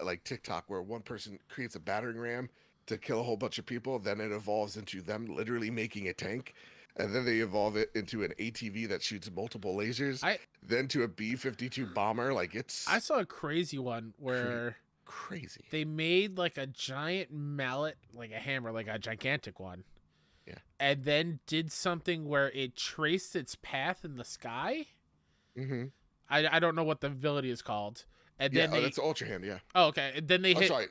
like TikTok, where one person creates a battering ram to kill a whole bunch of people, then it evolves into them literally making a tank, and then they evolve it into an ATV that shoots multiple lasers, then to a B-52 bomber. Like I saw a crazy one where crazy they made like a giant mallet, like a hammer, like a gigantic one. Yeah. And then did something where it traced its path in the sky. Mm-hmm. I don't know what the ability is called. And then that's Ultra Hand, yeah. Oh, okay. And then they hit. Sorry.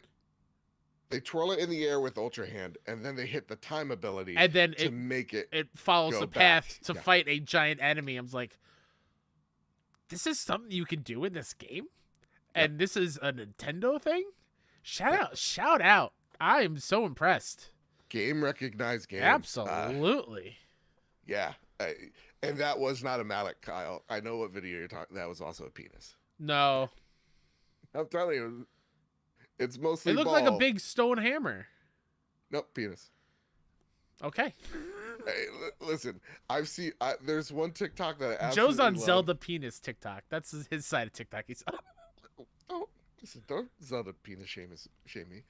They twirl it in the air with Ultra Hand, and then they hit the time ability, and then to make it. It follows the path to fight a giant enemy. I was like, this is something you can do in this game, and this is a Nintendo thing. Shout out! I am so impressed. Game recognized game. Absolutely. Yeah, and that was not a mallet, Kyle. I know what video you're talking. That was also a penis. No, I'm telling you, it's mostly. It looked like a big stone hammer. Nope, penis. Okay. Hey, listen, there's one TikTok that I Joe's on love. Zelda penis TikTok. That's his side of TikTok. He's. Oh, listen, don't Zelda penis shame me.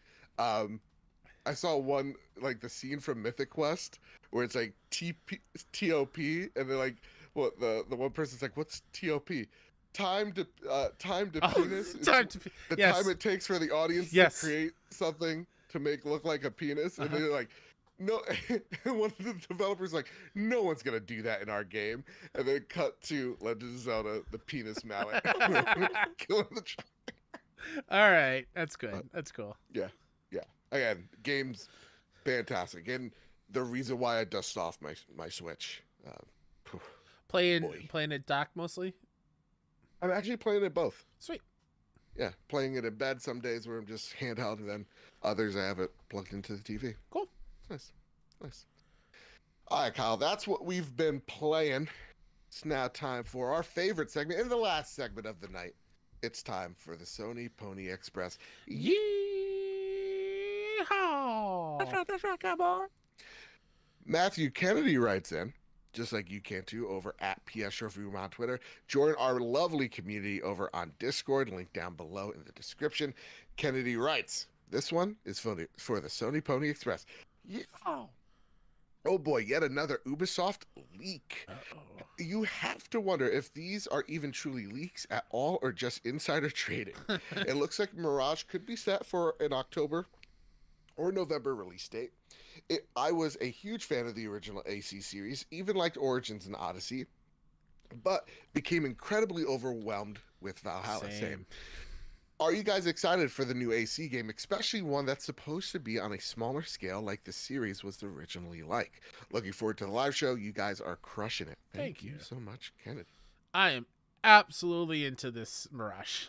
I saw one, like the scene from Mythic Quest where it's like TOP, and they're like, what the one person's like, what's TOP? Time to penis. Time it takes for the audience to create something to make look like a penis, and they're like, no. And one of the developers like, no one's gonna do that in our game, and then cut to Legend of Zelda, the penis mallet, killing the child. All right, that's good. That's cool. Yeah. Again, game's fantastic, and the reason why I dust off my Switch. Playing it dock mostly. I'm actually playing it both. Sweet. Yeah, playing it in bed some days where I'm just handheld, and then others I have it plugged into the TV. Cool. Nice. All right, Kyle, that's what we've been playing. It's now time for our favorite segment and the last segment of the night. It's time for the Sony Pony Express. That's right, cowboy. Matthew Kennedy writes in, just like you can too, over at PS Review on Twitter. Join our lovely community over on Discord, link down below in the description. Kennedy writes, this one is for the Sony Pony Express. Yeah. Oh boy, yet another Ubisoft leak. Uh-oh. You have to wonder if these are even truly leaks at all or just insider trading. It looks like Mirage could be set for an October or November release date. I was a huge fan of the original AC series, even liked Origins and Odyssey, but became incredibly overwhelmed with Valhalla. Same. Are you guys excited for the new AC game, especially one that's supposed to be on a smaller scale like the series was originally like? Looking forward to the live show. You guys are crushing it. Thank you so much, Kennedy. I am absolutely into this Mirage.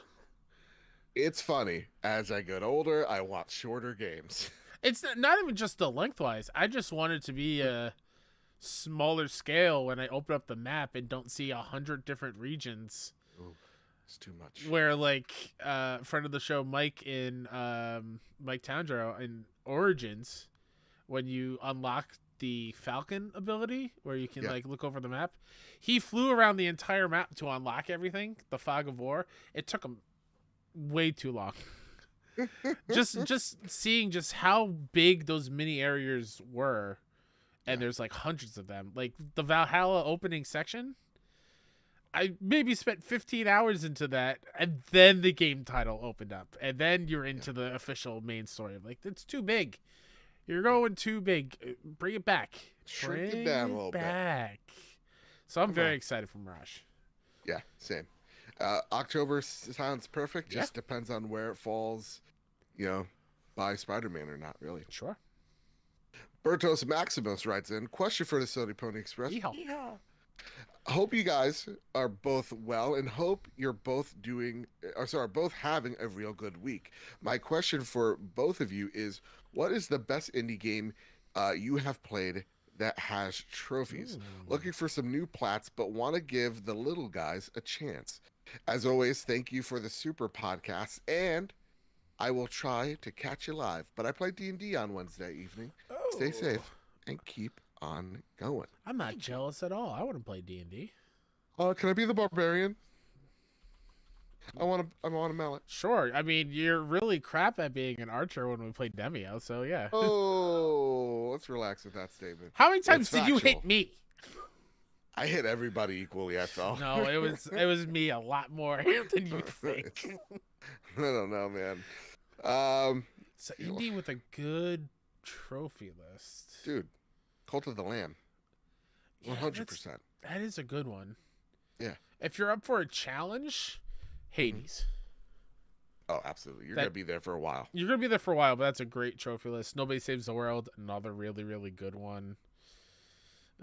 It's funny. As I get older, I want shorter games. It's not even just the lengthwise. I just want it to be a smaller scale when I open up the map and don't see 100 different regions. Ooh, it's too much. Where like friend of the show Mike in Mike Towndrow in Origins, when you unlock the Falcon ability where you can like look over the map, he flew around the entire map to unlock everything, the Fog of War. It took him way too long. just seeing just how big those mini areas were, and there's like hundreds of them. Like the Valhalla opening section, I maybe spent 15 hours into that, and then the game title opened up, and then you're into the official main story. Like, it's too big. You're going too big. Bring it back. Shrink it down a little bit. So I'm very excited for Mirage. Yeah, same. October sounds perfect. Just depends on where it falls, by Spider-Man or not, really. Sure. Bertos Maximus writes in, question for the Sony Pony Express. Yeehaw. Hope you guys are both well and hope you're both both having a real good week. My question for both of you is, what is the best indie game you have played that has trophies? Looking for some new plats, but want to give the little guys a chance. As always, thank you for the super podcast, and I will try to catch you live. But I play D&D on Wednesday evening. Stay safe and keep on going. I'm not jealous at all. I want to play D&D. Can I be the barbarian? I want a mallet. Sure. I mean, you're really crap at being an archer when we played Demio, so yeah. Oh, let's relax with that statement. How many times did you hit me? I hit everybody equally, I felt. No, it was me a lot more than you think. I don't know, man. So indie with a good trophy list. Dude, Cult of the Lamb. 100%. That is a good one. Yeah. If you're up for a challenge, Hades. Oh, absolutely. You're going to be there for a while. You're going to be there for a while, but that's a great trophy list. Nobody Saves the World, another really, really good one.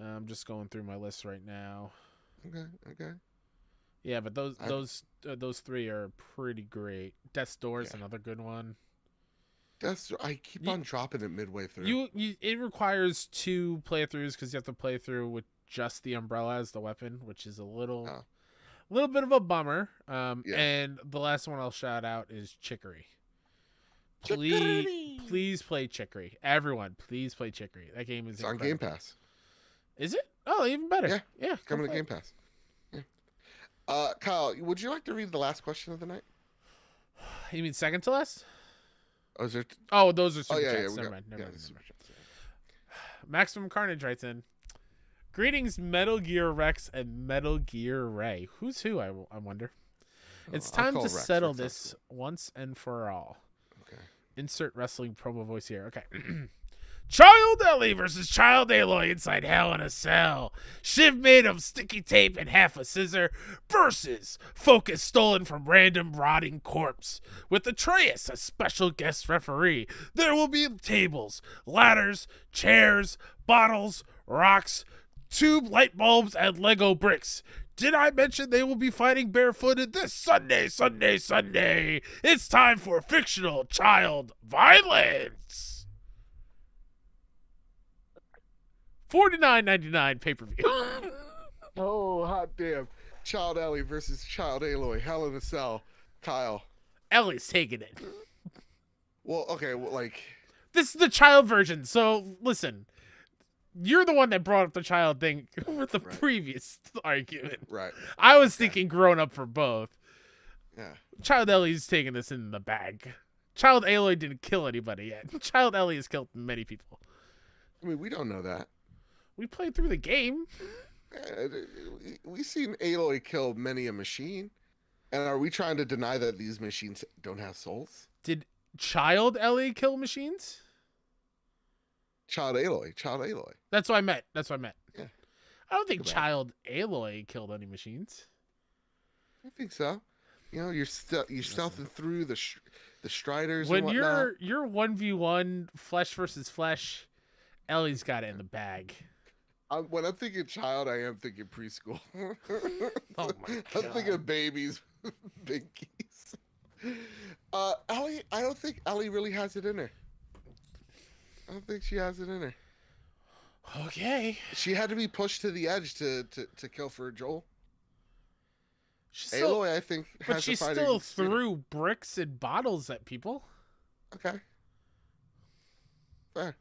I'm just going through my list right now. Okay. Yeah, but those three are pretty great. Death's Door is another good one. I keep on dropping it midway through. It requires 2 playthroughs because you have to play through with just the umbrella as the weapon, which is a little bit of a bummer. And the last one I'll shout out is Chicory. Please play Chicory. Everyone, please play Chicory. That game is incredible. On Game Pass. Is it? Oh, even better. Yeah. Coming to Game Pass. Yeah. Kyle, would you like to read the last question of the night? You mean second to last? Oh, is there those are super chats. Never mind. Maximum Carnage writes in, greetings, Metal Gear Rex and Metal Gear Ray. Who's who, I wonder. It's time to settle this once and for all. Okay. Insert wrestling promo voice here. Okay. Child Ellie versus Child Aloy inside Hell in a Cell. Shiv made of sticky tape and half a scissor versus Focus stolen from random rotting corpse. With Atreus, a special guest referee. There will be tables, ladders, chairs, bottles, rocks, tube light bulbs, and Lego bricks. Did I mention they will be fighting barefooted this Sunday? It's time for fictional child violence. $49.99 pay-per-view. Oh, hot damn. Child Ellie versus Child Aloy. Hell in a Cell. Kyle. Ellie's taking it. Well, okay, this is the child version, so listen. You're the one that brought up the child thing with the previous argument. Right. I was thinking grown up for both. Yeah. Child Ellie's taking this in the bag. Child Aloy didn't kill anybody yet. Child Ellie has killed many people. I mean, we don't know that. We played through the game. We've seen Aloy kill many a machine. And are we trying to deny that these machines don't have souls? Did Child Ellie kill machines? Child Aloy. That's what I meant. Yeah. I don't think Child Aloy killed any machines. I think so. You're stealthing through the Striders when and whatnot. you're 1v1 flesh versus flesh, Ellie's got it in the bag. When I'm thinking child, I am thinking preschool. Oh my God. I'm thinking babies with binkies. Ellie, I don't think Ellie really has it in her. I don't think she has it in her. Okay. She had to be pushed to the edge to kill for Joel. Still, Aloy, I think, but she still threw bricks and bottles at people. Okay. Fair.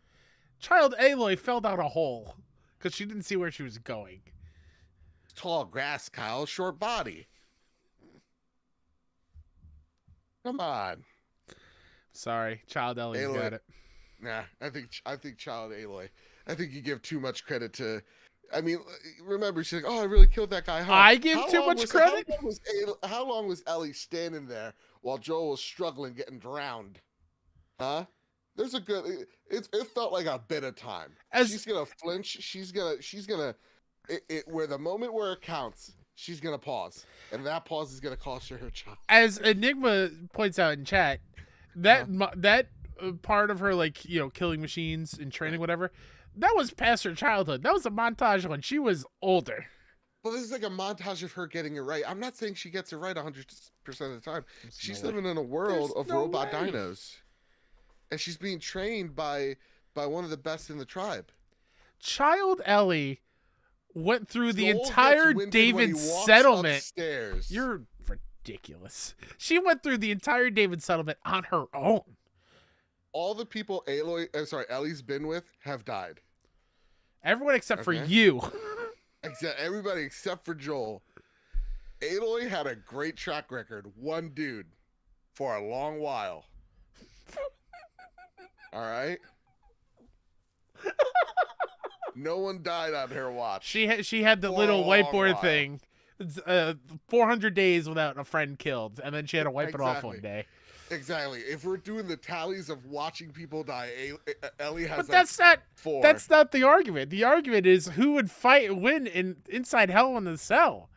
Child Aloy fell down a hole because she didn't see where she was going. Tall grass, Kyle. Short body. Come on. Sorry, Child Ellie's Aloy got it. Nah, I think Child Aloy. I think you give too much credit to. I mean, remember, she's like, "Oh, I really killed that guy." Huh? I give too much credit. How long was Ellie standing there while Joel was struggling, getting drowned? Huh? There's a good. It felt like a bit of time. She's gonna flinch. She's gonna. Where the moment where it counts, she's gonna pause, and that pause is gonna cost her child. As Enigma points out in chat, that part of her, like, you know, killing machines and training, whatever, that was past her childhood. That was a montage when she was older. Well, this is like a montage of her getting it right. I'm not saying she gets it right 100% of the time. She's living in a world of robot dinos, and she's being trained by one of the best in the tribe. Child Ellie went through the entire David settlement. Upstairs. You're ridiculous. She went through the entire David settlement on her own. All the people Ellie's been with have died. Everyone except for you. Everybody except for Joel. Aloy had a great track record. One dude for a long while. All right. No one died on her watch. She had the little whiteboard thing. 400 days without a friend killed, and then she had to wipe it off one day. Exactly. If we're doing the tallies of watching people die, Ellie has. But that's not 4. That's not the argument. The argument is who would win inside Hell in the Cell.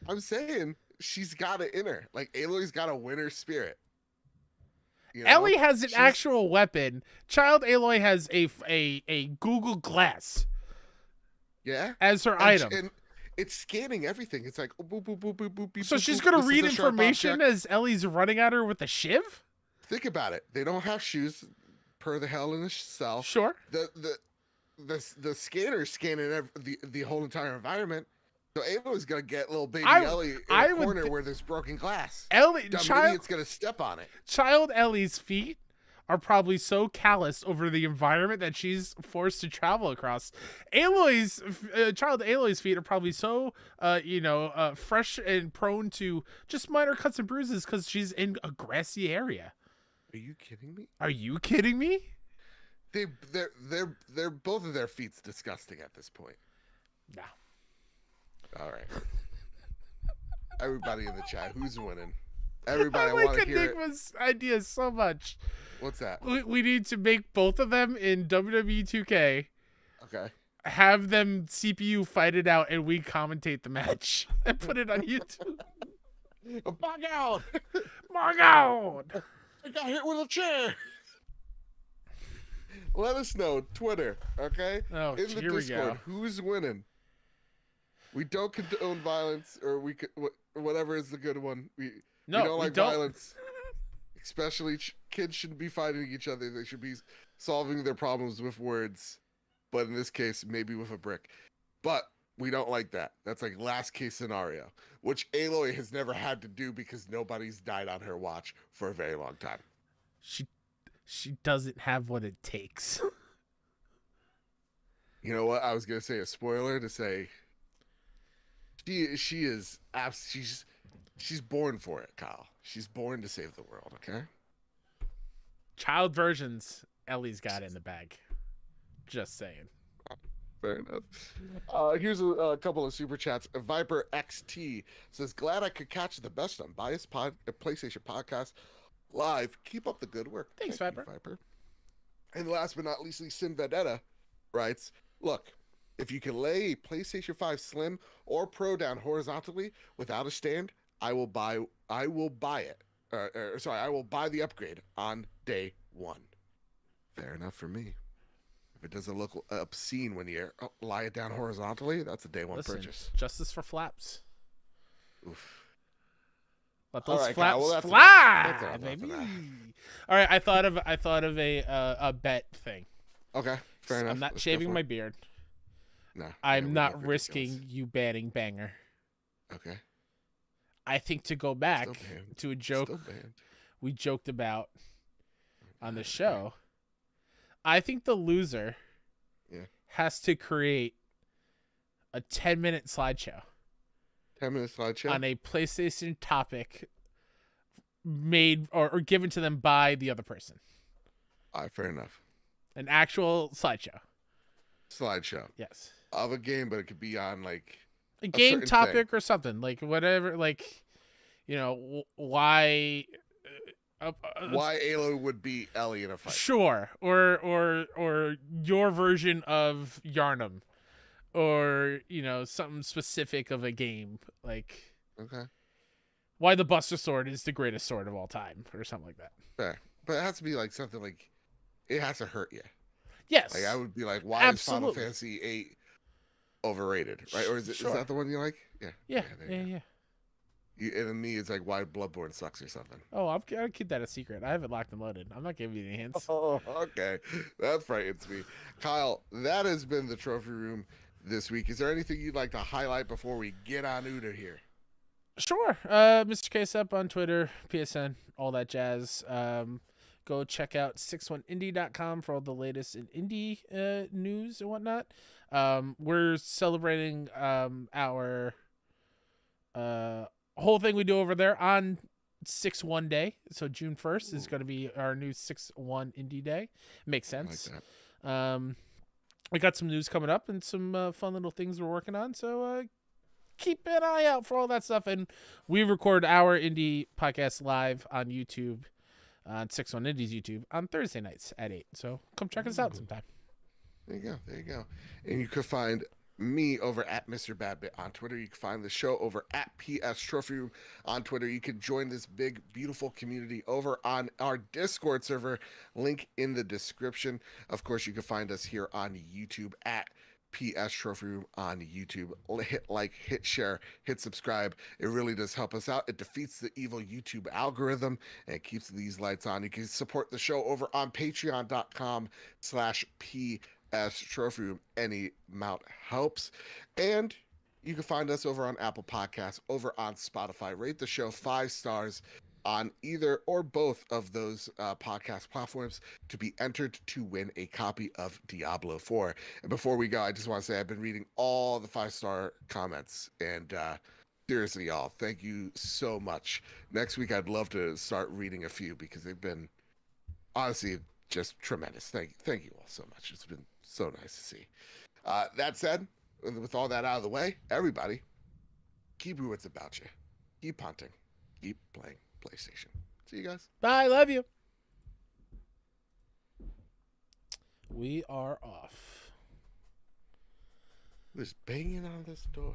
I'm saying she's got it in her. Like, Aloy's got a winner spirit. You know? Ellie has an actual weapon. Child Aloy has a Google Glass. Yeah. As her item. And it's scanning everything. It's like, boop, boop, boop, boop, boop, boop. So boop, she's boop. going to read information as Ellie's running at her with a shiv? Think about it. They don't have shoes per the Hell in the Cell. Sure. The scanner's scanning the whole entire environment. So Aloy's going to get little baby Ellie in a corner where there's broken glass. Idiot's going to step on it. Child Ellie's feet are probably so calloused over the environment that she's forced to travel across. Child Aloy's feet are probably so, fresh and prone to just minor cuts and bruises because she's in a grassy area. Are you kidding me? Are you kidding me? They're both of their feet's disgusting at this point. No. All right. Everybody in the chat, who's winning? Everybody, I like Enigma's idea so much. What's that? We need to make both of them in WWE 2K. Okay. Have them CPU fight it out, and we commentate the match and put it on YouTube. Bug out! Bug out! I got hit with a chair. Let us know, Twitter, okay? Oh, in the Discord, who's winning? We don't condone violence, or whatever is the good one. We don't like violence. Especially kids shouldn't be fighting each other. They should be solving their problems with words. But in this case, maybe with a brick. But we don't like that. That's like last case scenario, which Aloy has never had to do because nobody's died on her watch for a very long time. She doesn't have what it takes. You know what? I was gonna say a spoiler to say she's born for it, Kyle. She's born to save the world, okay? Child versions, Ellie's got it in the bag. Just saying. Fair enough. Here's a couple of super chats. Viper XT says, glad I could catch the best unbiased PlayStation podcast live. Keep up the good work. Thanks, Thank Viper. You, Viper. And last but not least, Sin Vendetta writes, look, if you can lay PlayStation 5 Slim or Pro down horizontally without a stand, I will buy it. I will buy the upgrade on day one. Fair enough for me. If it doesn't look obscene when you lie it down horizontally, that's a day one purchase. Justice for flaps. Oof. Let those flaps Kyle, fly, baby. All right, I thought of a bet thing. Okay, fair enough. I'm not shaving my beard. No, I'm not risking you banning Banger. Okay. I think to go back to a joke we joked about on the show, I think the loser has to create a 10-minute slideshow. 10-minute slideshow? On a PlayStation topic made or given to them by the other person. All right, fair enough. An actual slideshow. Slideshow. Yes. Of a game, but it could be on like a game topic or something. Like whatever, like, you know, why Aloy would beat Ellie in a fight. Sure. Or your version of Yarnum. Or, you know, something specific of a game. Like, okay, why the Buster Sword is the greatest sword of all time, or something like that. Fair. But it has to be like something like, it has to hurt you. Yes. Like, I would be like, why is Final Fantasy VIII overrated? Right? Or is that the one you like? Yeah. And me, it's like, why Bloodborne sucks or something. Oh, I'll keep that a secret. I have it locked and loaded. I'm not giving you any hints. Oh, okay. That frightens me. Kyle, that has been the Trophy Room this week. Is there anything you'd like to highlight before we get on out of here? Sure. Mr. Case Up on Twitter, PSN, all that jazz. Go check out 61indie.com for all the latest in indie news and whatnot. We're celebrating our whole thing we do over there on 6/1 day. So June 1st is going to be our new 6/1 indie day. Makes sense. I like that. We got some news coming up and some fun little things we're working on. So keep an eye out for all that stuff. And we record our indie podcast live on YouTube, on 6/1 Indies YouTube, on Thursday nights at 8. So come check us out sometime. There you go. And you can find me over at Mr. Badbit on Twitter. You can find the show over at PS Trophy Room on Twitter. You can join this big, beautiful community over on our Discord server. Link in the description. Of course, you can find us here on YouTube at PS Trophy Room on YouTube. Hit like, hit share, hit subscribe. It really does help us out. It defeats the evil YouTube algorithm and it keeps these lights on. You can support the show over on patreon.com/PS Trophy Room. Any amount helps. And you can find us over on Apple Podcasts, over on Spotify. Rate the show 5 stars on either or both of those podcast platforms to be entered to win a copy of Diablo 4. And before we go, I just want to say I've been reading all the 5-star comments, and seriously, y'all, thank you so much. Next week, I'd love to start reading a few because they've been honestly just tremendous. Thank you all so much. It's been so nice to see. That said, with all that out of the way, everybody, keep your wits about you. Keep hunting. Keep playing PlayStation. See you guys. Bye. Love you. We are off. Who's banging on this door?